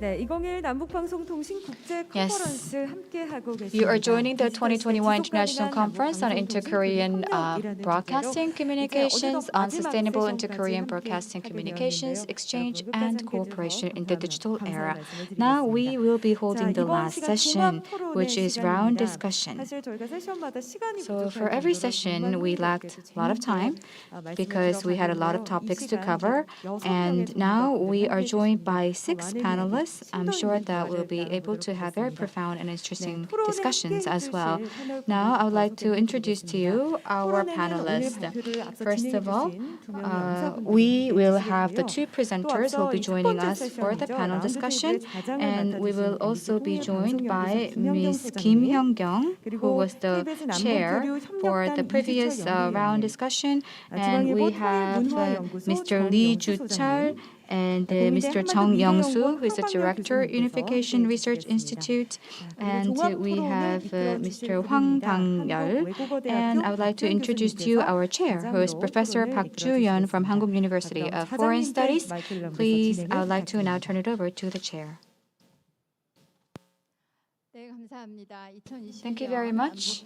네, 2021 남북방송통신 국제컨퍼런스 함께 하고 계십니다. You are joining the 2021 International Conference on Inter-Korean Broadcasting Communications on Sustainable Inter-Korean Broadcasting Communications, Exchange and Cooperation in the Digital Era. Now we will be holding the last session, which is round discussion. So for every session, we lacked a lot of time because we had a lot of topics to cover. And now we are joined by 6 panelists. I'm sure that we'll be able to have very profound and interesting discussions as well. Now, I would like to introduce to you our panelists. First of all, we will have the 2 presenters who will be joining us for the panel discussion, and we will also be joined by Ms. Kim Hyung-kyung, who was the chair for the previous round discussion, and we have Mr. Lee Ju-chul and Mr. Chung Young-soo, who is the director, Unification Research Institute, and we have Mr. Hwang Bang-yeol. And I would like to introduce to you our chair, who is Professor Park Ju-yeon from Hankuk University of Foreign Studies. Please, I would like to now turn it over to the chair. Thank you very much.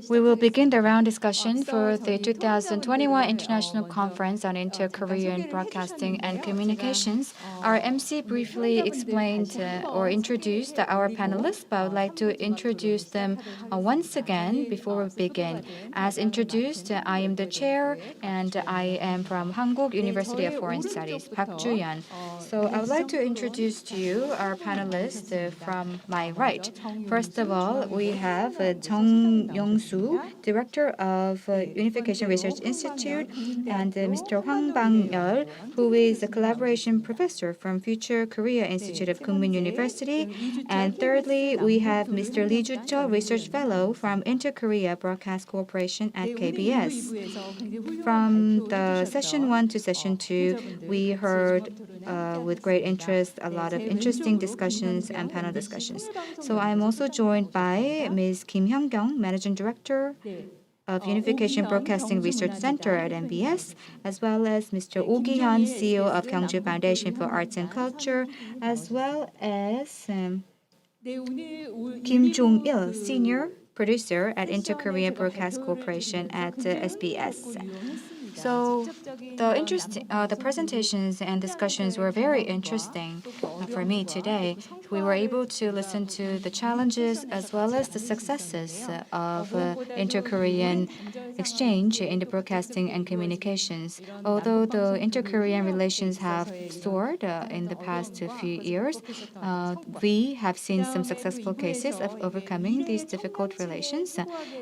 We will begin the round discussion for the 2021 International Conference on Inter-Korean Broadcasting and Communications. Our MC briefly explained or introduced our panelists, but I would like to introduce them once again before we begin. As introduced, I am the chair and I am from Hankuk University of Foreign Studies, Park Ju-yeon. So I would like to introduce to you our panelists from my right. First of all, we have Chung Young-soo, Director of Unification Research Institute, and Mr. Hwang Bang-yeol, who is a collaboration professor from Future Korea Institute of Kookmin University. And thirdly, we have Mr. Lee Ju-chul, Research Fellow from Inter-Korea Broadcast Corporation at KBS. From the session 1 to session 2, we heard with great interest a lot of interesting discussions and panel discussions. So I am also joined by Ms. Kim Hyung-kyung, Managing Director of Unification Broadcasting Research Center at MBS, as well as Mr. Oh Gi-hyun, CEO of Kyungju Foundation for Arts and Culture, as well as Kim Jong-il, Senior Producer at Inter-Korea Broadcast Corporation at SBS. So the presentations and discussions were very interesting for me today. We were able to listen to the challenges as well as the successes of inter-Korean exchange in the broadcasting and communications. Although the inter-Korean relations have soared in the past few years, we have seen some successful cases of overcoming these difficult relations.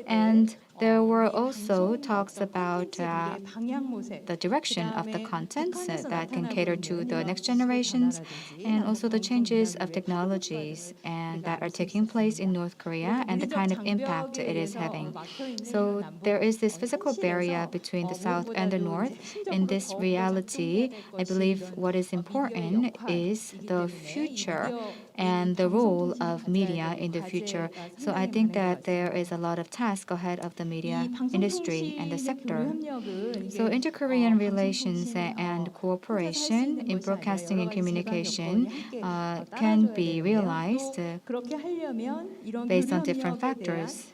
And there were also talks about the direction of the contents that can cater to the next generations, and also the changes of technologies and that are taking place in North Korea and the kind of impact it is having. So there is this physical barrier between the South and the North. In this reality, I believe what is important is the future and the role of media in the future. So I think that there is a lot of task ahead of the media industry and the sector. So inter-Korean relations and cooperation in broadcasting and communication can be realized based on different factors.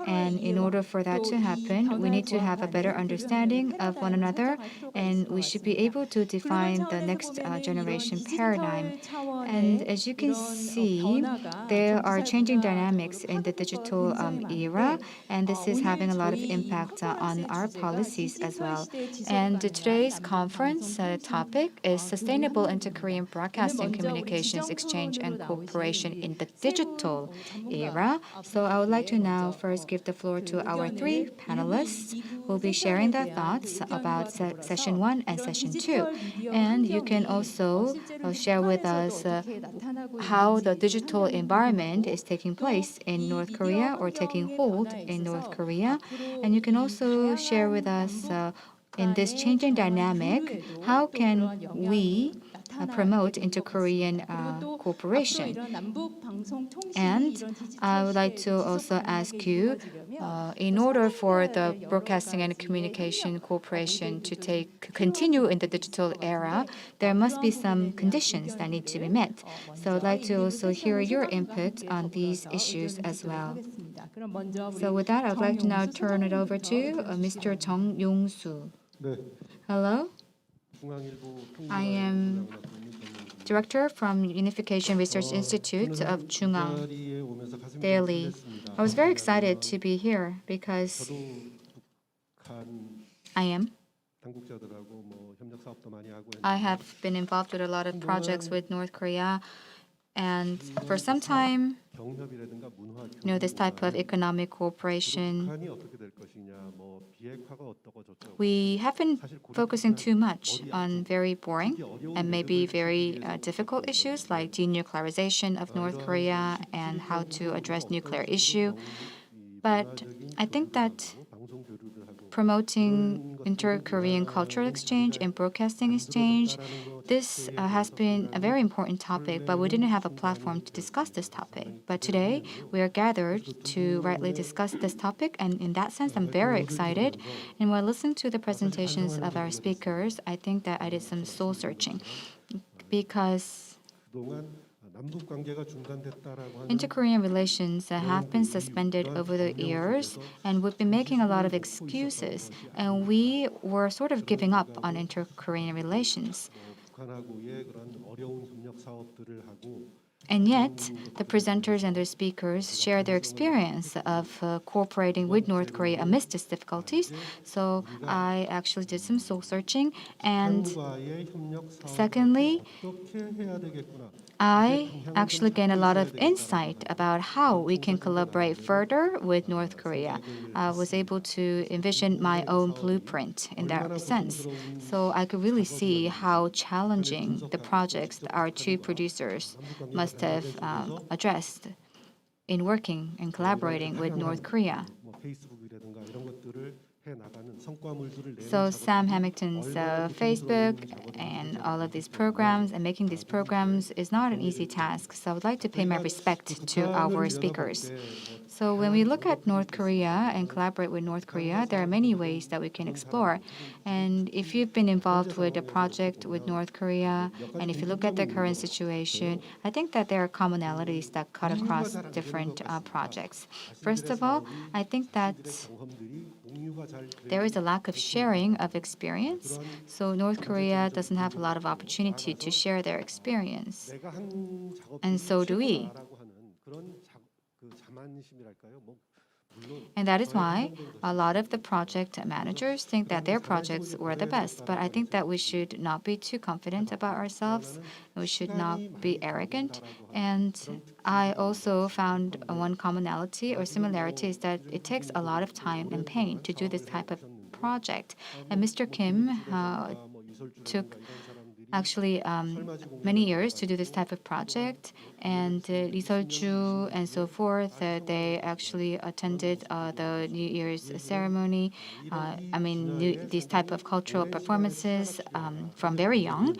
And in order for that to happen, we need to have a better understanding of one another, and we should be able to define the next generation paradigm. And as you can see, there are changing dynamics in the digital era, and this is having a lot of impact on our policies as well. And today's conference topic is Sustainable Inter-Korean Broadcasting Communications Exchange and Cooperation in the Digital Era. So I would like to now first give the floor to our 3 panelists who will be sharing their thoughts about session 1 and session 2. And you can also share with us how the digital environment is taking place in North Korea or taking hold in North Korea. And you can also share with us in this changing dynamic, how can we promote inter-Korean cooperation. And I would like to also ask you, in order for the broadcasting and communication cooperation to continue in the digital era, there must be some conditions that need to be met. So I'd like to also hear your input on these issues as well. So with that, I'd like to now turn it over to Mr. Jung-gu. Hello. I am Director from Unification Research Institute of Jung-gu Daily. I was very excited to be here because I have been involved with a lot of projects with North Korea, and for some time, this type of economic cooperation, we have been focusing too much on very boring and maybe very difficult issues like denuclearization of North Korea and how to address nuclear issue. But I think that promoting inter-Korean cultural exchange and broadcasting exchange, this has been a very important topic, but we didn't have a platform to discuss this topic. But today, we are gathered to rightly discuss this topic, and in that sense, I'm very excited. And while listening to the presentations of our speakers, I think that I did some soul searching, because inter-Korean relations have been suspended over the years, and we've been making a lot of excuses, and we were sort of giving up on inter-Korean relations. And yet, the presenters and their speakers share their experience of cooperating with North Korea amidst these difficulties. So I actually did some soul searching. And secondly, I actually gained a lot of insight about how we can collaborate further with North Korea. I was able to envision my own blueprint in that sense. So I could really see how challenging the projects that our two producers must have addressed in working and collaborating with North Korea. So Sam Hamilton's Facebook and all of these programs and making these programs is not an easy task. So I would like to pay my respect to our speakers. So when we look at North Korea and collaborate with North Korea, there are many ways that we can explore. And if you've been involved with a project with North Korea, and if you look at the current situation, I think that there are commonalities that cut across different projects. First of all, I think that there is a lack of sharing of experience. So North Korea doesn't have a lot of opportunity to share their experience. And so do we. And that is why a lot of the project managers think that their projects were the best. But I think that we should not be too confident about ourselves. We should not be arrogant. And I also found one commonality or similarity is that it takes a lot of time and pain to do this type of project. And Mr. Kim took actually many years to do this type of project, and Lee Seol-ju and so forth, they actually attended the New Year's ceremony. These type of cultural performances from very young.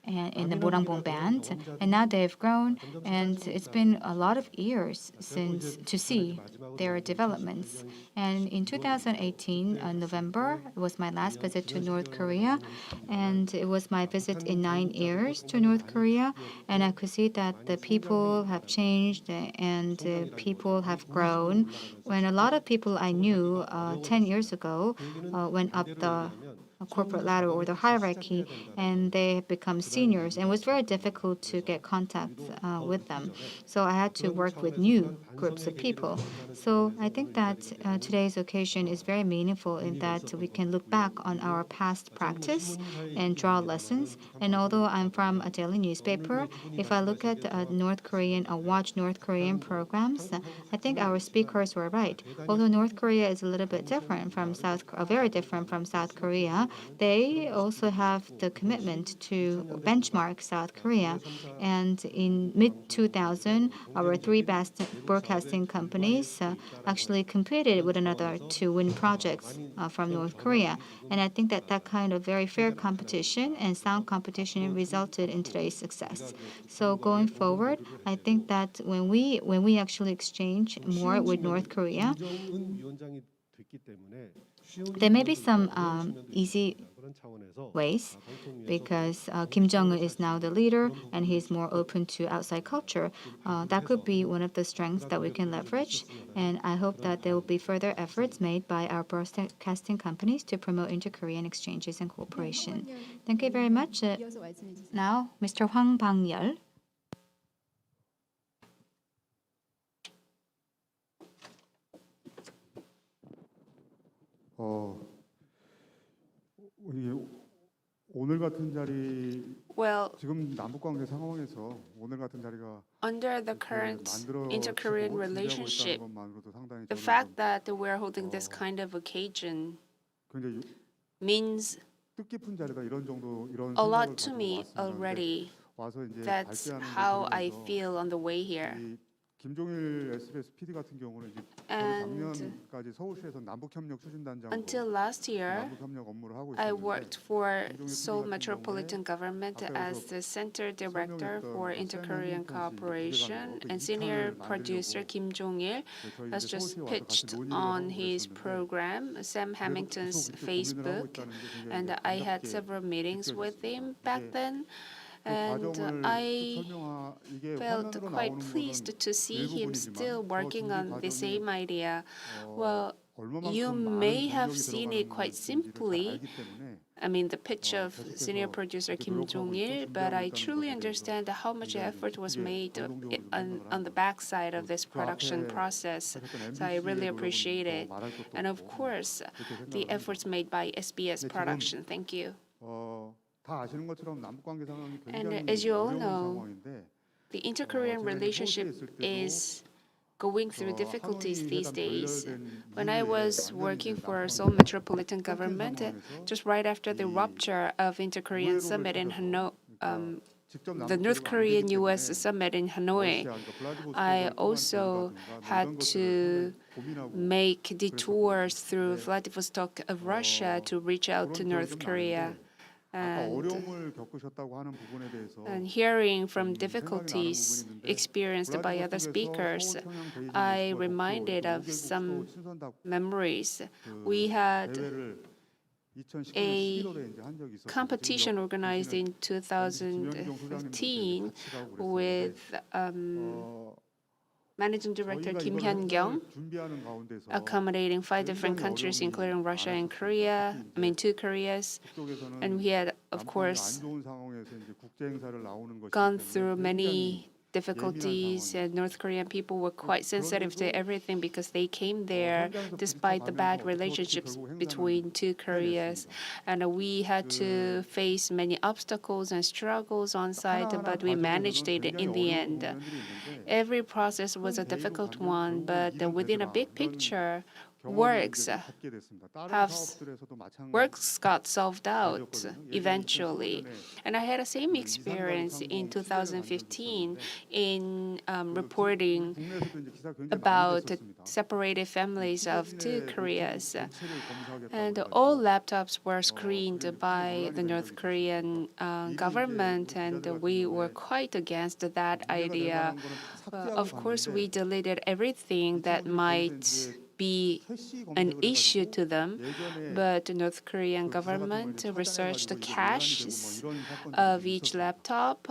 And in the Morangbong band, and now they've grown, and it's been a lot of years since to see their developments. And in 2018, November, it was my last visit to North Korea, and it was my visit in 9 years to North Korea, and I could see that the people have changed and people have grown. When a lot of people I knew 10 years ago went up the corporate ladder or the hierarchy, and they have become seniors, and it was very difficult to get contact with them. So I had to work with new groups of people. So I think that today's occasion is very meaningful in that we can look back on our past practice and draw lessons. And although I'm from a daily newspaper, if I look at North Korean or watch North Korean programs, I think our speakers were right. Although North Korea is a little bit different from very different from South Korea, Korea, they also have the commitment to benchmark South Korea. And in mid-2000, our three best broadcasting companies actually competed with another to win projects from North Korea. And I think that that kind of very fair competition and sound competition resulted in today's success. So going forward, I think that when we actually exchange more with North Korea, there may be some easy ways because Kim Jong-un is now the leader and he's more open to outside culture. That could be one of the strengths that we can leverage. And I hope that there will be further efforts made by our broadcasting companies to promote inter-Korean exchanges and cooperation. Thank you very much. Now, Mr. Hwang Bang-yeol. 이게 오늘 같은 자리 Well, 지금 남북 관계 상황에서 오늘 같은 자리가 under the current inter-Korean relationship, 것만으로도 상당히 the fact that we're holding this kind of occasion 굉장히 means 뜻깊은 자리다 이런 정도 이런 a lot 생각을 to 가지고 me 왔습니다. already. 와서 이제 That's 발제하는 how 데 I 들으면서 feel on the way here. 이 김종일 SBS PD 같은 경우는 이제 And 작년까지 서울시에서 남북협력 추진단장으로 until last year, 남북협력 업무를 하고 I 있었는데 worked for Seoul Metropolitan Government as the Center Director for Inter-Korean Cooperation, and senior producer Kim Jong-il has just pitched on his program, Sam Hamilton's Facebook, and I had several meetings with him back then. And I felt quite pleased to see him still working on the same idea. Well, you may have seen it quite simply, I mean, the pitch of senior producer Kim Jong-il, but I truly understand how much effort was made on the backside of this production process. So I really appreciate it. And of course, the efforts made by SBS Production. Thank you. And as you all know, the inter-Korean relationship is going through difficulties these days. When I was working for Seoul Metropolitan Government, just right after the rupture of Inter-Korean Summit in Hanoi, the North Korean-U.S. Summit in Hanoi, I also had to make detours through Vladivostok of Russia to reach out to North Korea. And hearing from difficulties experienced by other speakers, I reminded of some memories. We had a competition organized in 2015 with Managing Director Kim Hyun-kyung, accommodating 5 different countries, including Russia and Korea, 2 Koreas. And we had, of course, gone through many difficulties, and North Korean people were quite sensitive to everything because they came there despite the bad relationships between 2 Koreas. And we had to face many obstacles and struggles on site, but we managed it in the end. Every process was a difficult one, but within a big picture, works got solved out eventually. And I had the same experience in 2015 in reporting about separated families of 2 Koreas. And all laptops were screened by the North Korean government, and we were quite against that idea. Of course, we deleted everything that might be an issue to them, but the North Korean government researched the caches of each laptop,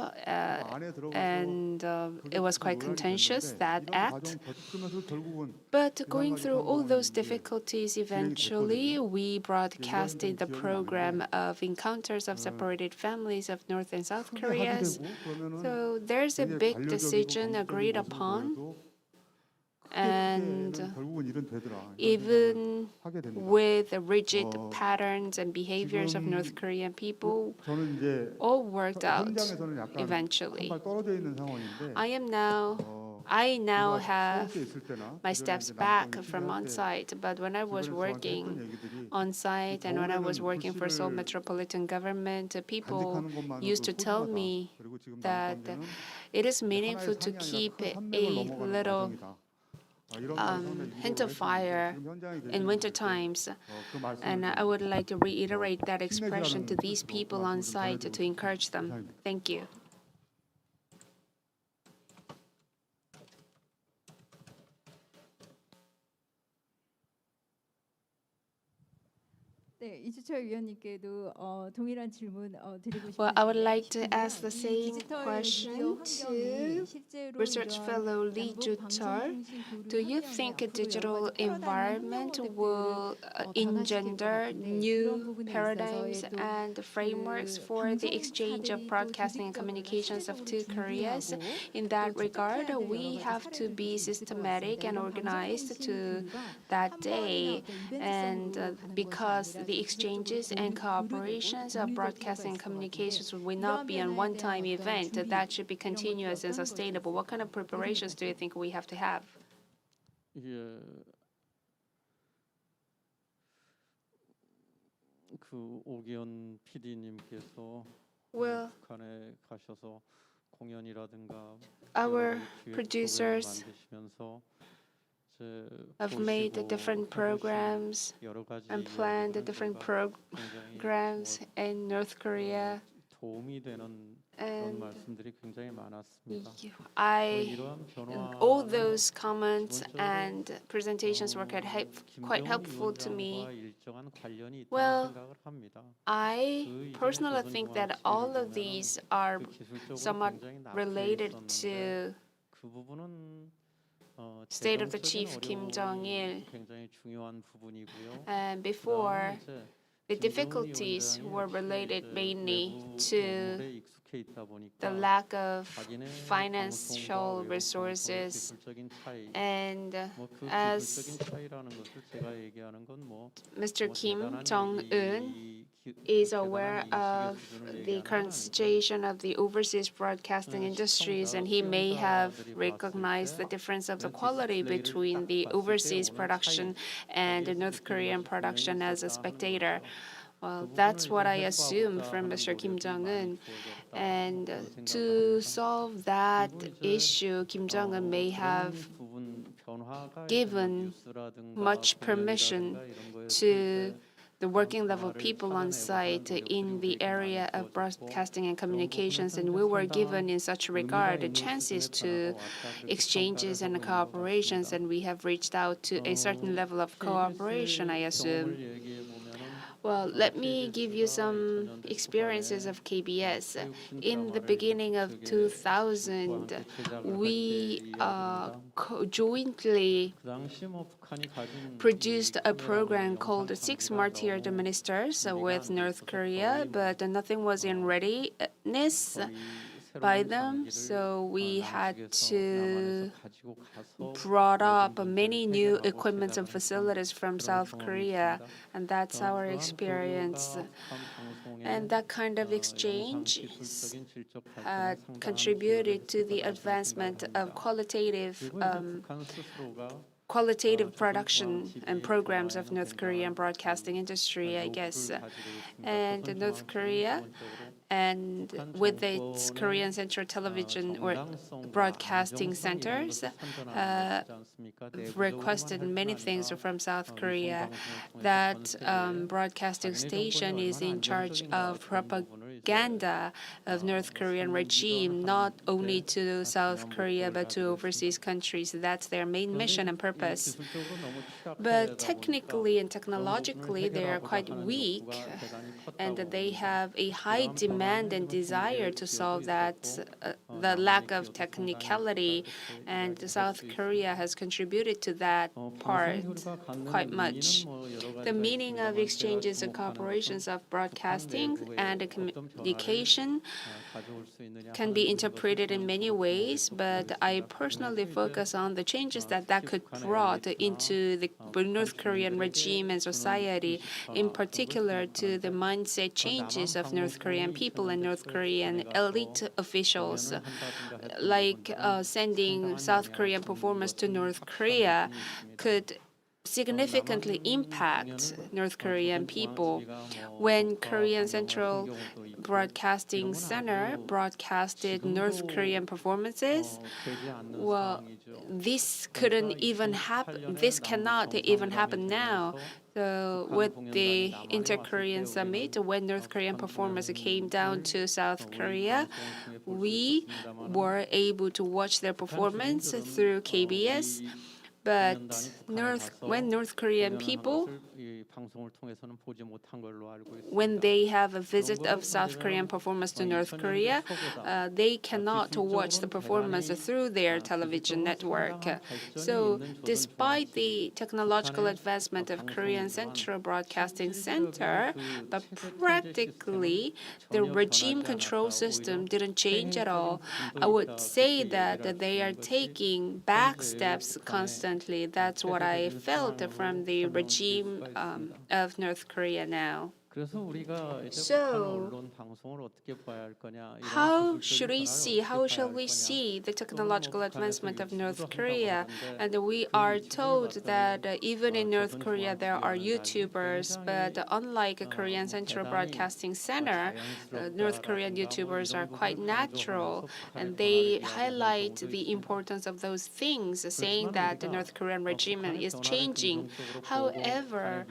and it was quite contentious, that act. But going through all those difficulties, eventually we broadcasted the program of Encounters of Separated Families of North and South Koreas. So there's a big decision agreed upon. And even with the rigid patterns and behaviors of North Korean people, all worked out eventually. I am now I now have my steps back from on-site, but when I was working on-site and when I was working for Seoul Metropolitan Government, people used to tell me that it is meaningful to keep a little hint of fire in winter times, and I would like to reiterate that expression to these people on site to encourage them. Thank you. 네, 이주철 위원님께도 동일한 질문 드리고 Well, I would 싶은데 like to ask the same question to research fellow Lee Ju-chul. Do you think a digital environment will engender new paradigms and frameworks for the exchange of broadcasting and communications of two Koreas? In that regard, we have to be systematic and organized to that day, and because the exchanges and cooperations of broadcasting and communications will not be a one-time event, that should be continuous and sustainable. What kind of preparations do you think we have to have? 이게 그 오기현 PD님께서 북한에 가셔서 공연이라든가 our producers have made the different programs and planned the different programs in North Korea. And all those comments and presentations were quite helpful to me. Well, I personally think that all of these are somewhat related to state of the chief Kim Jong-il. And before, the difficulties were related mainly to the lack of financial resources, and as Mr. Kim Jong-un is aware of the current situation of the overseas broadcasting industries, and he may have recognized the difference of the quality between the overseas production and the North Korean production as a spectator. Well, that's what I assume from Mr. Kim Jong-un. And to solve that issue, Kim Jong-un may have given much permission to the working level people on site in the area of broadcasting and communications, and we were given in such regard chances to exchanges and cooperations, and we have reached out to a certain level of cooperation, I assume. Well, let me give you some experiences of KBS. In the beginning of 2000, we jointly produced a program called Six Martyred Ministers with North Korea, but nothing was in readiness by them, so we had to brought up many new equipment and facilities from South Korea, and that's our experience. And that kind of exchange contributed to the advancement of qualitative production and programs of North Korean broadcasting industry, I guess. And North Korea, and with its Korean Central Television or broadcasting centers, requested many things from South Korea. That broadcasting station is in charge of propaganda of North Korean regime, not only to South Korea but to overseas countries. That's their main mission and purpose. But technically and technologically, they are quite weak, and they have a high demand and desire to solve that, the lack of technicality, and South Korea has contributed to that part quite much. The meaning of exchanges and cooperations of broadcasting and communication can be interpreted in many ways, but I personally focus on the changes that could brought into the North Korean regime and society, in particular to the mindset changes of North Korean people and North Korean elite officials, like sending South Korean performers to North Korea could significantly impact North Korean people. When Korean Central Broadcasting Center broadcasted North Korean performances, well, this couldn't even happen. This cannot even happen now. So with the Inter-Korean Summit, when North Korean performers came down to South Korea, we were able to watch their performance through KBS. But when North Korean people, when they have a visit of South Korean performers to North Korea, they cannot watch the performance through their television network. So despite the technological advancement of Korean Central Broadcasting Center, but practically the regime control system didn't change at all. I would say that they are taking back steps constantly. That's what I felt from the regime of North Korea now. So, how shall we see the technological advancement of North Korea? And we are told that even in North Korea there are YouTubers, but unlike a Korean Central Broadcasting Center, North Korean YouTubers are quite natural, and they highlight the importance of those things, saying that the North Korean regime is changing. However,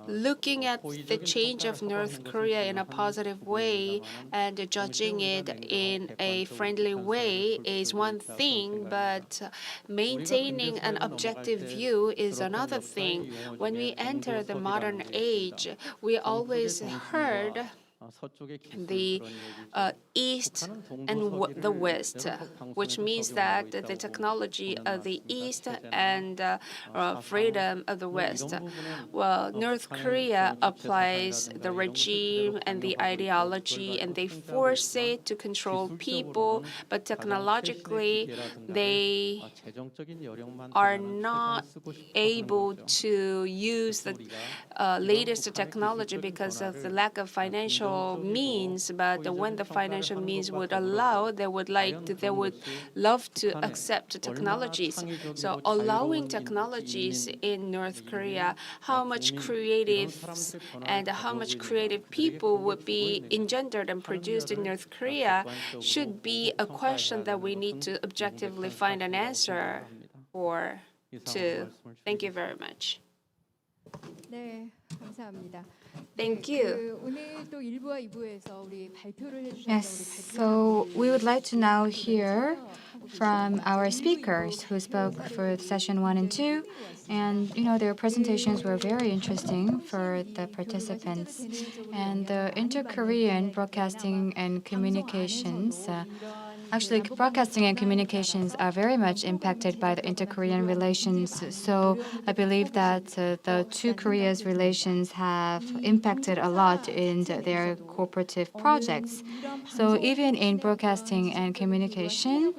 looking at the change of North Korea in a positive way and judging it in a friendly way is one thing, but maintaining an objective view is another thing. When we enter the modern age, we always heard the East and the West, which means that the technology of the East and freedom of the West. Well, North Korea applies the regime and the ideology, and they force it to control people, but technologically, they are not able to use the latest technology because of the lack of financial means. But when the financial means would allow, they would love to accept technologies. So allowing technologies in North Korea, how much creatives and how much creative people would be engendered and produced in North Korea should be a question that we need to objectively find an answer for. Thank you very much. 네, 감사합니다. Thank you. 오늘 또 1부와 2부에서 우리 발표를 Yes, so we would like to now hear from our speakers who spoke for session 1 and 2. And, their presentations were very interesting for the participants. And the Inter-Korean Broadcasting and Communications, actually, broadcasting and communications are very much impacted by the inter-Korean relations. So I believe that the two Koreas' relations have impacted a lot in their cooperative projects. So even in broadcasting and communication,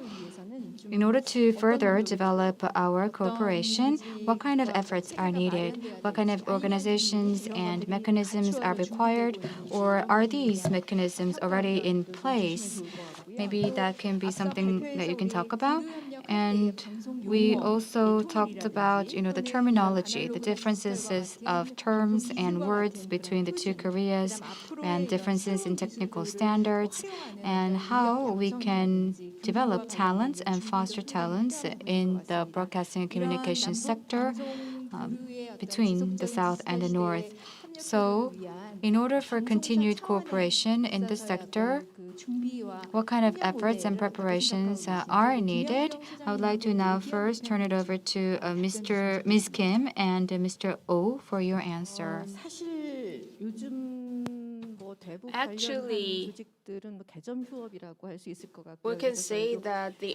in order to further develop our cooperation, what kind of efforts are needed? What kind of organizations and mechanisms are required? Or are these mechanisms already in place? Maybe that can be something that you can talk about. And we also talked about, the terminology, the differences of terms and words between the two Koreas, and differences in technical standards, and how we can develop talents and foster talents in the broadcasting and communication sector between the South and the North. So, in order for continued cooperation in this sector, what kind of efforts and preparations are needed? I would like to now first turn it over to Ms. Kim and Mr. Oh for your answer. 사실 요즘 Actually, we can say that the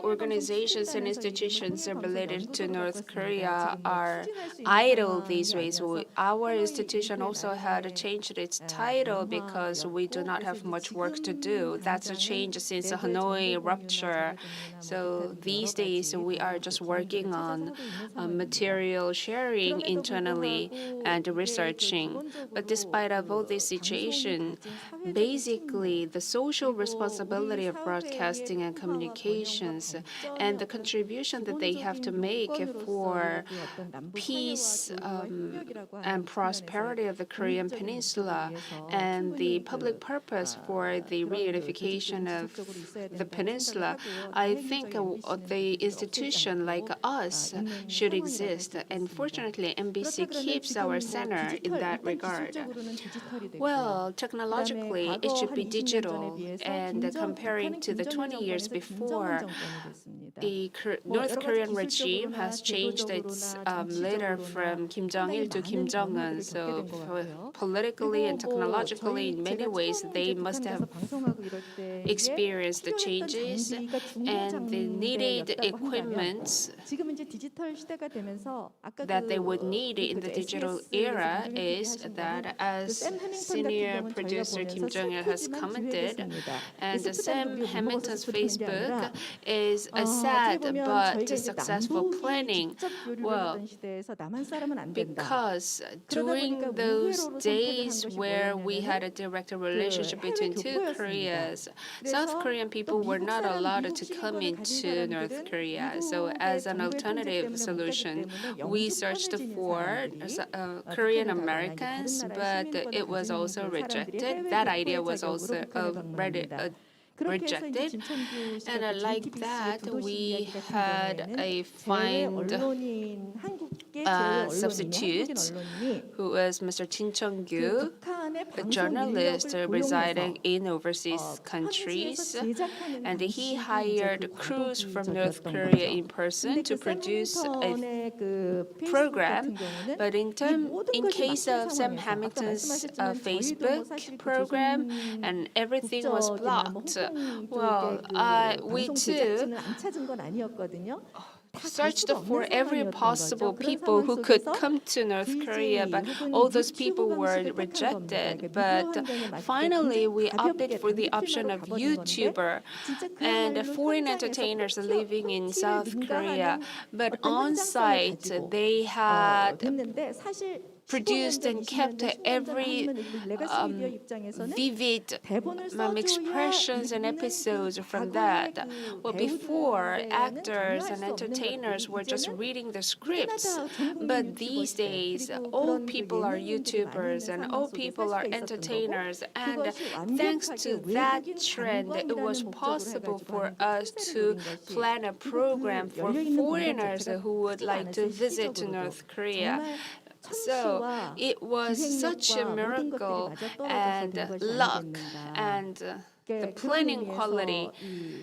organizations and institutions related to North Korea are idle these days. Our institution also had changed its title because we do not have much work to do. That's a change since the Hanoi rupture. So these days we are just working on material sharing internally and researching. But despite of all this situation, basically the social responsibility of broadcasting and communications and the contribution that they have to make for peace and prosperity of the Korean Peninsula and the public purpose for the reunification of the peninsula, I think the institution like us should exist. And fortunately, MBC keeps our center in that regard. Well, technologically, it should be digital. And comparing to the 20 years before, the North Korean regime has changed its leader from Kim Jong-il to Kim Jong-un. So politically and technologically, in many ways, they must have experienced the changes and the needed equipment that they would need in the digital era is that, as senior producer Kim Jong-il has commented, and Sam Hamilton's Facebook is a sad but successful planning. Well, because during those days where we had a direct relationship between two Koreas, South Korean people were not allowed to come into North Korea. So as an alternative solution, we searched for Korean Americans, but it was also rejected. That idea was also rejected. And like that, we had a find substitute who was Mr. Jung-gu, a journalist residing in overseas countries, and he hired crews from North Korea in person to produce a program. But in case of Sam Hamilton's Facebook program, and everything was blocked. Well, we too searched for every possible people who could come to North Korea, but all those people were rejected. But finally, we opted for the option of YouTuber and foreign entertainers living in South Korea. But on site, they had produced and kept every vivid expressions and episodes from that. Well, before, actors and entertainers were just reading the scripts, but these days, all people are YouTubers and all people are entertainers, and thanks to that trend, it was possible for us to plan a program for foreigners who would like to visit North Korea. So it was such a miracle and luck and the planning quality.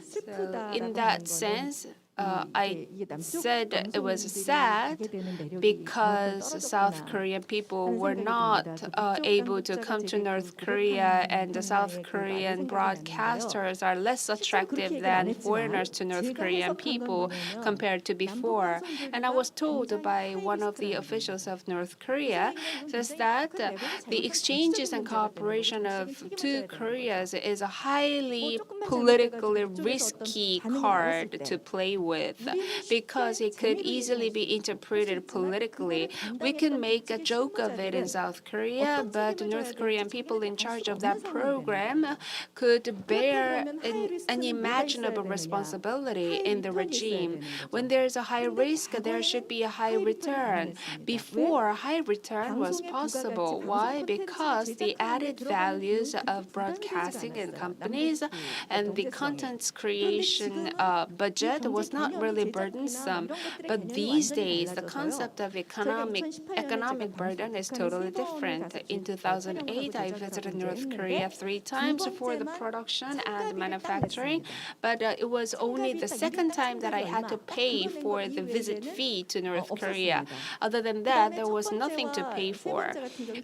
So in that sense, I said it was sad because South Korean people were not able to come to North Korea, and the South Korean broadcasters are less attractive than foreigners to North Korean people compared to before. And I was told by one of the officials of North Korea says that the exchanges and cooperation of two Koreas is a highly politically risky card to play with because it could easily be interpreted politically. We can make a joke of it in South Korea, but North Korean people in charge of that program could bear an unimaginable responsibility in the regime. When there's a high risk, there should be a high return. Before, a high return was possible. Why? Because the added values of broadcasting and companies and the content creation budget was was not really burdensome. But these days, the concept of economic burden is totally different. In 2008, I visited North Korea 3 times for the production and manufacturing, but it was only the second time that I had to pay for the visit fee to North Korea. Other than that, there was nothing to pay for.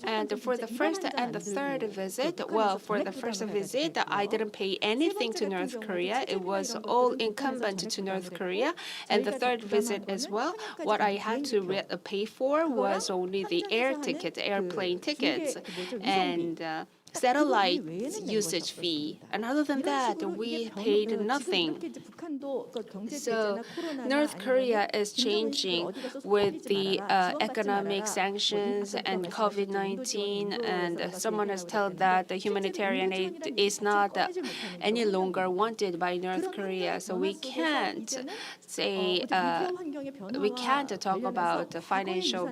And for the first and the third visit, well, for the first visit, I didn't pay anything to North Korea. It was all incumbent to North Korea. And the third visit as well, what I had to pay for was only the airplane tickets, and satellite usage fee. And other than that, we paid nothing. So North Korea is changing with the economic sanctions and COVID-19, and someone has told that the humanitarian aid is not any longer wanted by North Korea. So we can't say, we can't talk about the financial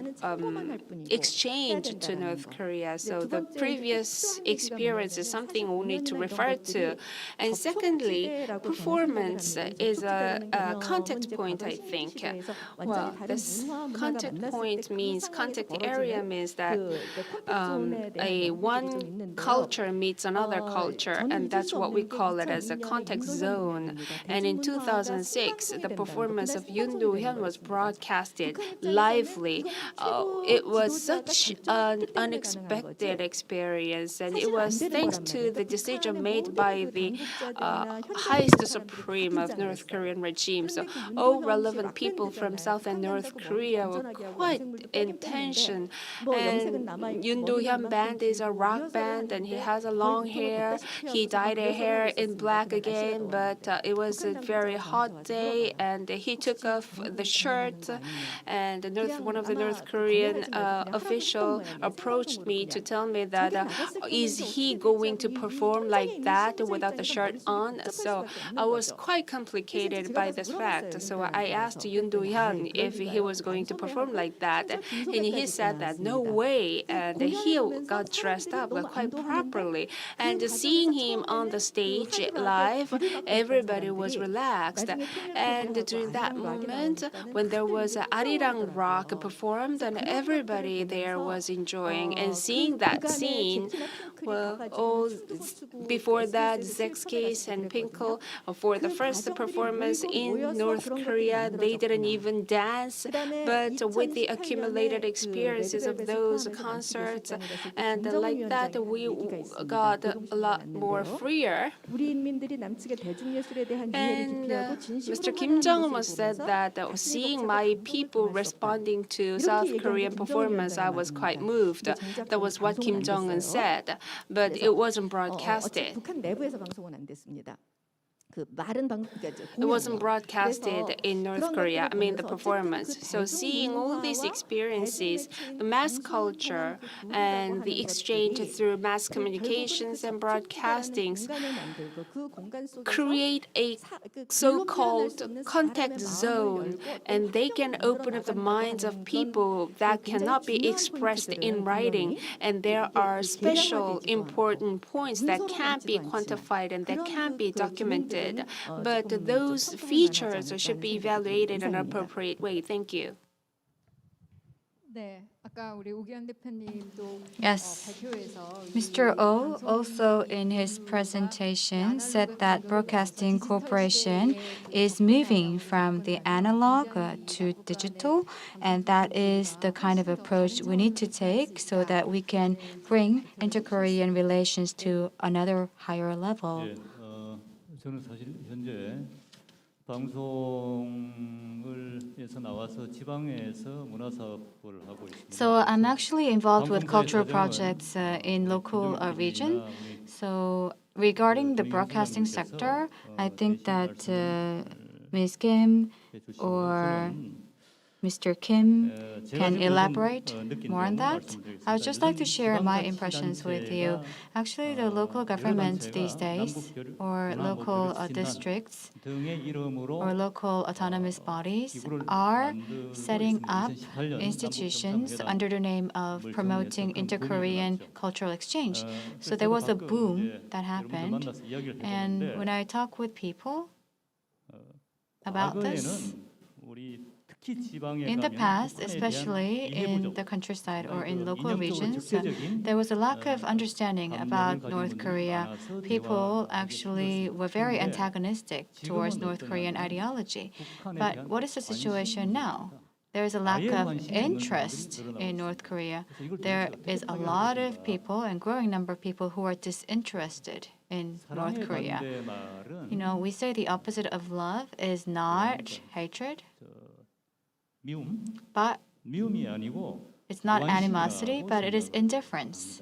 exchange to North Korea. So the previous experience is something we need to refer to. And secondly, performance is a contact point, I think. Well, this contact point means, contact area means that one culture meets another culture, and that's what we call it as a contact zone. And in 2006, the performance of Yoon Do-hyun was broadcasted lively. It was such an unexpected experience, and it was thanks to the decision made by the highest supreme of North Korean regime. So all relevant people from South and North Korea were quite in tension. And Yoon Do-hyun band is a rock band, and he has a long hair. He dyed his hair in black again, but it was a very hot day, and he took off the shirt, and one of the North Korean official approached me to tell me that is he going to perform like that without the shirt on? So I was quite complicated by this fact. So I asked Yoon Do-hyun if he was going to perform like that, and he said that no way, and he got dressed up quite properly. And seeing him on the stage live, everybody was relaxed. And during that moment, when there was Arirang Rock performed, and everybody there was enjoying and seeing that scene. Well, before that, Zexcase and Pinkle, for the first performance in North Korea, they didn't even dance. But with the accumulated experiences of those concerts, and like that, we got a lot more freer. And Mr. Kim Jong-un once said that seeing my people responding to South Korean performance, I was quite moved. That was what Kim Jong-un said, but it wasn't broadcasted. It wasn't broadcasted in North Korea, I mean the performance. So seeing all these experiences, the mass culture and the exchange through mass communications and broadcastings create a so-called contact zone, and they can open up the minds of people that cannot be expressed in writing. And there are special important points that can't be quantified and that can't be documented. But those features should be evaluated in an appropriate way. Thank you. Yes. Mr. Oh also in his presentation said that Broadcasting Corporation is moving from the analog to digital, and that is the kind of approach we need to take so that we can bring inter-Korean relations to another higher level. 저는 사실 현재 방송에서 나와서 지방에서 문화사업을 하고 있습니다. So I'm actually involved with cultural projects in local region. So regarding the broadcasting sector, I think that Ms. Kim or Mr. Kim can elaborate more on that. I would just like to share my impressions with you. Actually, the local government these days, or local districts, or local autonomous bodies are setting up institutions under the name of promoting inter-Korean cultural exchange. So there was a boom that happened. And when I talk with people, about this. In the past, especially in the countryside or in local regions, there was a lack of understanding about North Korea. People actually were very antagonistic towards North Korean ideology. But what is the situation now? There is a lack of interest in North Korea. There is a lot of people, and growing number of people, who are disinterested in North Korea. You know, we say the opposite of love is not hatred, but it's not animosity, but it is indifference.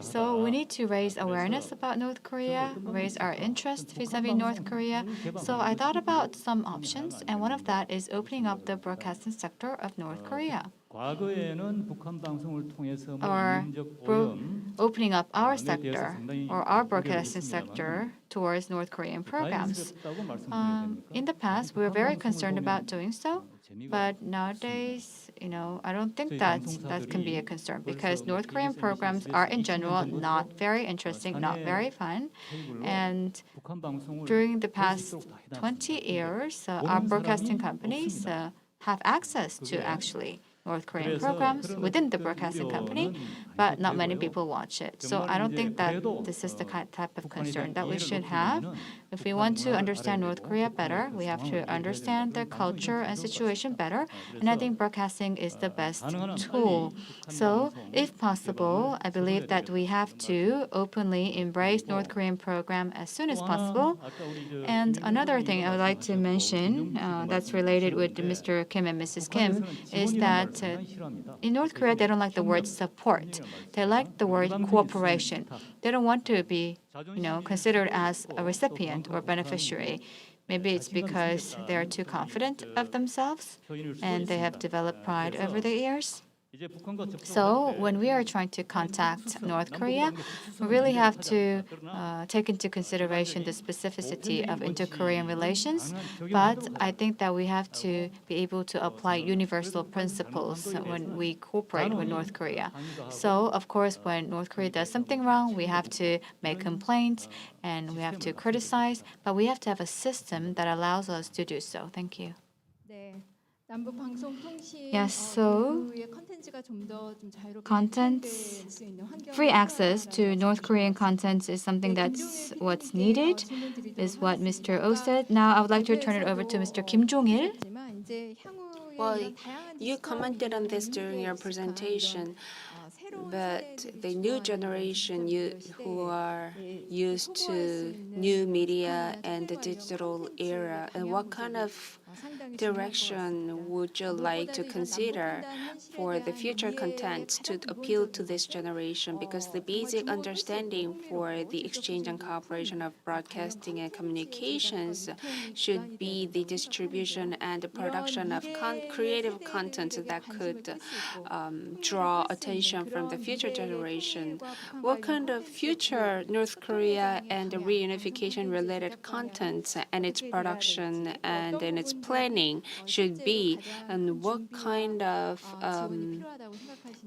So we need to raise awareness about North Korea, raise our interest vis-a-vis North Korea. So I thought about some options, and one of that is opening up the broadcasting sector of North Korea. Or opening up our sector or our broadcasting sector towards North Korean programs. In the past, we were very concerned about doing so, but nowadays, you know, I don't think that can be a concern because North Korean programs are in general not very interesting, not very fun, and during the past 20 years, our broadcasting companies have access to actually North Korean programs within the broadcasting company, but not many people watch it. So I don't think that this is the type of concern that we should have. If we want to understand North Korea better, we have to understand their culture and situation better, and I think broadcasting is the best tool. So if possible, I believe that we have to openly embrace North Korean program as soon as possible. And another thing I would like to mention that's related with Mr. Kim and Mrs. Kim is that in North Korea, they don't like the word support. They like the word cooperation. They don't want to be, you know, considered as a recipient or beneficiary. Maybe it's because they are too confident of themselves and they have developed pride over the years. So when we are trying to contact North Korea, we really have to take into consideration the specificity of inter-Korean relations. But I think that we have to be able to apply universal principles when we cooperate with North Korea. So, of course, when North Korea does something wrong, we have to make complaints and we have to criticize, but we have to have a system that allows us to do so. Thank you. Yes, so contents, free access to North Korean contents is something that's what's needed, is what Mr. Oh said. Now I would like to turn it over to Mr. Kim Jong-il. Well, you commented on this during your presentation, but the new generation who are used to new media and the digital era, and what kind of direction would you like to consider for the future content to appeal to this generation? Because the basic understanding for the exchange and cooperation of broadcasting and communications should be the distribution and the production of creative content that could draw attention from the future generation. What kind of future North Korea and the reunification related content and its production and in its planning should be, and what kind of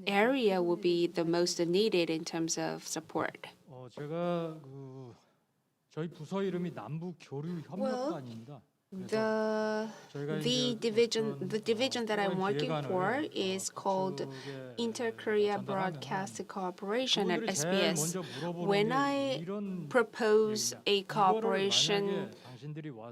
area will be the most needed in terms of support? Well, the division that I'm working for is called Inter-Korea Broadcast Cooperation at SBS. When I propose a cooperation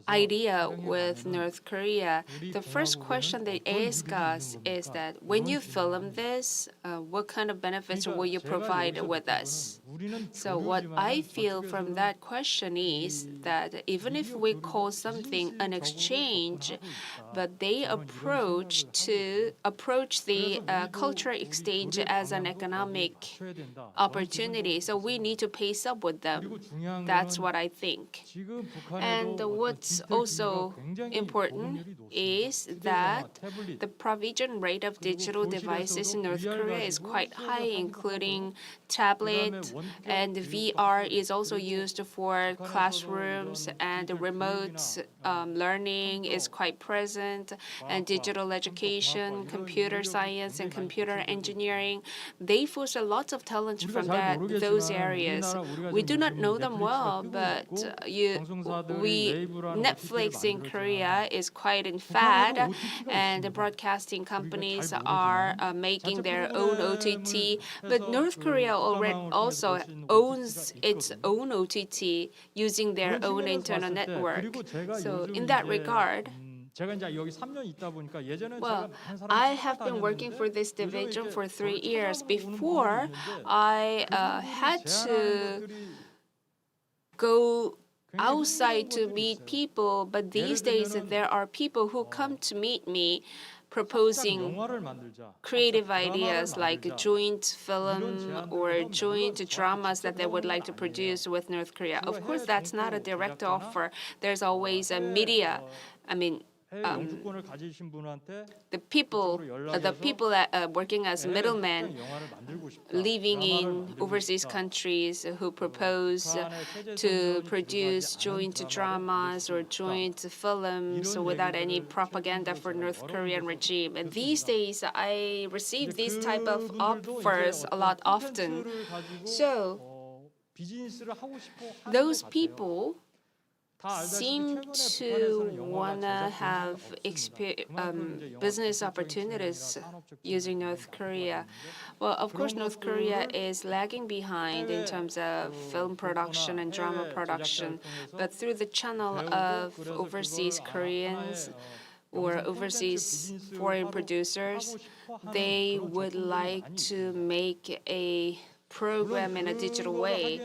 idea with North Korea, the first question they ask us is that when you film this, what kind of benefits will you provide with us? So what I feel from that question is that even if we call something an exchange, but they approach the cultural exchange as an economic opportunity, so we need to pace up with them. That's what I think. And And what's also important is that the provision rate of digital devices in North Korea is quite high, including tablet, and VR is also used for classrooms, and remote learning is quite present, and digital education, computer science, and computer engineering. They foster lots of talent from those areas. We do not know them well, but Netflix in Korea is quite in fad, and the broadcasting companies are making their own OTT. But North Korea already also owns its own OTT using their own internal network. So in that regard, well, I have been working for this division for 3 years. Before, I had to go outside to meet people, but these days there are people who come to meet me proposing creative ideas like joint film or joint dramas that they would like to produce with North Korea. Of course, that's not a direct offer. There's always a media, the people that working as middlemen living in overseas countries who propose to produce joint dramas or joint films without any propaganda for North Korean regime. And these days, I receive these type of offers a lot often. So those people seem to want to have business opportunities using North Korea. Well, of course, North Korea is lagging behind in terms of film production and drama production, but through the channel of overseas Koreans or overseas foreign producers, they would like to make a program in a digital way.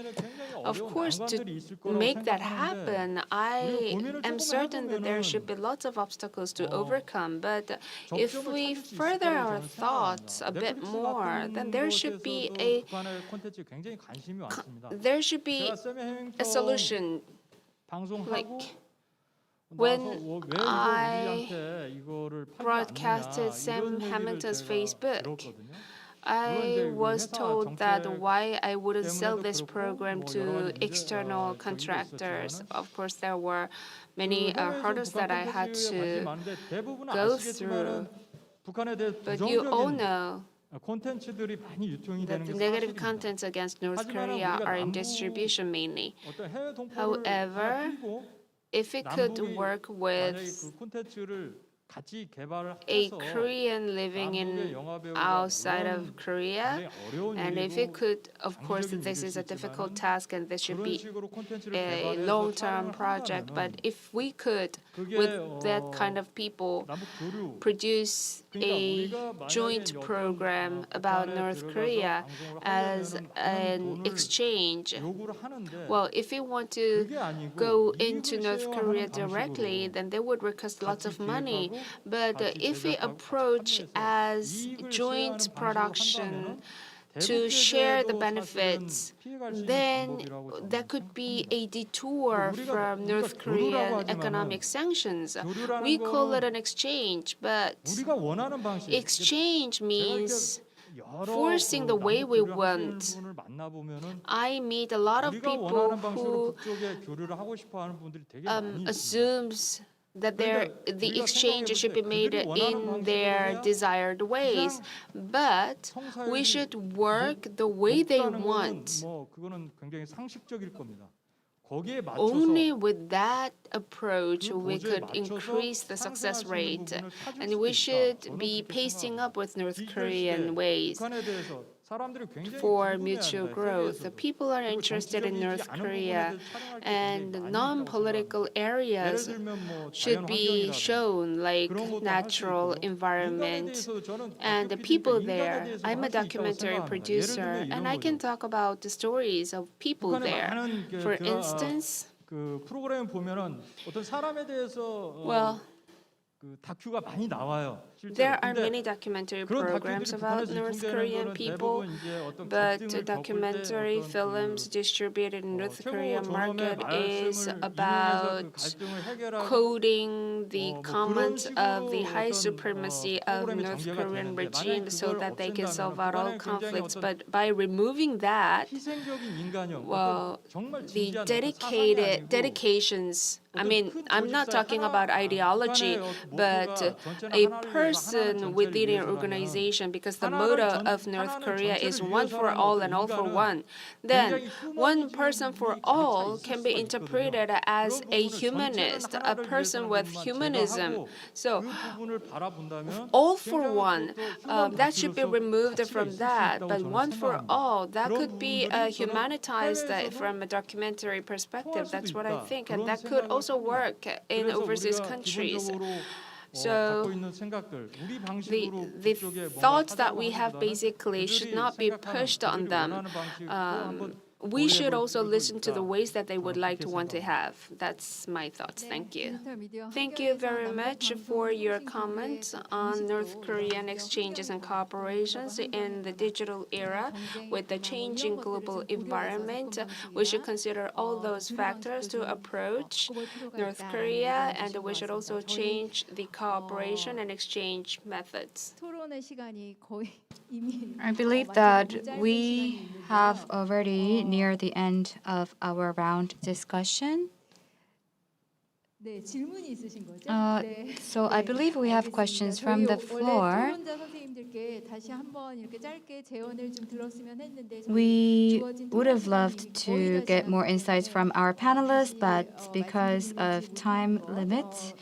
Of course, to make that happen, I am certain that there should be lots of obstacles to overcome. But if we further our thoughts a bit more, then there should be a solution. Like when I broadcasted Sam Hamilton's Facebook, I was told that why I wouldn't sell this program to external contractors. Of course, there were many hurdles that I had to go through. But you all know that the negative contents against North Korea are in distribution mainly. However, if it could work with a Korean living in outside of Korea, and if it could, of course, this is a difficult task and this should be a long-term project, but if we could, with that kind of people, produce a joint program about North Korea as an exchange, well, if you want to go into North Korea directly, then they would request lots of money. But if we approach as joint production to share the benefits, then that could be a detour from North Korean economic sanctions. We call it an exchange, but exchange means forcing the way we want. I meet a lot of people who assumes that the exchange should be made in their desired ways, but we should work the way they want. Only with that approach we could increase the success rate, and we should be pacing up with North Korean ways for mutual growth. People are interested in North Korea, and non-political areas should be shown, like natural environment and the people there. I'm a documentary producer, and I can talk about the stories of people there. For instance, well, 그 다큐가 많이 나와요. There are many documentary programs about North Korean people, but documentary films distributed in North Korean market is about quoting the comments of the high supremacy of North Korean regime so that they can solve out all conflicts. But by removing that, well, the dedications. I mean, I'm not talking about ideology, but a person within an organization, because the motto of North Korea is one for all and all for one. Then one person for all can be interpreted as a humanist, a person with humanism. So all for one, that should be removed from that. But one for all, that could be humanitized from a documentary perspective. That's what I think, and that could also work in overseas countries. So the thoughts that we have basically should not be pushed on them. We should also listen to the ways that they would like to want to have. That's my thoughts. Thank you. Thank you very much for your comments on North Korean exchanges and cooperations in the digital era. With the changing global environment, we should consider all those factors to approach North Korea, and we should also change the cooperation and exchange methods. I believe that we have already near the end of our round discussion. So I believe we have questions from the floor. We would have loved to get more insights from our panelists, but because of time limits,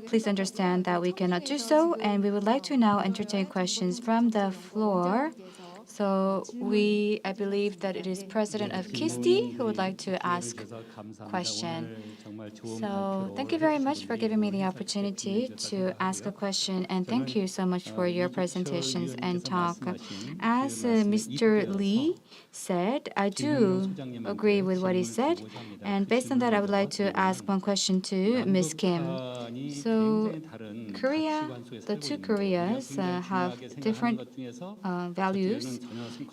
please understand that we cannot do so, and we would like to now entertain questions from the floor. So I believe that it is President of KISTI who would like to ask a question. So thank you very much for giving me the opportunity to ask a question, and thank you so much for your presentations and talk. As Mr. Lee said, I do agree with what he said, and based on that, I would like to ask one question to Ms. Kim. So Korea, the two Koreas have different values,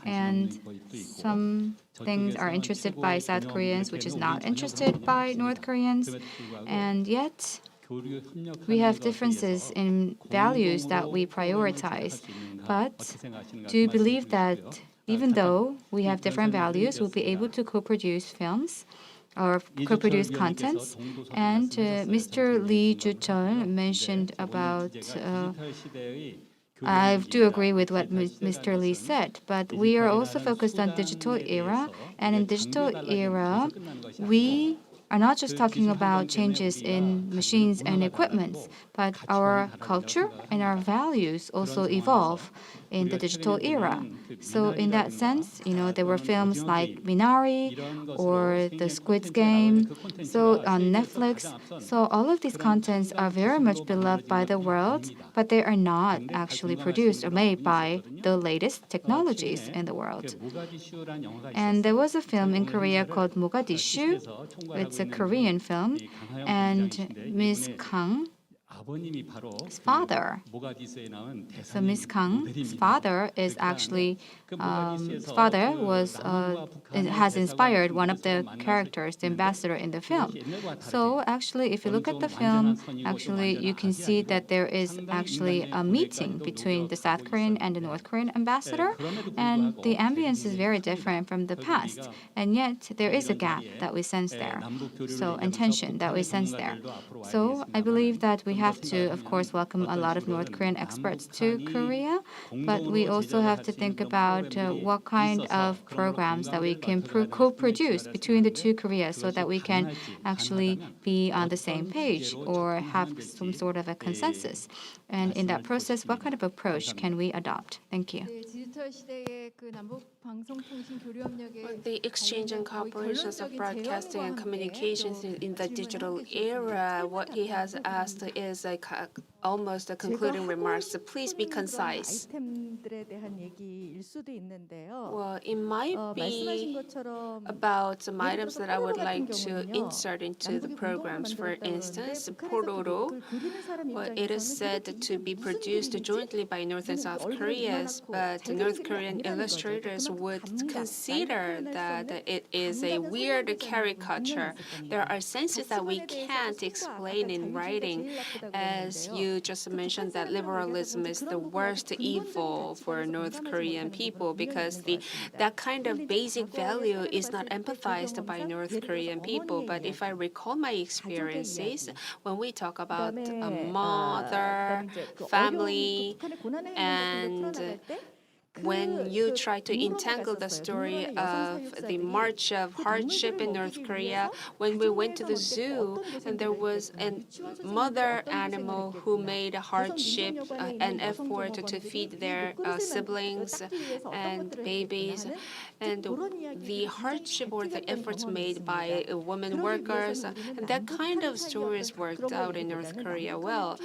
and some things are interested by South Koreans, which is not interested by North Koreans, and yet we have differences in values that we prioritize. But do you believe that even though we have different values, we'll be able to co-produce films or co-produce contents? And Mr. Lee Ju-chul mentioned about I do agree with what Mr. Lee said, but we are also focused on digital era, and in digital era, we are not just talking about changes in machines and equipments, but our culture and our values also evolve in the digital era. So in that sense, there were films like Minari or the Squid Game, so on Netflix. So all of these contents are very much beloved by the world, but they are not actually produced or made by the latest technologies in the world. And there was a film in Korea called Mogadishu. It's a Korean film, and Ms. Kang's father. So Ms. Kang's father is actually has inspired one of the characters, the ambassador in the film. So actually, if you look at the film, actually you can see that there is actually a meeting between the South Korean and the North Korean ambassador, and the ambience is very different from the past, and yet there is a gap that we sense there. So and tension that we sense there. So I believe that we have to, of course, welcome a lot of North Korean experts to Korea, but we also have to think about what kind of programs that we can co-produce between the two Koreas so that we can actually be on the same page or have some sort of a consensus. And in that process, what kind of approach can we adopt? Thank you. The exchange and cooperations of broadcasting and communications in the digital era, what he has asked is almost a concluding remarks. So please be concise. Well, it might be about some items that I would like to insert into the programs. For instance, Pororo, well, it is said to be produced jointly by North and South Korea, but North Korean illustrators would consider that it is a weird caricature. There are senses that we can't explain in writing, as you just mentioned that liberalism is the worst evil for North Korean people because that kind of basic value is not empathized by North Korean people. But if I recall my experiences, when we talk about a mother, family, and when you try to entangle the story of the march of hardship in North Korea, when we went to the zoo and there was a mother animal who made a hardship, an effort to feed their siblings and babies, and the hardship or the efforts made by women workers, and that kind of stories worked out in North Korea well.